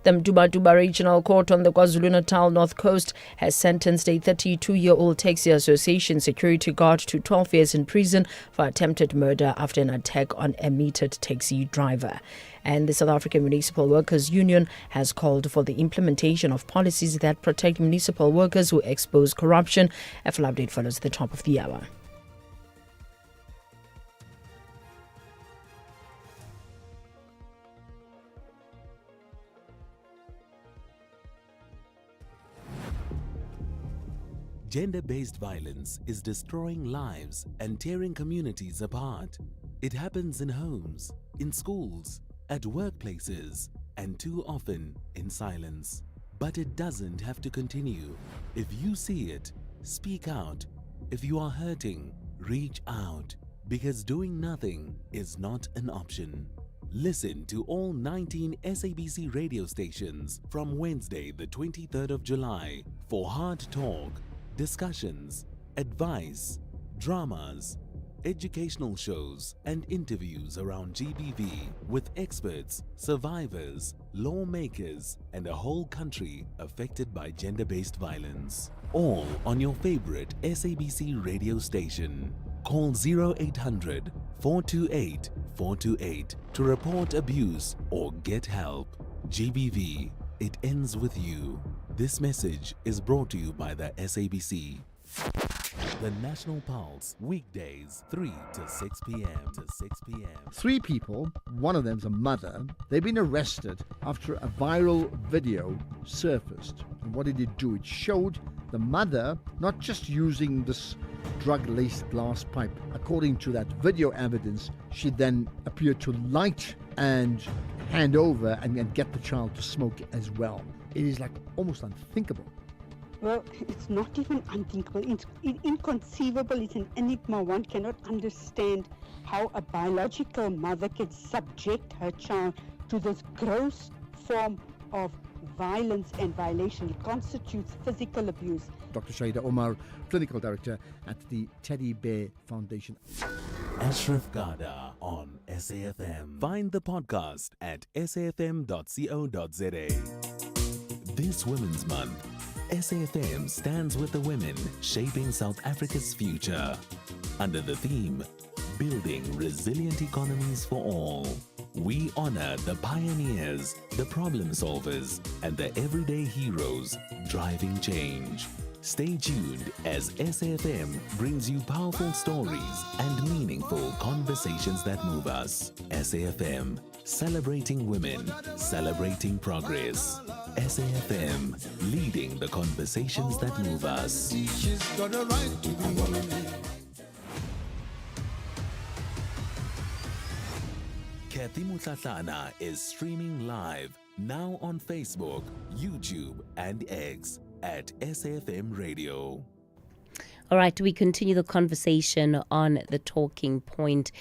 The Mduba Regional Court on the KwaZulu-Natal North Coast has sentenced a 32-year-old taxi association security guard to 12 years in prison for attempted murder after an attack on a metered taxi driver. And the South African Municipal Workers Union has called for the implementation of policies that protect municipal workers who expose corruption. A full update follows at the top of the hour. Gender-based violence is destroying lives and tearing communities apart. It happens in homes, in schools, at workplaces, and too often in silence. But it doesn't have to continue. If you see it, speak out. If you are hurting, reach out. Because doing nothing is not an option. Listen to all 19 SABC radio stations from Wednesday, the 23rd of July for hard talk, discussions, advice, dramas, educational shows and interviews around GBV with experts, survivors, lawmakers and a whole country affected by gender-based violence. All on your favorite SABC radio station. Call 0800 428 428 to report abuse or get help. GBV, it ends with you. This message is brought to you by the SABC. The National Pulse, weekdays 3 to 6 p.m. 3 people, one of them's a mother, they've been arrested after a viral video surfaced. And what did it do? It showed the mother not just using this drug-laced glass pipe. According to that video evidence, she then appeared to light and hand over and get the child to smoke as well. It is like almost unthinkable. Well, it's not even unthinkable. It's inconceivable. It's an enigma. One cannot understand how a biological mother can subject her child to this gross form of violence and violation. It constitutes physical abuse. Dr. Shaida Omar, Clinical Director at the Teddy Bear Foundation. Ashraf Garda on SAFM. Find the podcast at safm.co.za. This Women's Month, SAFM stands with the women shaping South Africa's future. Under the theme, Building Resilient Economies for All. We honor the pioneers, the problem solvers, and the everyday heroes driving change. Stay tuned as SAFM brings you powerful stories and meaningful conversations that move us. SAFM, celebrating women, celebrating progress. SAFM, leading the conversations that move us. Cathy Mohlahlana is streaming live now on Facebook, YouTube, and X at SAFM Radio. All right, we continue the conversation on the talking point.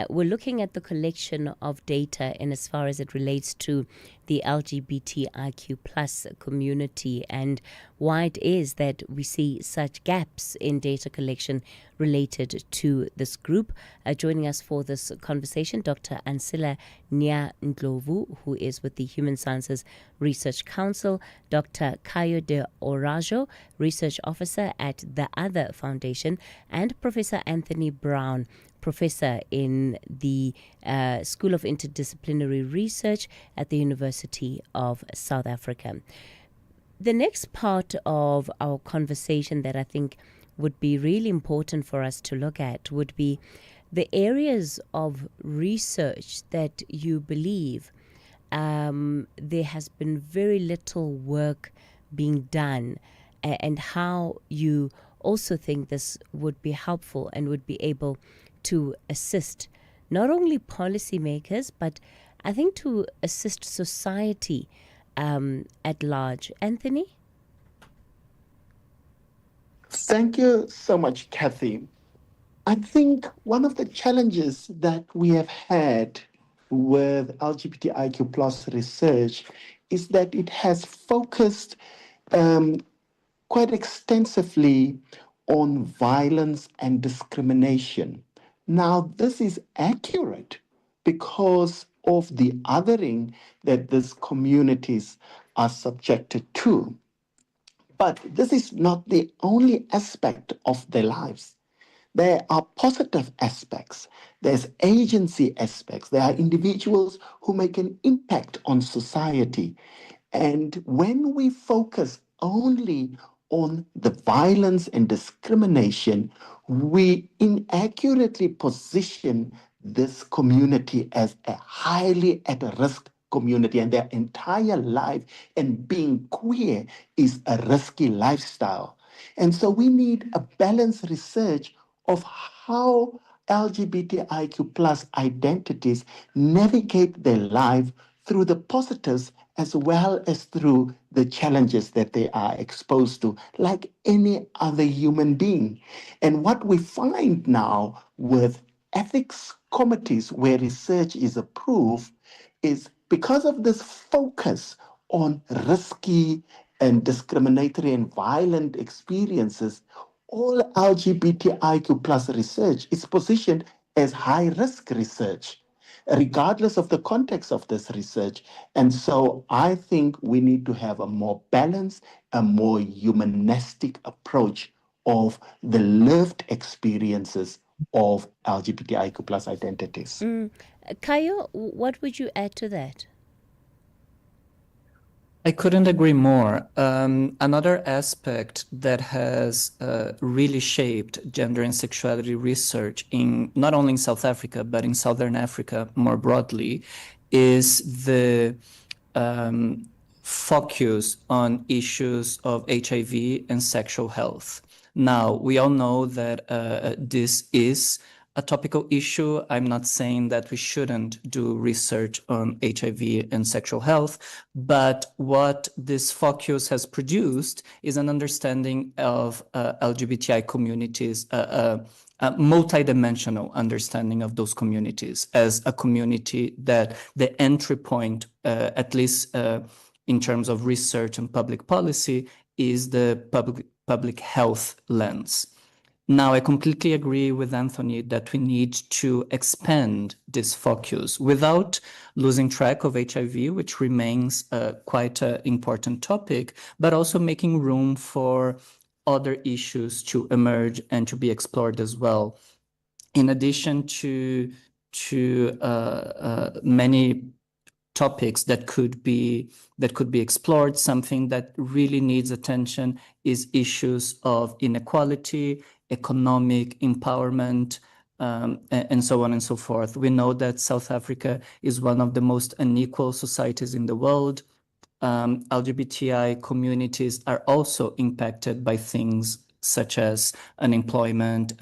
We're looking at the collection of data in as far as it relates to the LGBTIQ plus community and why it is that we see such gaps in data collection related to this group. Joining us for this conversation, Dr. Ansila Nya Ndlovu, who is with the Human Sciences Research Council, Dr. Kayo de Orajo, Research Officer at the Other Foundation, and Professor Anthony Brown, Professor in the School of Interdisciplinary Research at the University of South Africa. The next part of our conversation that I think would be really important for us to look at would be the areas of research that you believe there has been very little work being done, and how you also think this would be helpful and would be able to assist not only policymakers, but I think to assist society at large. Anthony? Thank you so much, Cathy. I think one of the challenges that we have had with LGBTIQ plus research is that it has focused quite extensively on violence and discrimination. Now, this is accurate because of the othering that these communities are subjected to. But this is not the only aspect of their lives. There are positive aspects. There's agency aspects. There are individuals who make an impact on society. And when we focus only on the violence and discrimination, we inaccurately position this community as a highly at risk community, and their entire life and being queer is a risky lifestyle. And so we need a balanced research of how LGBTIQ plus identities navigate their life through the positives as well as through the challenges that they are exposed to, like any other human being. And what we find now with ethics committees where research is approved is because of this focus on risky and discriminatory and violent experiences, all LGBTIQ plus research is positioned as high-risk research, regardless of the context of this research. And so I think we need to have a more balanced, a more humanistic approach of the lived experiences of LGBTIQ plus identities. Kayo, what would you add to that? I couldn't agree more. Another aspect that has really shaped gender and sexuality research in not only in South Africa, but in Southern Africa more broadly, is the focus on issues of HIV and sexual health. Now, we all know that this is a topical issue. I'm not saying that we shouldn't do research on HIV and sexual health, but what this focus has produced is an understanding of LGBTI communities, a multidimensional understanding of those communities as a community that the entry point, at least in terms of research and public policy, is the public health lens. Now, I completely agree with Anthony that we need to expand this focus without losing track of HIV, which remains quite an important topic, but also making room for other issues to emerge and to be explored as well. In addition to many topics that could be explored, something that really needs attention is issues of inequality, economic empowerment, and so on and so forth. We know that South Africa is one of the most unequal societies in the world. LGBTI communities are also impacted by things such as unemployment,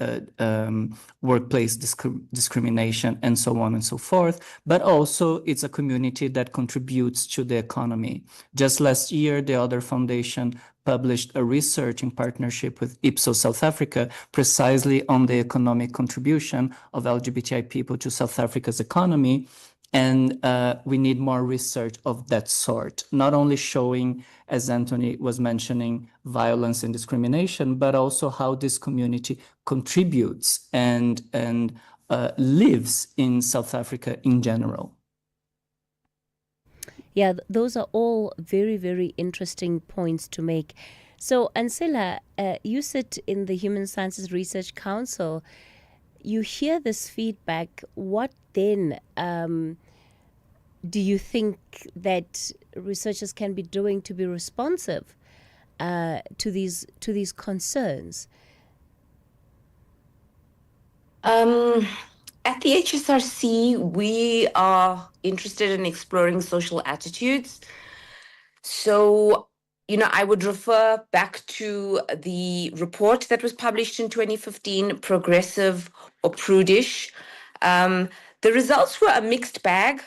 workplace discrimination, and so on and so forth. But also, it's a community that contributes to the economy. Just last year, the Other Foundation published a research in partnership with Ipsos South Africa precisely on the economic contribution of LGBTI people to South Africa's economy. And we need more research of that sort, not only showing, as Anthony was mentioning, violence and discrimination, but also how this community contributes and lives in South Africa in general. Yeah, those are all very, very interesting points to make. So, Ansela, you sit in the Human Sciences Research Council. You hear this feedback. What then do you think that researchers can be doing to be responsive to these concerns? At the HSRC, we are interested in exploring social attitudes. So, I would refer back to the report that was published in 2015, Progressive or Prudish. The results were a mixed bag.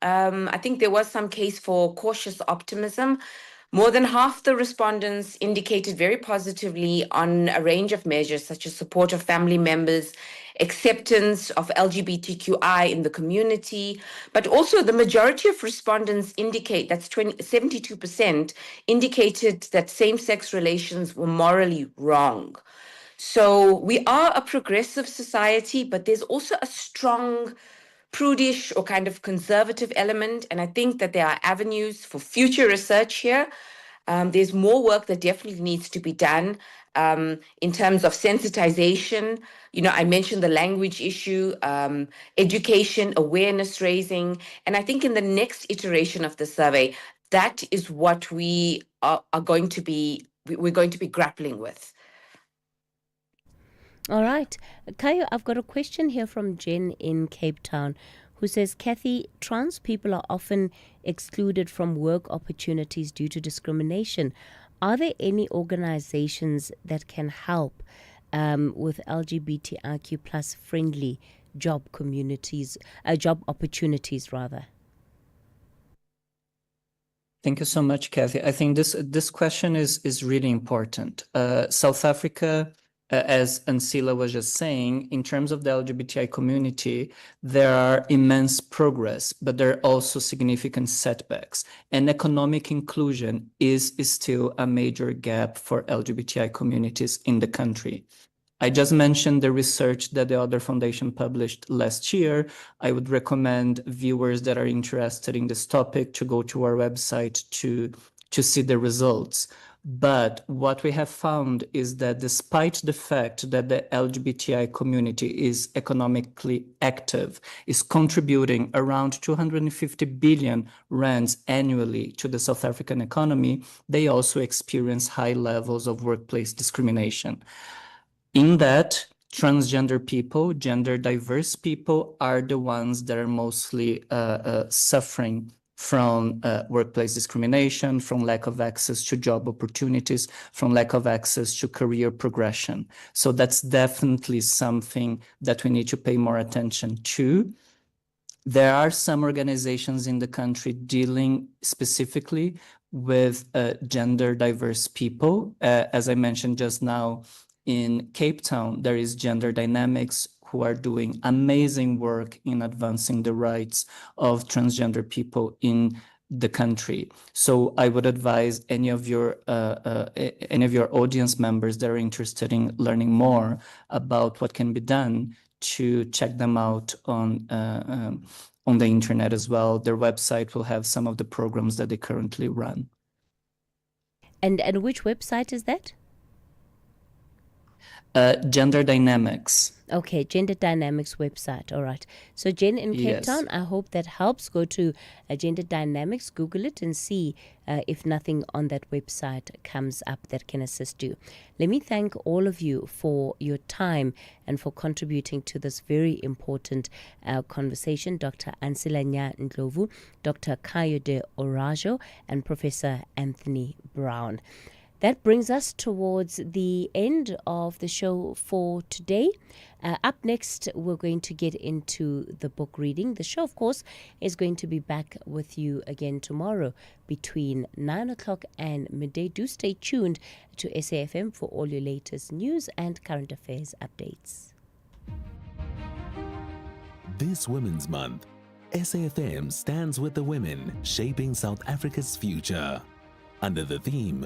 I think there was some case for cautious optimism. More than half the respondents indicated very positively on a range of measures, such as support of family members, acceptance of LGBTQI in the community, but also the majority of respondents indicate, that's 72%, indicated that same-sex relations were morally wrong. So we are a progressive society, but there's also a strong prudish or kind of conservative element. And I think that there are avenues for future research here. There's more work that definitely needs to be done in terms of sensitization. I mentioned the language issue, education, awareness raising. And I think in the next iteration of the survey, that is what we're going to be grappling with. All right. Kayo, I've got a question here from Jen in Cape Town who says, Cathy, trans people are often excluded from work opportunities due to discrimination. Are there any organizations that can help with LGBTIQ plus friendly job opportunities rather? Thank you so much, Cathy. I think this question is really important. South Africa, as Ansela was just saying, in terms of the LGBTI community, there are immense progress, but there are also significant setbacks. And economic inclusion is still a major gap for LGBTI communities in the country. I just mentioned the research that the Other Foundation published last year. I would recommend viewers that are interested in this topic to go to our website to see the results. But what we have found is that despite the fact that the LGBTI community is economically active, is contributing around 250 billion rands annually to the South African economy, they also experience high levels of workplace discrimination. In that, transgender people, gender diverse people are the ones that are mostly suffering from workplace discrimination, from lack of access to job opportunities, from lack of access to career progression. So that's definitely something that we need to pay more attention to. There are some organizations in the country dealing specifically with gender diverse people. As I mentioned just now, in Cape Town, there is Gender Dynamics, who are doing amazing work in advancing the rights of transgender people in the country. So I would advise any of your audience members that are interested in learning more about what can be done to check them out on the internet as well. Their website will have some of the programs that they currently run. And which website is that? Gender Dynamics. Okay, Gender Dynamics website. All right. So, Jen in Cape Yes. Town, I hope that helps. Go to Gender Dynamics, Google it, and see if nothing on that website comes up that can assist you. Let me thank all of you for your time and for contributing to this very important conversation. Dr. Ansilanya Ndlovu, Dr. Kayode Orajo, and Professor Anthony Brown. That brings us towards the end of the show for today. Up next, we're going to get into the book reading. The show, of course, is going to be back with you again tomorrow between 9 o'clock and midday. Do stay tuned to SAFM for all your latest news and current affairs updates. This Women's Month, SAFM stands with the women shaping South Africa's future. Under the theme,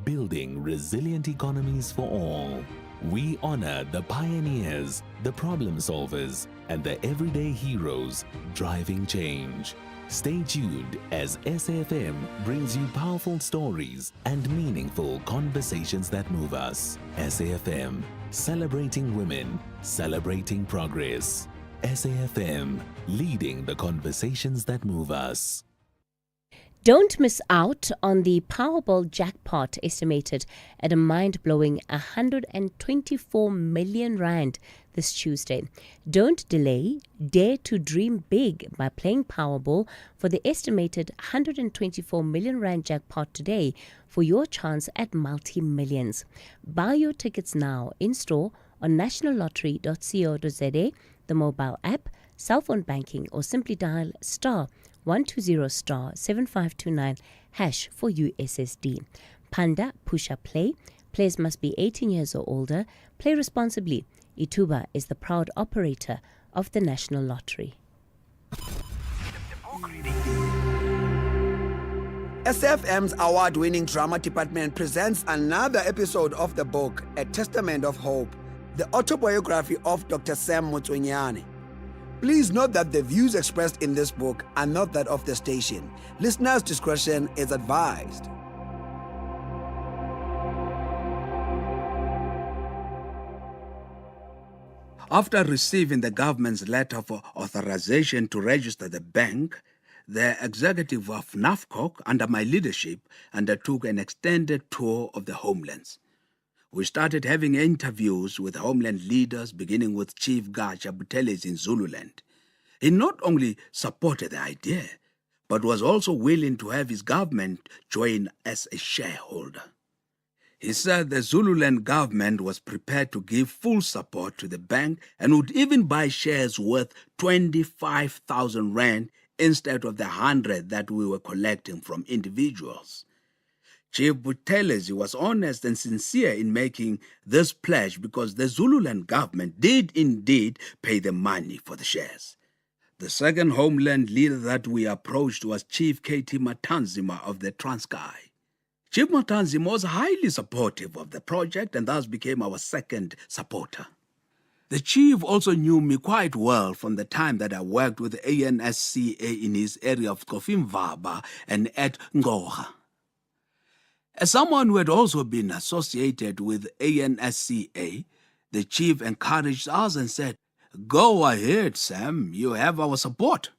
Building Resilient Economies for All, we honor the pioneers, the problem solvers, and the everyday heroes driving change. Stay tuned as SAFM brings you powerful stories and meaningful conversations that move us. SAFM, celebrating women, celebrating progress. SAFM, leading the conversations that move us. Don't miss out on the Powerball jackpot, estimated at a mind-blowing 124 million rand this Tuesday. Don't delay. Dare to dream big by playing Powerball for the estimated 124 million rand jackpot today for your chance at multi-millions. Buy your tickets now in-store on nationallottery.co.za, the mobile app, cell phone banking, or simply dial *120*7529# for USSD. Panda Pusha Play. Players must be 18 years or older. Play responsibly. Ituba is the proud operator of the National Lottery. SFM's award-winning drama department presents another episode of the book, A Testament of Hope, the autobiography of Dr. Sam Motswenyane. Please note that the views expressed in this book are not that of the station. Listeners' discretion is advised. After receiving the government's letter for authorization to register the bank, the executive of NAFCOC, under my leadership, undertook an extended tour of the homelands. We started having interviews with homeland leaders, beginning with Chief Gaja Buthelezi in Zululand. He not only supported the idea, but was also willing to have his government join as a shareholder. He said the Zululand government was prepared to give full support to the bank and would even buy shares worth 25,000 rand instead of the 100 that we were collecting from individuals. Chief Buthelezi was honest and sincere in making this pledge because the Zululand government did indeed pay the money for the shares. The second homeland leader that we approached was Chief Cathy Mohlahlana of the Transkei. Chief Mohlahlana was highly supportive of the project and thus became our second supporter. The chief also knew me quite well from the time that I worked with the ANSCA in his area of Skofimvaba and at Ngoga. As someone who had also been associated with ANSCA, the chief encouraged us and said, "Go ahead, Sam, you have our support."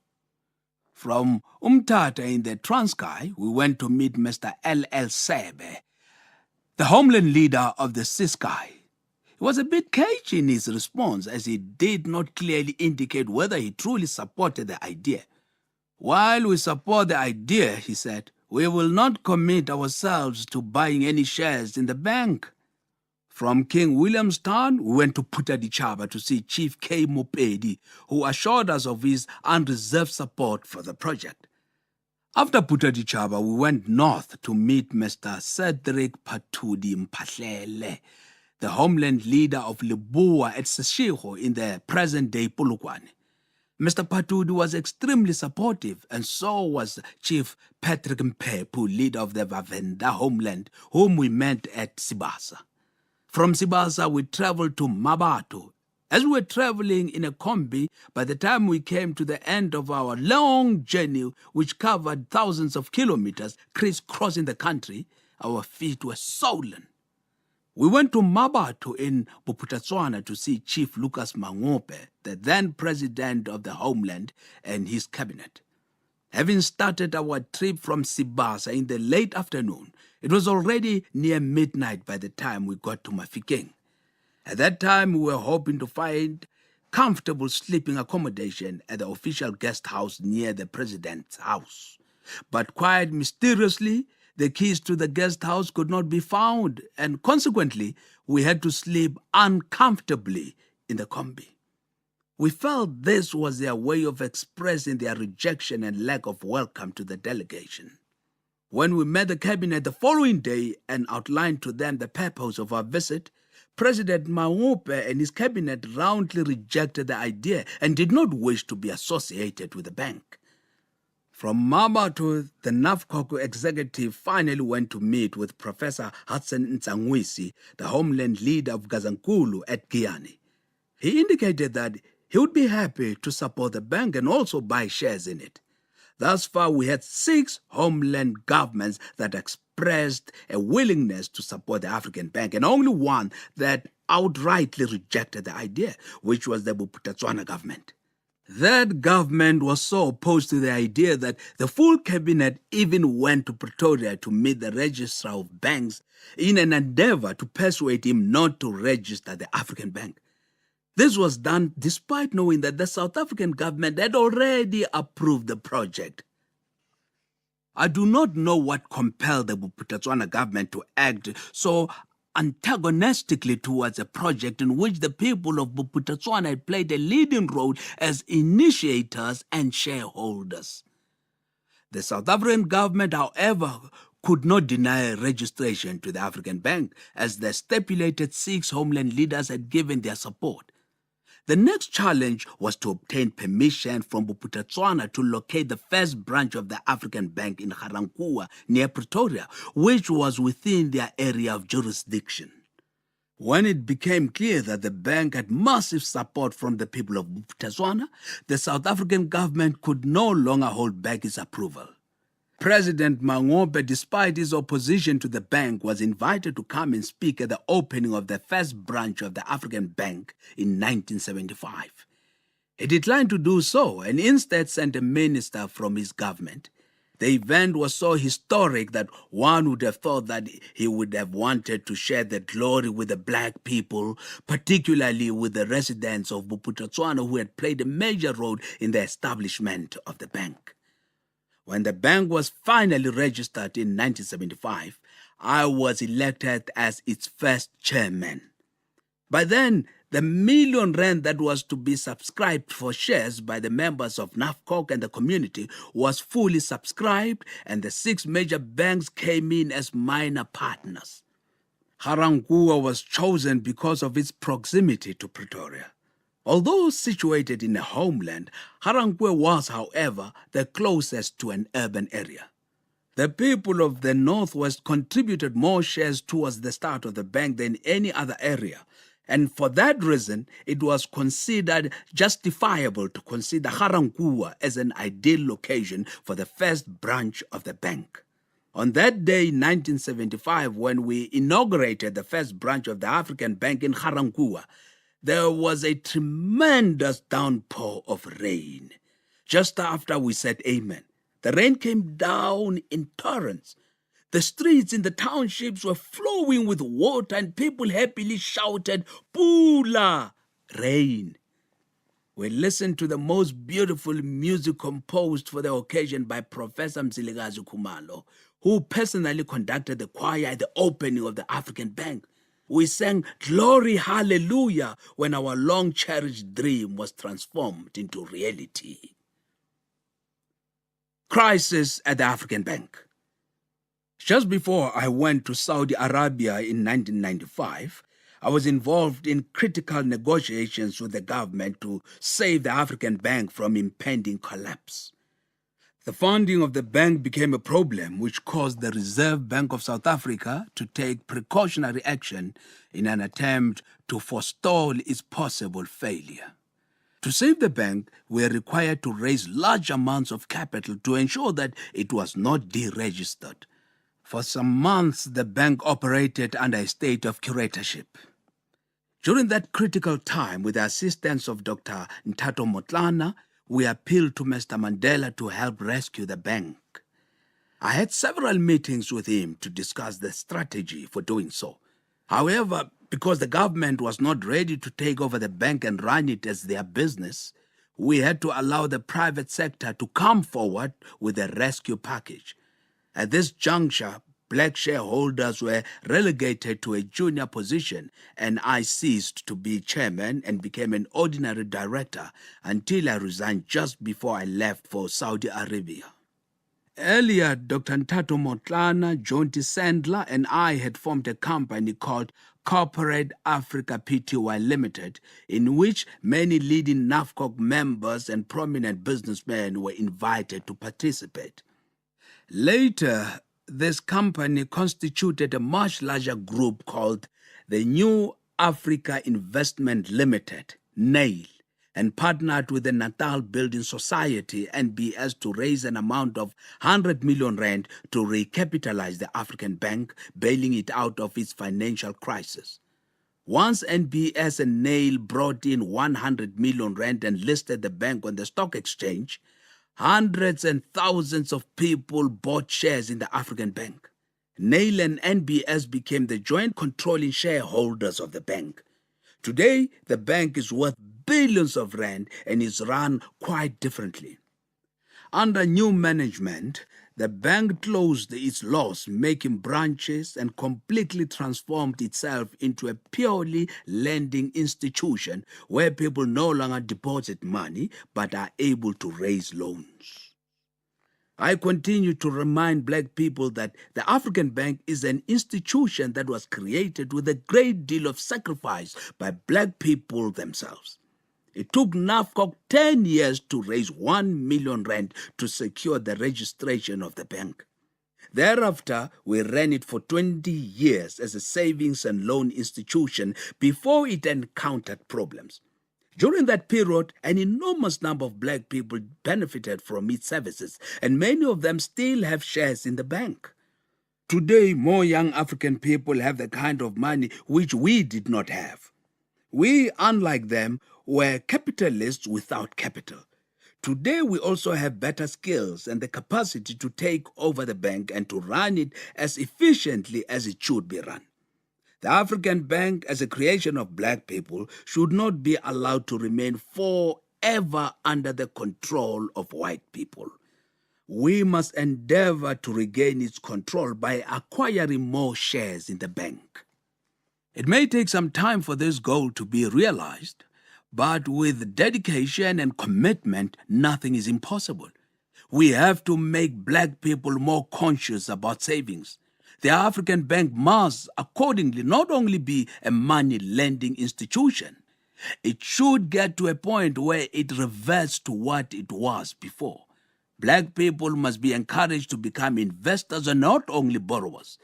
From Umtata in the Transkei, we went to meet Mr. L.L. Sebe, the homeland leader of the Ciskei. He was a bit cagey in his response, as he did not clearly indicate whether he truly supported the idea. "While we support the idea," he said, "we will not commit ourselves to buying any shares in the bank." From King Williamstown, we went to Putadichaba to see Chief K. Mopedi, who assured us of his unreserved support for the project. After Putadichaba, we went north to meet Mr. Cedric Patudi Mpahlele, the homeland leader of Libua at Seshego in the present-day Polokwane. Mr. Patudi was extremely supportive, and so was Chief Patrick Mpepu, leader of the Vavenda homeland, whom we met at Sibasa. From Sibasa, we traveled to Mabato. As we were traveling in a combi, by the time we came to the end of our long journey, which covered thousands of kilometers crisscrossing the country, our feet were swollen. We went to Mabato in Bophuthatswana to see Chief Lucas Mangope, the then president of the homeland, and his cabinet. Having started our trip from Sibasa in the late afternoon, it was already near midnight by the time we got to Mafikeng. At that time, we were hoping to find comfortable sleeping accommodation at the official guest house near the president's house. But quite mysteriously, the keys to the guest house could not be found, and consequently, we had to sleep uncomfortably in the combi. We felt this was their way of expressing their rejection and lack of welcome to the delegation. When we met the cabinet the following day and outlined to them the purpose of our visit, President Mangope and his cabinet roundly rejected the idea and did not wish to be associated with the bank. From Mama to the NAFCOC executive finally went to meet with Professor Hudson Nsangwisi, the homeland leader of Gazankulu at Guyane. He indicated that he would be happy to support the bank and also buy shares in it. Thus far, we had 6 homeland governments that expressed a willingness to support the African Bank, and only one that outrightly rejected the idea, which was the Bophuthatswana government. That government was so opposed to the idea that the full cabinet even went to Pretoria to meet the registrar of banks in an endeavor to persuade him not to register the African Bank. This was done despite knowing that the South African government had already approved the project. I do not know what compelled the Bophuthatswana government to act so antagonistically towards a project in which the people of Bophuthatswana had played a leading role as initiators and shareholders. The South African government, however, could not deny registration to the African Bank, as the stipulated 6 homeland leaders had given their support. The next challenge was to obtain permission from Bophuthatswana to locate the first branch of the African Bank in Garankuwa near Pretoria, which was within their area of jurisdiction. When it became clear that the bank had massive support from the people of Bophuthatswana, the South African government could no longer hold back its approval. President Mangope, despite his opposition to the bank, was invited to come and speak at the opening of the first branch of the African Bank in 1975. He declined to do so and instead sent a minister from his government. The event was so historic that one would have thought that he would have wanted to share the glory with the black people, particularly with the residents of Bophuthatswana who had played a major role in the establishment of the bank. When the bank was finally registered in 1975, I was elected as its first chairman. By then, the R1 million that was to be subscribed for shares by the members of NAFCOC and the community was fully subscribed, and the 6 major banks came in as minor partners. Garankuwa was chosen because of its proximity to Pretoria. Although situated in a homeland, Garankuwa was, however, the closest to an urban area. The people of the Northwest contributed more shares towards the start of the bank than any other area, and for that reason, it was considered justifiable to consider Garankuwa as an ideal location for the first branch of the bank. On that day, 1975, when we inaugurated the first branch of the African Bank in Garankuwa, there was a tremendous downpour of rain. Just after we said amen, the rain came down in torrents. The streets in the townships were flowing with water and people happily shouted, "Pula!" Rain. We listened to the most beautiful music composed for the occasion by Professor Mzilikazi Khumalo, who personally conducted the choir at the opening of the African Bank. We sang "Glory Hallelujah" when our long-cherished dream was transformed into reality. Crisis at the African Bank. Just before I went to Saudi Arabia in 1995, I was involved in critical negotiations with the government to save the African Bank from impending collapse. The funding of the bank became a problem, which caused the Reserve Bank of South Africa to take precautionary action in an attempt to forestall its possible failure. To save the bank, we were required to raise large amounts of capital to ensure that it was not deregistered. For some months, the bank operated under a state of curatorship. During that critical time, with the assistance of Dr. Cathy Mohlahlana, we appealed to Mr. Mandela to help rescue the bank. I had several meetings with him to discuss the strategy for doing so. However, because the government was not ready to take over the bank and run it as their business, we had to allow the private sector to come forward with a rescue package. At this juncture, black shareholders were relegated to a junior position, and I ceased to be chairman and became an ordinary director until I resigned just before I left for Saudi Arabia. Earlier, Dr. Cathy Mohlahlana, Jonty Sandler, and I had formed a company called Corporate Africa Pty Limited, in which many leading NAFCOC members and prominent businessmen were invited to participate. Later, this company constituted a much larger group called the New Africa Investment Limited, NAIL, and partnered with the Natal Building Society, NBS, to raise an amount of 100 million rand to recapitalize the African Bank, bailing it out of its financial crisis. Once NBS and NAIL brought in 100 million rand and listed the bank on the stock exchange, hundreds and thousands of people bought shares in the African Bank. NAIL and NBS became the joint controlling shareholders of the bank. Today, the bank is worth billions of rand and is run quite differently. Under new management, the bank closed its loss-making branches and completely transformed itself into a purely lending institution where people no longer deposit money but are able to raise loans. I continue to remind black people that the African Bank is an institution that was created with a great deal of sacrifice by black people themselves. It took NAFCOC 10 years to raise 1 million rand to secure the registration of the bank. Thereafter, we ran it for 20 years as a savings and loan institution before it encountered problems. During that period, an enormous number of black people benefited from its services, and many of them still have shares in the bank. Today, more young African people have the kind of money which we did not have. We, unlike them, were capitalists without capital. Today, we also have better skills and the capacity to take over the bank and to run it as efficiently as it should be run. The African Bank, as a creation of black people, should not be allowed to remain forever under the control of white people. We must endeavor to regain its control by acquiring more shares in the bank. It may take some time for this goal to be realized, but with dedication and commitment, nothing is impossible. We have to make black people more conscious about savings. The African Bank must, accordingly, not only be a money-lending institution, it should get to a point where it reverts to what it was before. Black people must be encouraged to become investors and not only borrowers.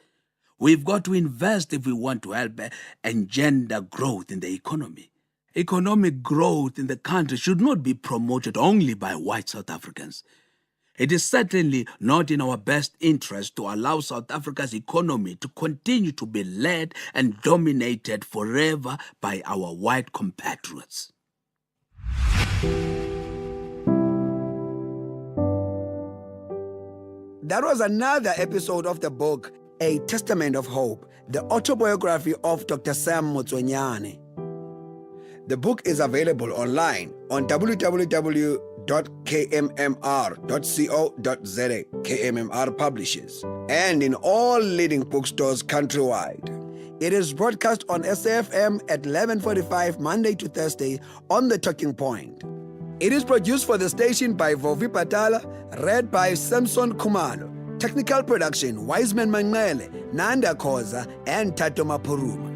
We've got to invest if we want to help engender growth in the economy. Economic growth in the country should not be promoted only by white South Africans. It is certainly not in our best interest to allow South Africa's economy to continue to be led and dominated forever by our white compatriots. That was another episode of the book, A Testament of Hope, the autobiography of Dr. Sam Motswenyane. The book is available online on www.kmmr.co.za, KMMR Publishers, and in all leading bookstores countrywide. It is broadcast on SAFM at 11:45 Monday to Thursday on The Talking Point. It is produced for the station by Vovi Patala, read by Samson Kumalo. Technical production, Wiseman Manele, Nanda Koza, and Tato Mapuruma.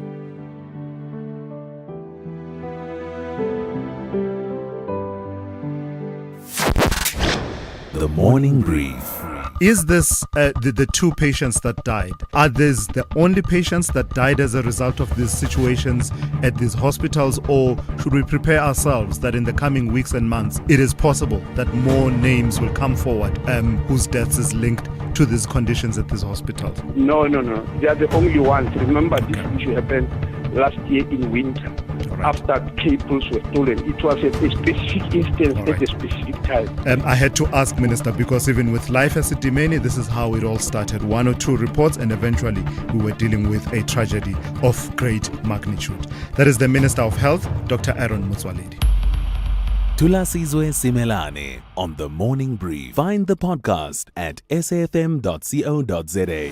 The Morning Brief. Is this the two patients that died? Are these the only patients that died as a result of these situations at these hospitals, or should we prepare ourselves that in the coming weeks and months it is possible that more names will come forward whose deaths is linked to these conditions at these hospitals? No. They are the only ones. Remember, this issue happened last year in winter. After cables were stolen. It was a specific instance at a specific time. I had to ask, Minister, because even with Life as Itimeni, this is how it all started. 1 or 2 reports, and eventually we were dealing with a tragedy of great magnitude. That is the Minister of Health, Dr. Aaron Motsoaledi. Tulasizwe Simelane on The Morning Brief. Find the podcast at safm.co.za.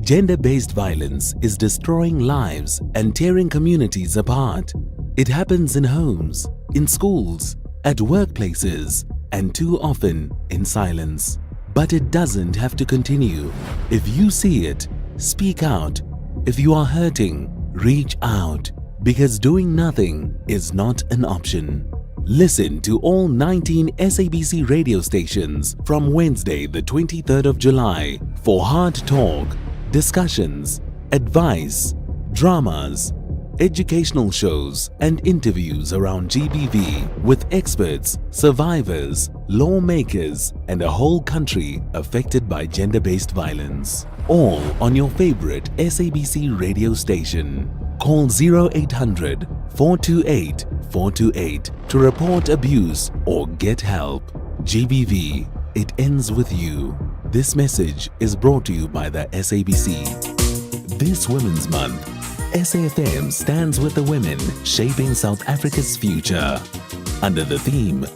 Gender-based violence is destroying lives and tearing communities apart. It happens in homes, in schools, at workplaces, and too often in silence. But it doesn't have to continue. If you see it, speak out. If you are hurting, reach out. Because doing nothing is not an option. Listen to all 19 SABC radio stations from Wednesday, the 23rd of July for hard talk, discussions, advice, dramas, educational shows, and interviews around GBV with experts, survivors, lawmakers, and a whole country affected by gender-based violence. All on your favorite SABC radio station. Call 0800 428 428 to report abuse or get help. GBV, it ends with you. This message is brought to you by the SABC. This Women's Month, SAFM stands with the women shaping South Africa's future. Under the theme,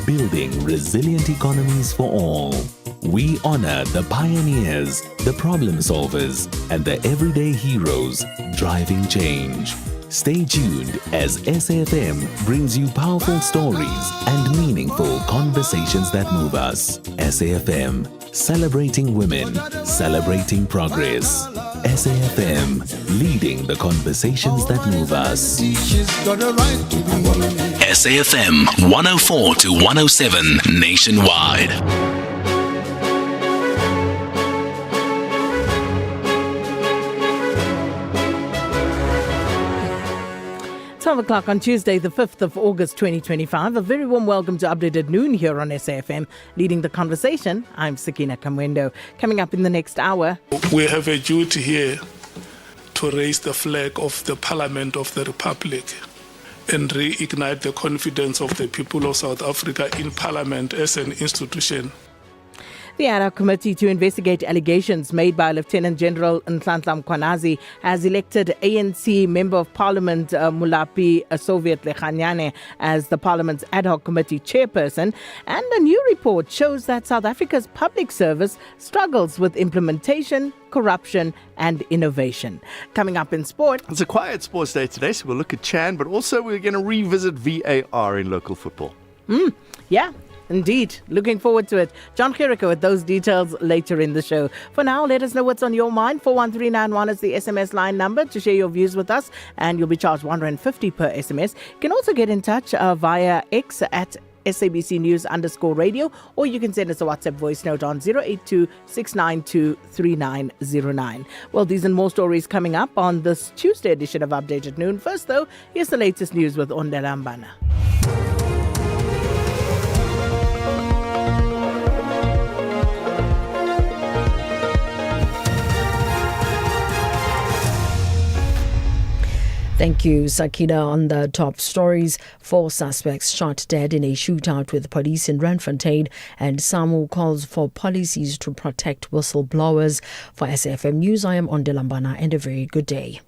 Building Resilient Economies for All, we honor the pioneers, the problem solvers, and the everyday heroes driving change. Stay tuned as SAFM brings you powerful stories and meaningful conversations that move us. SAFM, celebrating women, celebrating progress. SAFM, leading the conversations that move us. SAFM 104 to 107 nationwide. 12 o'clock on Tuesday, the 5th of August 2025. A very warm welcome to Update at Noon here on SAFM. Leading the conversation, I'm Sakina Kamwendo. Coming up in the next hour, we have a duty here to raise the flag of the Parliament of the Republic and reignite the confidence of the people of South Africa in Parliament as an institution. the ad hoc committee to investigate allegations made by Lieutenant General Nhlanhla Mkhwanazi has elected ANC Member of Parliament Mulapi Soviet Lekhanyane as the Parliament's ad hoc committee chairperson. And a new report shows that South Africa's public service struggles with implementation, corruption and innovation. Coming up in sport. It's a quiet sports day today, so we'll look at Chan, but also we're going to revisit VAR in local football. Yeah. Indeed. Looking forward to it. John Jericho with those details later in the show. For now, let us know what's on your mind. 41391 is the SMS line number to share your views with us, and you'll be charged R150 per SMS. You can also get in touch via X at SABC News_radio, or you can send us a WhatsApp voice note on 082-692-3909. Well, these and more stories coming up on this Tuesday edition of Update at Noon. First, though, here's the latest news with Ondela Mbana. Thank you, Sakina. On the top stories, 4 suspects shot dead in a shootout with police in Randfontein, and SAMU calls for policies to protect whistleblowers. For SFM News, I am Ondelambana, and a very good day.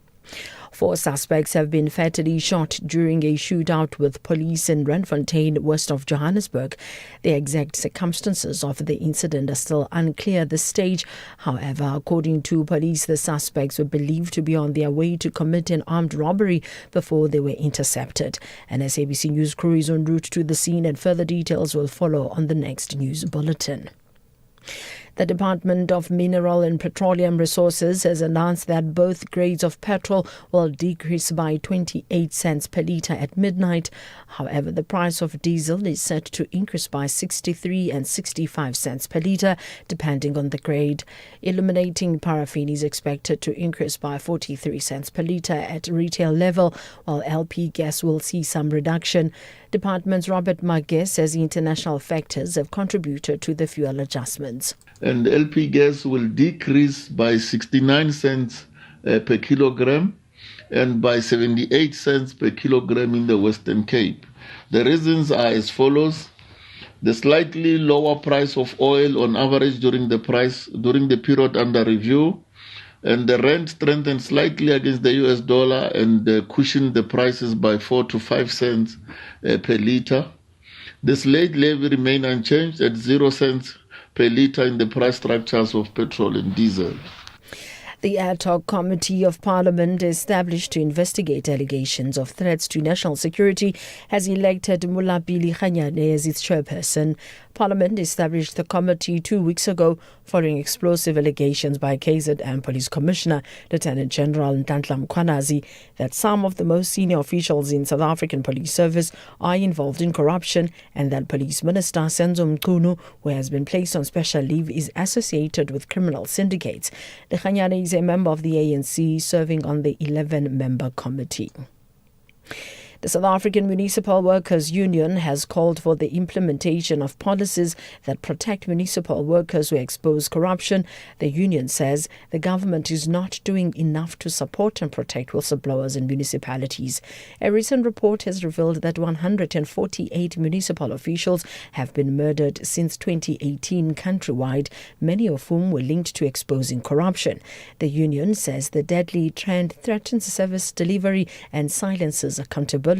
4 suspects have been fatally shot during a shootout with police in Randfontein, west of Johannesburg. The exact circumstances of the incident are still unclear at this stage. However, according to police, the suspects were believed to be on their way to commit an armed robbery before they were intercepted. An SABC News crew is en route to the scene, and further details will follow on the next news bulletin. The Department of Mineral and Petroleum Resources has announced that both grades of petrol will decrease by 28 cents per litre at midnight. However, the price of diesel is set to increase by 63 and 65 cents per litre, depending on the grade. Illuminating paraffin is expected to increase by 43 cents per litre at retail level, while LP gas will see some reduction. Department's Robert Magge says international factors have contributed to the fuel adjustments. And LP gas will decrease by 69 cents per kilogram and by 78 cents per kilogram in the Western Cape. The reasons are as follows. The slightly lower price of oil on average during the period under review, and the rand strengthened slightly against the US dollar and cushioned the prices by 4 to 5 cents per litre. The slate levy remained unchanged at 0 cents per litre in the price structures of petrol and diesel. The ad hoc committee of Parliament established to investigate allegations of threats to national security has elected Mohlahlana as its chairperson. Parliament established the committee 2 weeks ago following explosive allegations by KZN Police Commissioner Lieutenant General Ntantla Mkhwanazi that some of the most senior officials in South African Police Service are involved in corruption, and that Police Minister Senzo Mchunu, who has been placed on special leave, is associated with criminal syndicates. Mohlahlana is a member of the ANC serving on the 11-member committee. The South African Municipal Workers Union has called for the implementation of policies that protect municipal workers who expose corruption. The union says the government is not doing enough to support and protect whistleblowers in municipalities. A recent report has revealed that 148 municipal officials have been murdered since 2018 countrywide, many of whom were linked to exposing corruption. The union says the deadly trend threatens service delivery and silences accountability.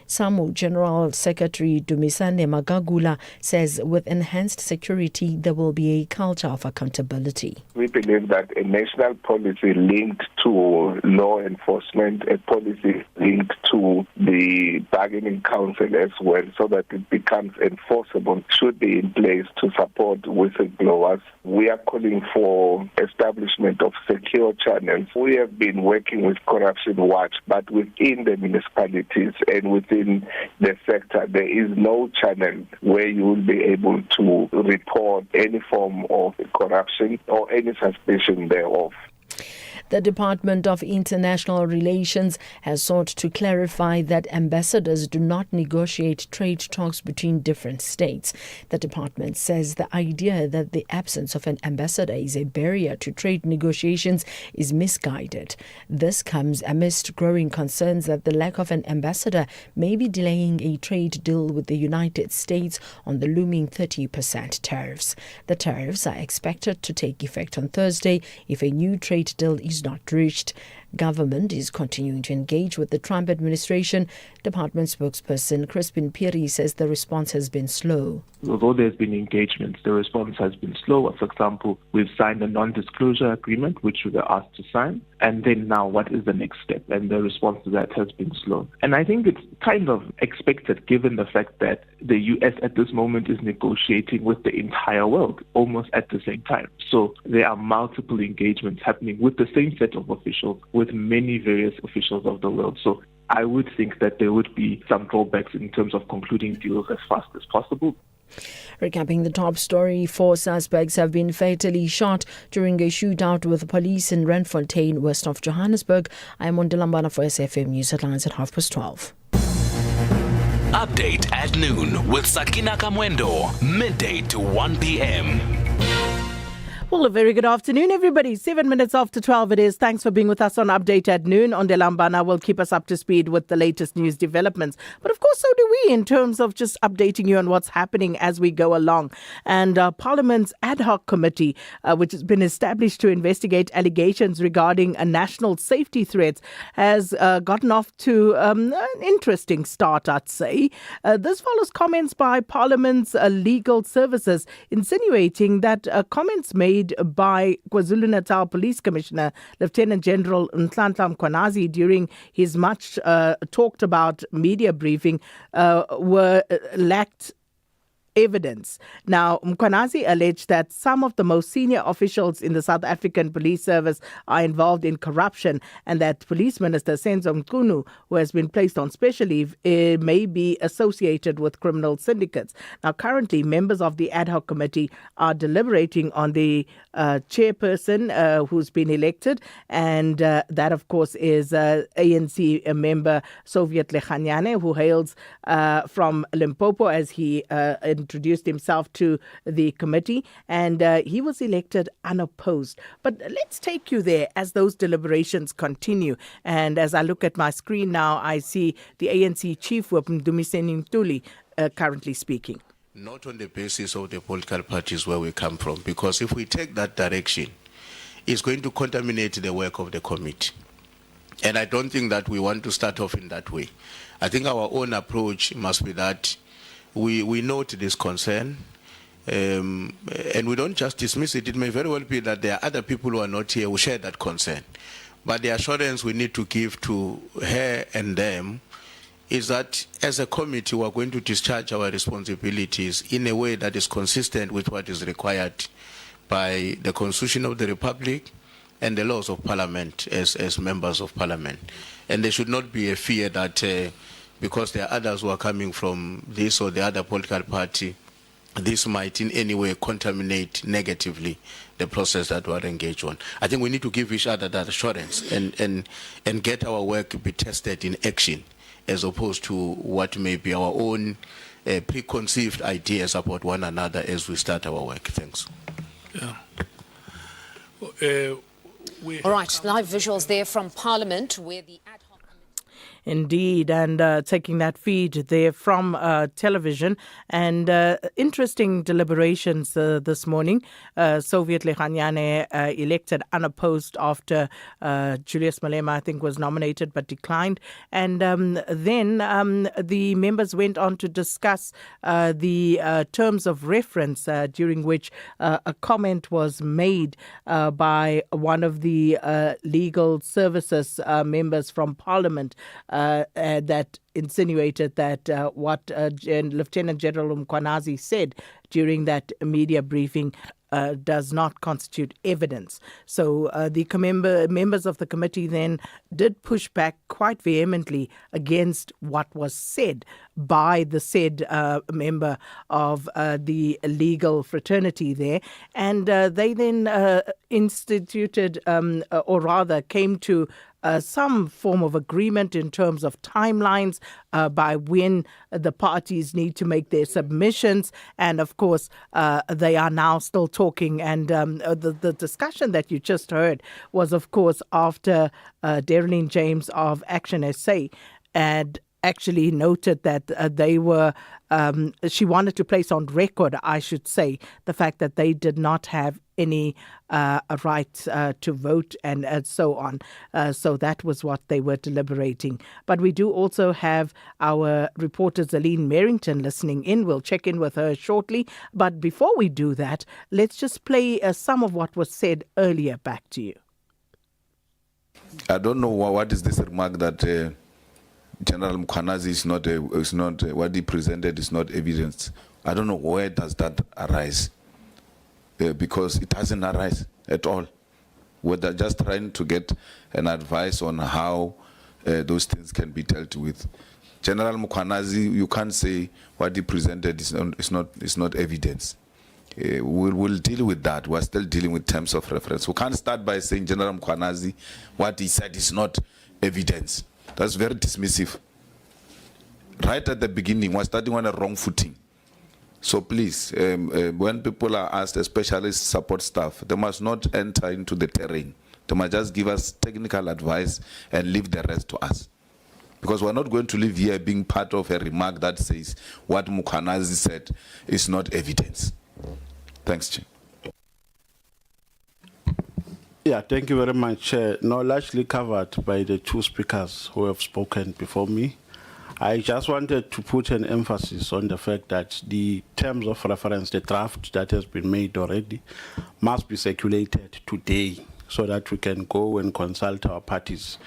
SAMU General Secretary Dumisane Magagula says with enhanced security there will be a culture of accountability. We believe that a national policy linked to law enforcement, a policy linked to the bargaining council as well, so that it becomes enforceable, should be in place to support whistleblowers. We are calling for establishment of secure channels. We have been working with Corruption Watch, but within the municipalities and within the sector, there is no channel where you will be able to report any form of corruption or any suspicion thereof. The Department of International Relations has sought to clarify that ambassadors do not negotiate trade talks between different states. The department says the idea that the absence of an ambassador is a barrier to trade negotiations is misguided. This comes amidst growing concerns that the lack of an ambassador may be delaying a trade deal with the United States on the looming 30% tariffs. The tariffs are expected to take effect on Thursday if a new trade deal is not reached. Government is continuing to engage with the Trump administration. Department spokesperson Crispin Piri says the response has been slow. Although there's been engagement, the response has been slow. For example, we've signed a non-disclosure agreement, which we were asked to sign. And then now, what is the next step? And the response to that has been slow. And I think it's kind of expected, given the fact that the U.S. at this moment is negotiating with the entire world almost at the same time. So there are multiple engagements happening with the same set of officials, with many various officials of the world. So I would think that there would be some drawbacks in terms of concluding deals as fast as possible. Recapping the top story, 4 suspects have been fatally shot during a shootout with police in Randfontein, west of Johannesburg. I am Ondelambana for SFM News Headlines at 12:30. Update at noon with Sakina Kamwendo, midday to 1 p.m. Well, a very good afternoon, everybody. 7 minutes after 12 it is. Thanks for being with us on Update at Noon. Ndelambana will keep us up to speed with the latest news developments. But of course, so do we in terms of just updating you on what's happening as we go along. And Parliament's ad hoc committee, which has been established to investigate allegations regarding national safety threats, has gotten off to an interesting start, I'd say. This follows comments by Parliament's legal services insinuating that comments made by KwaZulu-Natal Police Commissioner Lieutenant General Nhlanhla Mkhwanazi during his much talked about media briefing were lacked evidence. Now, Mkhwanazi alleged that some of the most senior officials in the South African Police Service are involved in corruption and that Police Minister Senzo Mchunu, who has been placed on special leave, may be associated with criminal syndicates. Now, currently, members of the ad hoc committee are deliberating on the chairperson who's been elected, and that, of course, is ANC member Soviet Lechanyane, who hails from Limpopo, as he introduced himself to the committee, and he was elected unopposed. But let's take you there as those deliberations continue. And as I look at my screen now, I see the ANC Chief Whip, Mdumiseni Ntuli, currently speaking. Not on the basis of the political parties where we come from, because if we take that direction, it's going to contaminate the work of the committee. And I don't think that we want to start off in that way. I think our own approach must be that we note this concern, and we don't just dismiss it. It may very well be that there are other people who are not here who share that concern. But the assurance we need to give to her and them is that as a committee, we are going to discharge our responsibilities in a way that is consistent with what is required by the Constitution of the Republic and the laws of Parliament as members of Parliament. And there should not be a fear that because there are others who are coming from this or the other political party, this might in any way contaminate negatively the process that we are engaged on. I think we need to give each other that assurance and get our work be tested in action, as opposed to what may be our own preconceived ideas about one another as we start our work. Thanks. Yeah. All right, live visuals there from Parliament where the ad hoc... Indeed, and taking that feed there from television, and interesting deliberations this morning. Soviet Lechanyane elected unopposed after Julius Malema, I think, was nominated but declined. And then the members went on to discuss the terms of reference during which a comment was made by one of the legal services members from Parliament that insinuated that what Lieutenant General Mkhwanazi said during that media briefing does not constitute evidence. So the members of the committee then did push back quite vehemently against what was said by the said member of the legal fraternity there. And they then instituted, or rather came to some form of agreement in terms of timelines by when the parties need to make their submissions. And of course, they are now still talking. And the discussion that you just heard was, of course, after Darlene James of Action SA had actually noted that they were, she wanted to place on record, I should say, the fact that they did not have any right to vote and so on. So that was what they were deliberating. But we do also have our reporter Zaline Merrington listening in. We'll check in with her shortly. But before we do that, let's just play some of what was said earlier back to you. I don't know what is this remark that General Mkhwanazi is not what he presented is not evidence. I don't know where does that arise, because it doesn't arise at all. We're just trying to get an advice on how those things can be dealt with. General Mkhwanazi, you can't say what he presented is not evidence. We'll deal with that. We're still dealing with terms of reference. We can't start by saying General Mkhwanazi, what he said is not evidence. That's very dismissive. Right at the beginning, we're starting on a wrong footing. So please, when people are asked, especially support staff, they must not enter into the terrain. They must just give us technical advice and leave the rest to us. Because we're not going to live here being part of a remark that says what Mukhwanazi said is not evidence. Thanks, Chair. Yeah, thank you very much. No, largely covered by the two speakers who have spoken before me. I just wanted to put an emphasis on the fact that the terms of reference, the draft that has been made already, must be circulated today so that we can go and consult our parties,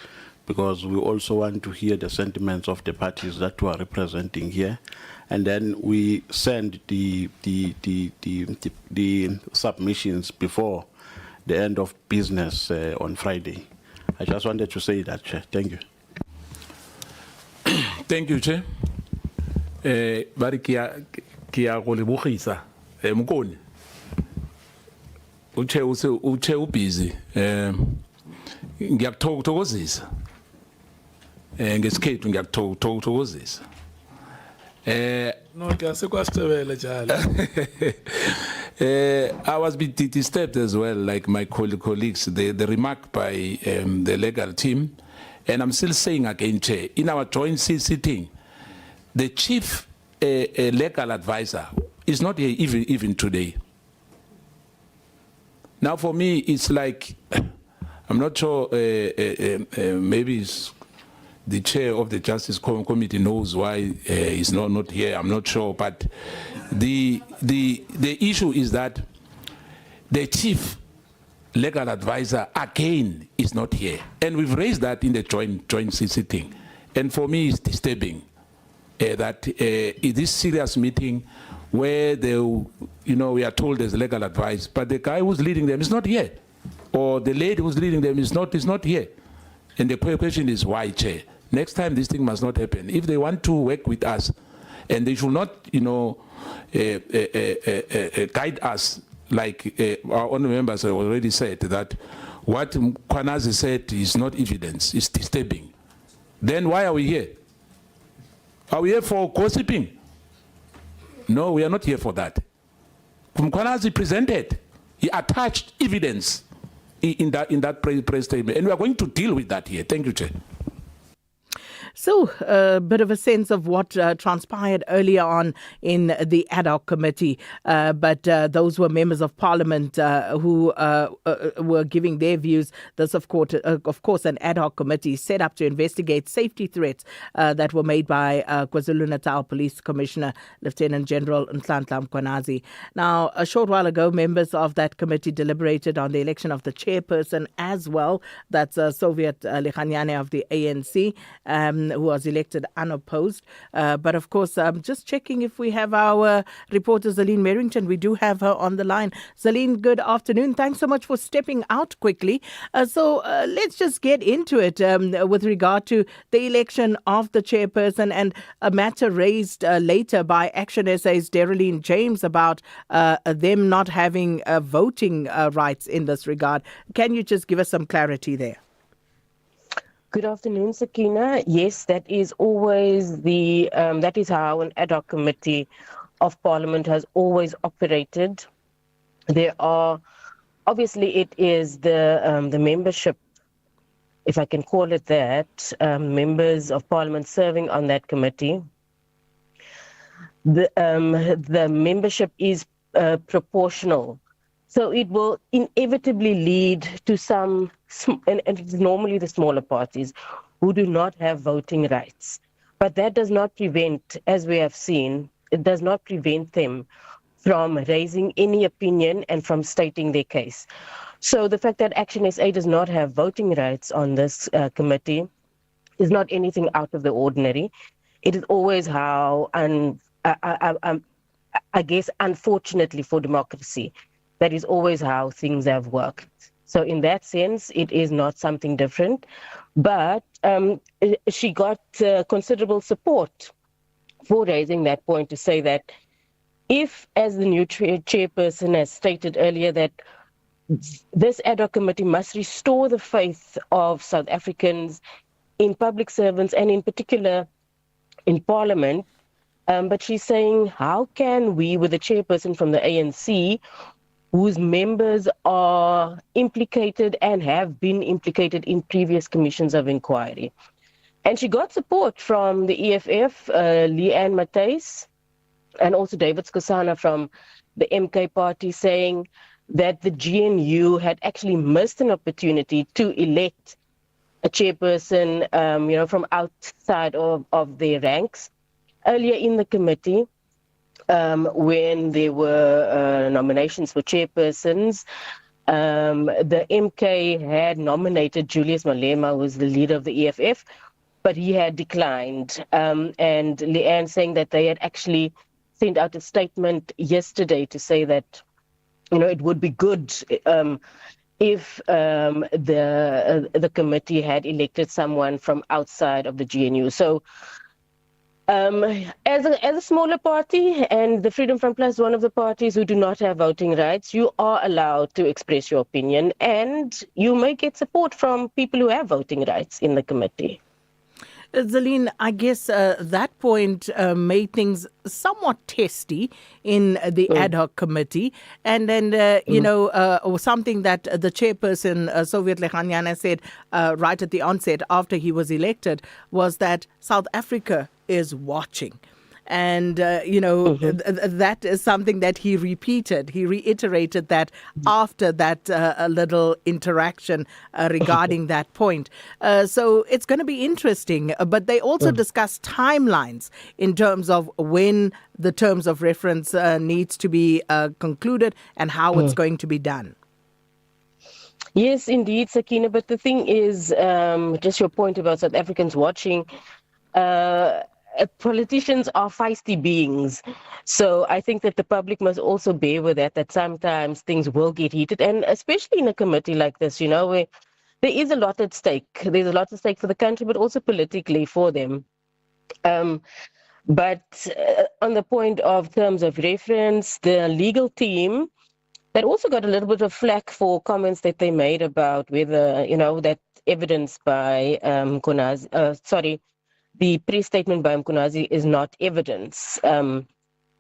because we also want to hear the sentiments of the parties that we are representing here. And then we send the submissions before the end of business on Friday. I just wanted to say that, Chair. Thank you. Thank you, Chair. Bari kia go lebogisa mokoni. Uche busy. Ngiyakuthokozisa. Ngesikhethu ngiyakuthokozisa. No, kwasitebele njalo. I was a bit disturbed as well, like my colleagues, the remark by the legal team. And I'm still saying again, Chair, in our joint sitting, the chief legal advisor is not here even today. Now, for me, it's like, I'm not sure, maybe it's the chair of the Justice Committee knows why he's not here. I'm not sure, but the issue is that the chief legal advisor again is not here, and we've raised that in the joint sitting. And for me, it's disturbing that in this serious meeting where we are told there's legal advice, but the guy who's leading them is not here, or the lady who's leading them is not here. And the question is why, Chair? Next time this thing must not happen. If they want to work with us, and they should not, guide us, like our own members have already said, that what Mukhwanazi said is not evidence, it's disturbing. Then why are we here? Are we here for gossiping? No, we are not here for that. Mukhwanazi presented, he attached evidence in that press statement, and we are going to deal with that here. Thank you, Chair. So, a bit of a sense of what transpired earlier on in the ad hoc committee. But those were members of parliament who were giving their views. This, of course, an ad hoc committee set up to investigate safety threats that were made by KwaZulu-Natal Police Commissioner Lieutenant General Nhlanhla Mkhwanazi. Now, a short while ago, members of that committee deliberated on the election of the chairperson as well. That's Soviet Lekhanyane of the ANC. Who was elected unopposed. But of course, just checking if we have our reporter Zaline Merrington. We do have her on the line. Zaline, good afternoon. Thanks so much for stepping out quickly. So let's just get into it with regard to the election of the chairperson and a matter raised later by Action SA's Darylene James about them not having voting rights in this regard. Can you just give us some clarity there? Good afternoon, Sakina. Yes, that is always that is how an ad hoc committee of Parliament has always operated. There are, obviously, it is the membership, if I can call it that, members of Parliament serving on that committee. The membership is proportional. So it will inevitably lead to some, and it's normally the smaller parties, who do not have voting rights. But that does not prevent, as we have seen, it does not prevent them from raising any opinion and from stating their case. So the fact that Action SA does not have voting rights on this committee is not anything out of the ordinary. It is always how, and I guess, unfortunately for democracy, that is always how things have worked. So in that sense, it is not something different. But she got considerable support for raising that point, to say that if, as the new chairperson has stated earlier, that this ad hoc committee must restore the faith of South Africans in public servants and in particular in Parliament, But she's saying, how can we, with a chairperson from the ANC, whose members are implicated and have been implicated in previous commissions of inquiry? And she got support from the EFF, Leanne Matthys, and also David Skosana from the MK party, saying that the GNU had actually missed an opportunity to elect a chairperson, from outside of their ranks. Earlier in the committee, when there were nominations for chairpersons, the MK had nominated Julius Malema, who was the leader of the EFF, but he had declined. And Leanne saying that they had actually sent out a statement yesterday to say that, it would be good if the committee had elected someone from outside of the GNU. So as a smaller party, and the Freedom Front Plus is one of the parties who do not have voting rights, you are allowed to express your opinion, and you may get support from people who have voting rights in the committee. Zaline, I guess that point made things somewhat testy in the ad hoc committee. And then, something that the chairperson, Soviet Lekhanyana, said right at the onset after he was elected was that South Africa is watching. And, that is something that he repeated. He reiterated that after that little interaction regarding that point. So it's going to be interesting. But they also discussed timelines in terms of when the terms of reference needs to be concluded and how it's going to be done. Yes, indeed, Sakina. But the thing is, just your point about South Africans watching, politicians are feisty beings. So I think that the public must also bear with that sometimes things will get heated. And especially in a committee like this, where there is a lot at stake. There's a lot at stake for the country, but also politically for them. But on the point of terms of reference, the legal team, that also got a little bit of flack for comments that they made about whether, that evidence by the press statement by Mkonazi is not evidence.